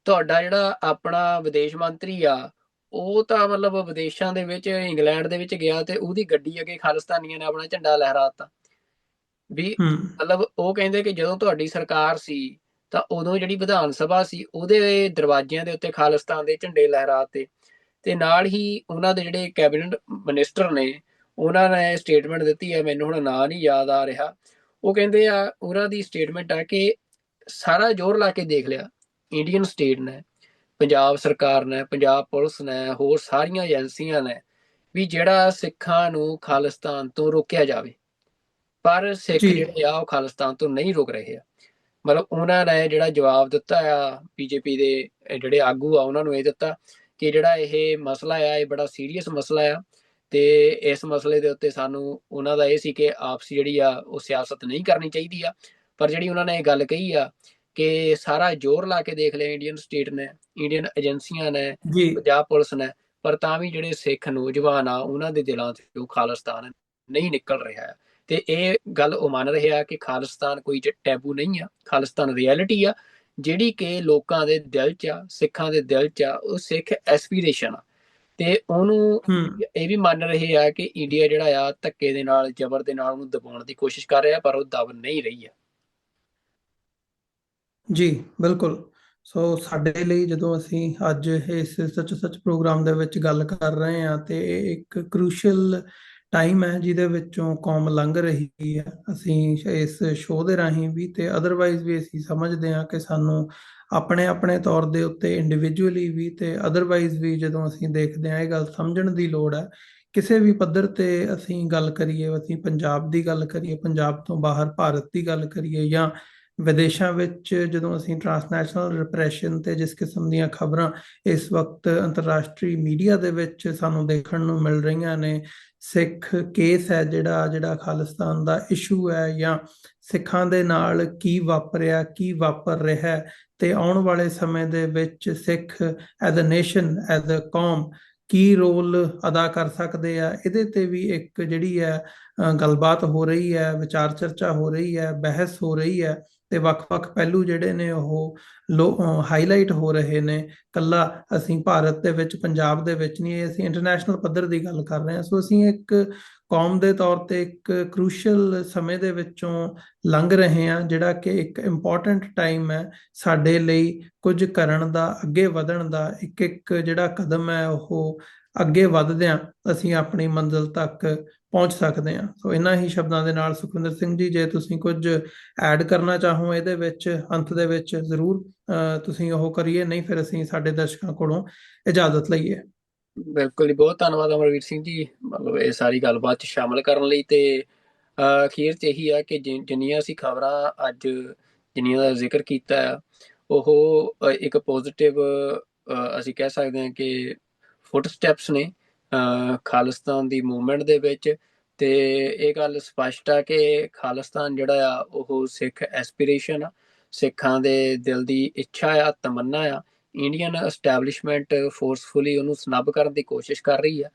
ਤੁਹਾਡਾ ਜਿਹੜਾ ਆਪਣਾ ਵਿਦੇਸ਼ ਮੰਤਰੀ ਆ, ਉਹ ਤਾਂ ਮਤਲਬ ਵਿਦੇਸ਼ਾਂ ਦੇ ਵਿੱਚ ਇੰਗਲੈਂਡ ਦੇ ਵਿੱਚ ਗਿਆ ਤੇ ਉਹਦੀ ਗੱਡੀ ਅੱਗੇ ਖਾਲਿਸਤਾਨੀਆਂ ਨੇ ਆਪਣਾ ਝੰਡਾ ਲਹਿਰਾਤਾ। ਵੀ ਹੂੰ ਮਤਲਬ ਉਹ ਕਹਿੰਦੇ ਕਿ ਜਦੋਂ ਤੁਹਾਡੀ ਸਰਕਾਰ ਸੀ ਤਾਂ ਉਦੋਂ ਜਿਹੜੀ ਵਿਧਾਨ ਸਭਾ ਸੀ ਉਹਦੇ ਦਰਵਾਜ਼ਿਆਂ ਦੇ ਉੱਤੇ ਖਾਲਿਸਤਾਨ ਦੇ ਝੰਡੇ ਲਹਿਰਾਤੇ। ਤੇ ਨਾਲ ਹੀ ਉਹਨਾਂ ਦੇ ਜਿਹੜੇ ਕੈਬਨਿਟ ਮਿਨਿਸਟਰ ਨੇ, ਉਹਨਾਂ ਨੇ ਸਟੇਟਮੈਂਟ ਦਿੱਤੀ ਹੈ, ਮੈਨੂੰ ਹੁਣ ਨਾਂ ਨਹੀਂ ਯਾਦ ਆ ਰਿਹਾ। ਉਹ ਕਹਿੰਦੇ ਆ, ਉਹਨਾਂ ਦੀ ਸਟੇਟਮੈਂਟ ਆ ਕਿ ਸਾਰਾ ਜ਼ੋਰ ਲਾ ਕੇ ਦੇਖ ਲਿਆ ਇੰਡੀਅਨ ਸਟੇਟ ਨੇ, ਪੰਜਾਬ ਸਰਕਾਰ ਨੇ, ਪੰਜਾਬ ਪੁਲਿਸ ਨੇ, ਹੋਰ ਸਾਰੀਆਂ ਏਜੰਸੀਆਂ ਨੇ, ਵੀ ਜਿਹੜਾ ਸਿੱਖਾਂ ਨੂੰ ਖਾਲਿਸਤਾਨ ਤੋਂ ਰੋਕਿਆ ਜਾਵੇ। ਪਰ ਸਿੱਖ ਜੀ ਜਿਹੜੇ ਆ ਉਹ ਖਾਲਿਸਤਾਨ ਤੋਂ ਨਹੀਂ ਰੁਕ ਰਹੇ ਆ। ਮਤਲਬ ਉਹਨਾਂ ਨੇ ਜਿਹੜਾ ਜਵਾਬ ਦਿੱਤਾ ਆ, ਬੀਜੇਪੀ ਦੇ ਜਿਹੜੇ ਆਗੂ ਆ ਉਹਨਾਂ ਨੂੰ ਇਹ ਦਿੱਤਾ ਕਿ ਜਿਹੜਾ ਇਹ ਮਸਲਾ ਆ, ਇਹ ਬੜਾ ਸੀਰੀਅਸ ਮਸਲਾ ਆ ਤੇ ਇਸ ਮਸਲੇ ਦੇ ਉੱਤੇ ਸਾਨੂੰ, ਉਹਨਾਂ ਦਾ ਇਹ ਸੀ ਕਿ ਆਪਸੀ ਜਿਹੜੀ ਆ ਉਹ ਸਿਆਸਤ ਨਹੀਂ ਕਰਨੀ ਚਾਹੀਦੀ ਆ। ਪਰ ਜਿਹੜੀ ਉਹਨਾਂ ਨੇ ਇਹ ਗੱਲ ਕਹੀ ਆ ਕਿ ਸਾਰਾ ਜ਼ੋਰ ਲਾ ਕੇ ਦੇਖ ਲਿਆ ਇੰਡੀਅਨ ਸਟੇਟ ਨੇ, ਇੰਡੀਅਨ ਏਜੰਸੀਆਂ ਨੇ, ਜੀ ਪੰਜਾਬ ਪੁਲਿਸ ਨੇ, ਪਰ ਤਾਂ ਵੀ ਜਿਹੜੇ ਸਿੱਖ ਨੌਜਵਾਨ ਆ ਉਹਨਾਂ ਦੇ ਦਿਲਾਂ ਤੋਂ ਖਾਲਿਸਤਾਨ ਨਹੀਂ ਨਿਕਲ ਰਿਹਾ ਆ। ਤੇ ਇਹ ਗੱਲ ਉਹ ਮੰਨ ਰਿਹਾ ਕਿ ਖਾਲਿਸਤਾਨ ਕੋਈ ਟੈਬੂ ਨਹੀਂ ਆ, ਖਾਲਿਸਤਾਨ ਰਿਐਲਿਟੀ ਆ ਜਿਹੜੀ ਕਿ ਲੋਕਾਂ ਦੇ ਦਿਲ 'ਚ ਆ, ਸਿੱਖਾਂ ਦੇ ਦਿਲ 'ਚ ਆ, ਉਹ ਸਿੱਖ ਐਸਪੀਰੇਸ਼ਨ ਆ। ਤੇ ਉਹਨੂੰ ਹੂੰ ਇਹ ਵੀ ਮੰਨ ਰਹੇ ਆ ਕਿ ਇੰਡੀਆ ਜਿਹੜਾ ਆ ਧੱਕੇ ਦੇ ਨਾਲ, ਜ਼ਬਰ ਦੇ ਨਾਲ ਉਹਨੂੰ ਦਬਾਉਣ ਦੀ ਕੋਸ਼ਿਸ਼ ਕਰ ਰਿਹਾ, ਪਰ ਉਹ ਦਬ ਨਹੀਂ ਰਹੀ ਆ। ਜੀ ਬਿਲਕੁਲ। ਸੋ ਸਾਡੇ ਲਈ ਜਦੋਂ ਅਸੀਂ ਅੱਜ ਇਸ ਸੱਚ ਸੱਚ ਪ੍ਰੋਗਰਾਮ ਦੇ ਵਿੱਚ ਗੱਲ ਕਰ ਰਹੇ ਹਾਂ ਤੇ ਇਹ ਇੱਕ ਕ੍ਰੂਸ਼ੀਅਲ ਟਾਈਮ ਹੈ ਜਿਹਦੇ ਵਿੱਚੋਂ ਕੌਮ ਲੰਘ ਰਹੀ ਹੈ। ਅਸੀਂ ਇਸ ਸ਼ੋਅ ਦੇ ਰਾਹੀਂ ਵੀ ਤੇ ਅਦਰਵਾਈਜ਼ ਵੀ ਅਸੀਂ ਸਮਝਦੇ ਹਾਂ ਕਿ ਸਾਨੂੰ ਆਪਣੇ ਆਪਣੇ ਤੌਰ ਦੇ ਉੱਤੇ ਇੰਡੀਵਿਜੂਅਲੀ ਵੀ ਤੇ ਅਦਰਵਾਈਜ਼ ਵੀ ਜਦੋਂ ਅਸੀਂ ਦੇਖਦੇ ਹਾਂ ਇਹ ਗੱਲ ਸਮਝਣ ਦੀ ਲੋੜ ਹੈ। ਕਿਸੇ ਵੀ ਪੱਧਰ ਤੇ ਅਸੀਂ ਗੱਲ ਕਰੀਏ, ਅਸੀਂ ਪੰਜਾਬ ਦੀ ਗੱਲ ਕਰੀਏ, ਪੰਜਾਬ ਤੋਂ ਬਾਹਰ ਭਾਰਤ ਦੀ ਗੱਲ ਕਰੀਏ, ਜਾਂ ਵਿਦੇਸ਼ਾਂ ਵਿੱਚ ਜਦੋਂ ਅਸੀਂ ਟਰਾਂਸਨੈਸ਼ਨਲ ਰਿਪਰੈਸ਼ਨ ਤੇ ਜਿਸ ਕਿਸਮ ਦੀਆਂ ਖਬਰਾਂ ਇਸ ਵਕਤ ਅੰਤਰਰਾਸ਼ਟਰੀ ਮੀਡੀਆ ਦੇ ਵਿੱਚ ਸਾਨੂੰ ਦੇਖਣ ਨੂੰ ਮਿਲ ਰਹੀਆਂ ਨੇ, ਸਿੱਖ ਕੇਸ ਹੈ ਜਿਹੜਾ ਜਿਹੜਾ ਖਾਲਿਸਤਾਨ ਦਾ ਇਸ਼ੂ ਹੈ, ਜਾਂ ਸਿੱਖਾਂ ਦੇ ਨਾਲ ਕੀ ਵਾਪਰਿਆ, ਕੀ ਵਾਪਰ ਰਿਹਾ ਹੈ, ਤੇ ਆਉਣ ਵਾਲੇ ਸਮੇਂ ਦੇ ਵਿੱਚ Sikh as a nation, as a ਕੌਮ ਕੀ ਰੋਲ ਅਦਾ ਕਰ ਸਕਦੇ ਆ, ਇਹਦੇ ਤੇ ਵੀ ਇੱਕ ਜਿਹੜੀ ਹੈ ਗੱਲਬਾਤ ਹੋ ਰਹੀ ਹੈ, ਵਿਚਾਰ ਚਰਚਾ ਹੋ ਰਹੀ ਹੈ, ਬਹਿਸ ਹੋ ਰਹੀ ਹੈ, ਤੇ ਵੱਖ-ਵੱਖ ਪਹਿਲੂ ਜਿਹੜੇ ਨੇ ਉਹ ਹਾਈਲਾਈਟ ਹੋ ਰਹੇ ਨੇ। ਕੱਲਾ ਅਸੀਂ ਭਾਰਤ ਦੇ ਵਿੱਚ, ਪੰਜਾਬ ਦੇ ਵਿੱਚ ਨਹੀਂ, ਅਸੀਂ ਇੰਟਰਨੈਸ਼ਨਲ ਪੱਧਰ ਦੀ ਗੱਲ ਕਰ ਰਹੇ ਹਾਂ। ਸੋ ਅਸੀਂ ਇੱਕ ਕੌਮ ਦੇ ਤੌਰ ਤੇ ਇੱਕ ਕ੍ਰੂਸ਼ੀਅਲ ਸਮੇਂ ਦੇ ਵਿੱਚੋਂ ਲੰਘ ਰਹੇ ਹਾਂ, ਜਿਹੜਾ ਕਿ ਇੱਕ ਇੰਪੋਰਟੈਂਟ ਟਾਈਮ ਹੈ ਸਾਡੇ ਲਈ ਕੁਝ ਕਰਨ ਦਾ, ਅੱਗੇ ਵਧਣ ਦਾ। ਇੱਕ ਇੱਕ ਜਿਹੜਾ ਕਦਮ ਹੈ ਉਹ ਅੱਗੇ ਵਧਦਿਆਂ ਅਸੀਂ ਆਪਣੀ ਮੰਜ਼ਿਲ ਤੱਕ ਪਹੁੰਚ ਸਕਦੇ ਹਾਂ। ਸੋ ਇਹਨਾਂ ਹੀ ਸ਼ਬਦਾਂ ਦੇ ਨਾਲ ਸੁਖਵਿੰਦਰ ਸਿੰਘ ਜੀ, ਜੇ ਤੁਸੀਂ ਕੁਝ ਐਡ ਕਰਨਾ ਚਾਹੋ ਇਹਦੇ ਵਿੱਚ ਅੰਤ ਦੇ ਵਿੱਚ, ਜ਼ਰੂਰ ਤੁਸੀਂ ਉਹ ਕਰੀਏ, ਨਹੀਂ ਫਿਰ ਅਸੀਂ ਸਾਡੇ ਦਰਸ਼ਕਾਂ ਕੋਲੋਂ ਇਜਾਜ਼ਤ ਲਈਏ। ਬਿਲਕੁਲ ਜੀ, ਬਹੁਤ ਧੰਨਵਾਦ ਅਮਰਵੀਰ ਸਿੰਘ ਜੀ, ਮਤਲਬ ਇਹ ਸਾਰੀ ਗੱਲਬਾਤ 'ਚ ਸ਼ਾਮਲ ਕਰਨ ਲਈ। ਤੇ ਅਖੀਰ 'ਚ ਇਹੀ ਆ ਕਿ ਜਿੰਨੀਆਂ ਅਸੀਂ ਖਬਰਾਂ ਅੱਜ, ਜਿੰਨੀਆਂ ਦਾ ਜ਼ਿਕਰ ਕੀਤਾ ਆ, ਉਹ ਇੱਕ ਪੋਜ਼ਿਟਿਵ, ਅਸੀਂ ਕਹਿ ਸਕਦੇ ਹਾਂ ਕਿ ਫੁੱਟ ਸਟੈਪਸ ਨੇ ਖਾਲਿਸਤਾਨ ਦੀ ਮੂਵਮੈਂਟ ਦੇ ਵਿੱਚ। ਤੇ ਇਹ ਗੱਲ ਸਪਸ਼ਟ ਆ ਕਿ ਖਾਲਿਸਤਾਨ ਜਿਹੜਾ ਆ ਉਹ ਸਿੱਖ ਐਸਪੀਰੇਸ਼ਨ ਆ, ਸਿੱਖਾਂ ਦੇ ਦਿਲ ਦੀ ਇੱਛਾ ਆ, ਤਮੰਨਾ ਆ। ਇੰਡੀਅਨ ਐਸਟੈਬਲਿਸ਼ਮੈਂਟ ਫੋਰਸਫੁਲੀ ਉਹਨੂੰ ਸਨੱਬ ਕਰਨ ਦੀ ਕੋਸ਼ਿਸ਼ ਕਰ ਰਹੀ ਆ।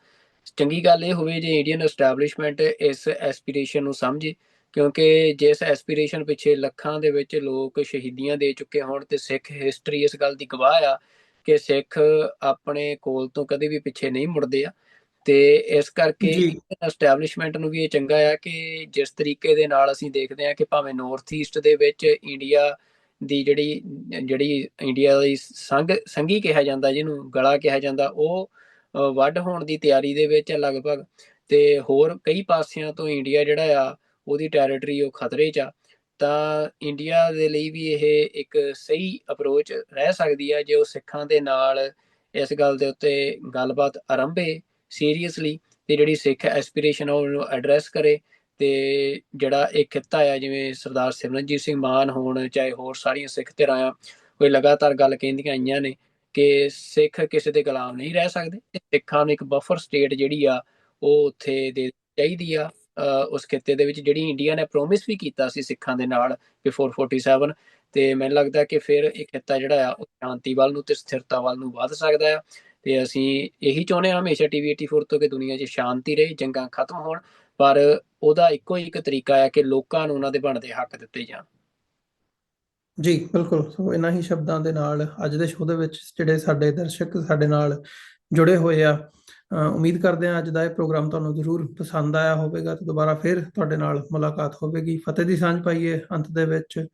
ਚੰਗੀ ਗੱਲ ਇਹ ਹੋਵੇ ਜੇ ਇੰਡੀਅਨ ਐਸਟੈਬਲਿਸ਼ਮੈਂਟ ਇਸ ਐਸਪੀਰੇਸ਼ਨ ਨੂੰ ਸਮਝੇ, ਕਿਉਂਕਿ ਜਿਸ ਐਸਪੀਰੇਸ਼ਨ ਪਿੱਛੇ ਲੱਖਾਂ ਦੇ ਵਿੱਚ ਲੋਕ ਸ਼ਹੀਦੀਆਂ ਦੇ ਚੁੱਕੇ ਹੋਣ, ਤੇ ਸਿੱਖ ਹਿਸਟਰੀ ਇਸ ਗੱਲ ਦੀ ਗਵਾਹ ਆ ਕਿ ਸਿੱਖ ਆਪਣੇ ਕੋਲ ਤੋਂ ਕਦੇ ਵੀ ਪਿੱਛੇ ਨਹੀਂ ਮੁੜਦੇ ਆ। ਤੇ ਇਸ ਕਰਕੇ ਜੀ ਇੰਡੀਅਨ ਐਸਟੈਬਲਿਸ਼ਮੈਂਟ ਨੂੰ ਵੀ ਇਹ ਚੰਗਾ ਆ ਕਿ ਜਿਸ ਤਰੀਕੇ ਦੇ ਨਾਲ ਅਸੀਂ ਦੇਖਦੇ ਹਾਂ ਕਿ ਭਾਵੇਂ ਨਾਰਥ ਈਸਟ ਦੇ ਵਿੱਚ ਇੰਡੀਆ ਦੀ ਜਿਹੜੀ ਜਿਹੜੀ ਇੰਡੀਆ ਦੀ ਸੰਘੀ ਕਿਹਾ ਜਾਂਦਾ, ਜਿਹਨੂੰ ਗਲਾ ਕਿਹਾ ਜਾਂਦਾ, ਉਹ ਵੱਢ ਹੋਣ ਦੀ ਤਿਆਰੀ ਦੇ ਵਿੱਚ ਹੈ ਲਗਭਗ। ਤੇ ਹੋਰ ਕਈ ਪਾਸਿਆਂ ਤੋਂ ਇੰਡੀਆ ਜਿਹੜਾ ਆ ਉਹਦੀ ਟੈਰੀਟਰੀ ਉਹ ਖਤਰੇ 'ਚ ਆ। ਤਾਂ ਇੰਡੀਆ ਦੇ ਲਈ ਵੀ ਇਹ ਇੱਕ ਸਹੀ ਅਪਰੋਚ ਰਹਿ ਸਕਦੀ ਹੈ ਜੇ ਉਹ ਸਿੱਖਾਂ ਦੇ ਨਾਲ ਇਸ ਗੱਲ ਦੇ ਉੱਤੇ ਗੱਲਬਾਤ ਆਰੰਭੇ ਸੀਰੀਅਸਲੀ, ਤੇ ਜਿਹੜੀ ਸਿੱਖ ਐਸਪੀਰੇਸ਼ਨ ਆ ਉਹਨੂੰ ਐਡਰੈਸ ਕਰੇ। ਤੇ ਜਿਹੜਾ ਇਹ ਖਿੱਤਾ ਆ, ਜਿਵੇਂ ਸਰਦਾਰ ਸਿਮਰਨਜੀਤ ਸਿੰਘ ਮਾਨ ਹੋਣ, ਚਾਹੇ ਹੋਰ ਸਾਰੀਆਂ ਸਿੱਖ ਧਿਰਾਂ ਆ, ਕੋਈ ਲਗਾਤਾਰ ਗੱਲ ਕਹਿੰਦੀਆਂ ਆਈਆਂ ਨੇ ਕਿ ਸਿੱਖ ਕਿਸੇ ਦੇ ਗੁਲਾਮ ਨਹੀਂ ਰਹਿ ਸਕਦੇ, ਤੇ ਸਿੱਖਾਂ ਨੂੰ ਇੱਕ ਬਫਰ ਸਟੇਟ ਜਿਹੜੀ ਆ ਉਹ ਉੱਥੇ ਦੇ ਚਾਹੀਦੀ ਆ। ਉਸ ਖਿੱਤੇ ਦੇ ਵਿੱਚ ਜਿਹੜੀ ਇੰਡੀਆ ਨੇ ਪ੍ਰੋਮਿਸ ਵੀ ਕੀਤਾ ਸੀ ਸਿੱਖਾਂ ਦੇ ਨਾਲ ਬਿਫੋਰ 47। ਤੇ ਮੈਨੂੰ ਲੱਗਦਾ ਕਿ ਫਿਰ ਇਹ ਖਿੱਤਾ ਜਿਹੜਾ ਆ ਉਹ ਸ਼ਾਂਤੀ ਵੱਲ ਨੂੰ ਤੇ ਸਥਿਰਤਾ ਵੱਲ ਨੂੰ ਵੱਧ ਸਕਦਾ ਆ। ਤੇ ਅਸੀਂ ਇਹੀ ਚਾਹੁੰਦੇ ਹਾਂ ਹਮੇਸ਼ਾ ਟੀਵੀ 84 ਤੋਂ ਕਿ ਦੁਨੀਆ 'ਚ ਸ਼ਾਂਤੀ ਰਹੇ, ਜੰਗਾਂ ਖਤਮ ਹੋਣ, ਪਰ ਉਹਦਾ ਇੱਕੋ ਇੱਕ ਤਰੀਕਾ ਆ ਕਿ ਲੋਕਾਂ ਨੂੰ ਉਹਨਾਂ ਦੇ ਬਣਦੇ ਹੱਕ ਦਿੱਤੇ ਜਾਣ। ਜੀ ਬਿਲਕੁਲ। ਸੋ ਇਹਨਾਂ ਹੀ ਸ਼ਬਦਾਂ ਦੇ ਨਾਲ ਅੱਜ ਦੇ ਸ਼ੋਅ ਦੇ ਵਿੱਚ ਜਿਹੜੇ ਸਾਡੇ ਦਰਸ਼ਕ ਸਾਡੇ ਨਾਲ ਜੁੜੇ ਹੋਏ ਆ, ਉਮੀਦ ਕਰਦੇ ਹਾਂ ਅੱਜ ਦਾ ਇਹ ਪ੍ਰੋਗਰਾਮ ਤੁਹਾਨੂੰ ਜ਼ਰੂਰ ਪਸੰਦ ਆਇਆ ਹੋਵੇਗਾ ਤੇ ਦੁਬਾਰਾ ਫਿਰ ਤੁਹਾਡੇ ਨਾਲ ਮੁਲਾਕਾਤ ਹੋਵੇਗੀ। ਫਤਿਹ ਦੀ ਸਾਂਝ ਪਾਈਏ ਅੰਤ ਦੇ ਵਿੱਚ।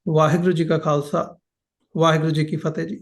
ਵਾਹਿਗੁਰੂ ਜੀ ਕਾ ਖਾਲਸਾ, ਵਾਹਿਗੁਰੂ ਜੀ ਕੀ ਫਤਿਹ ਜੀ।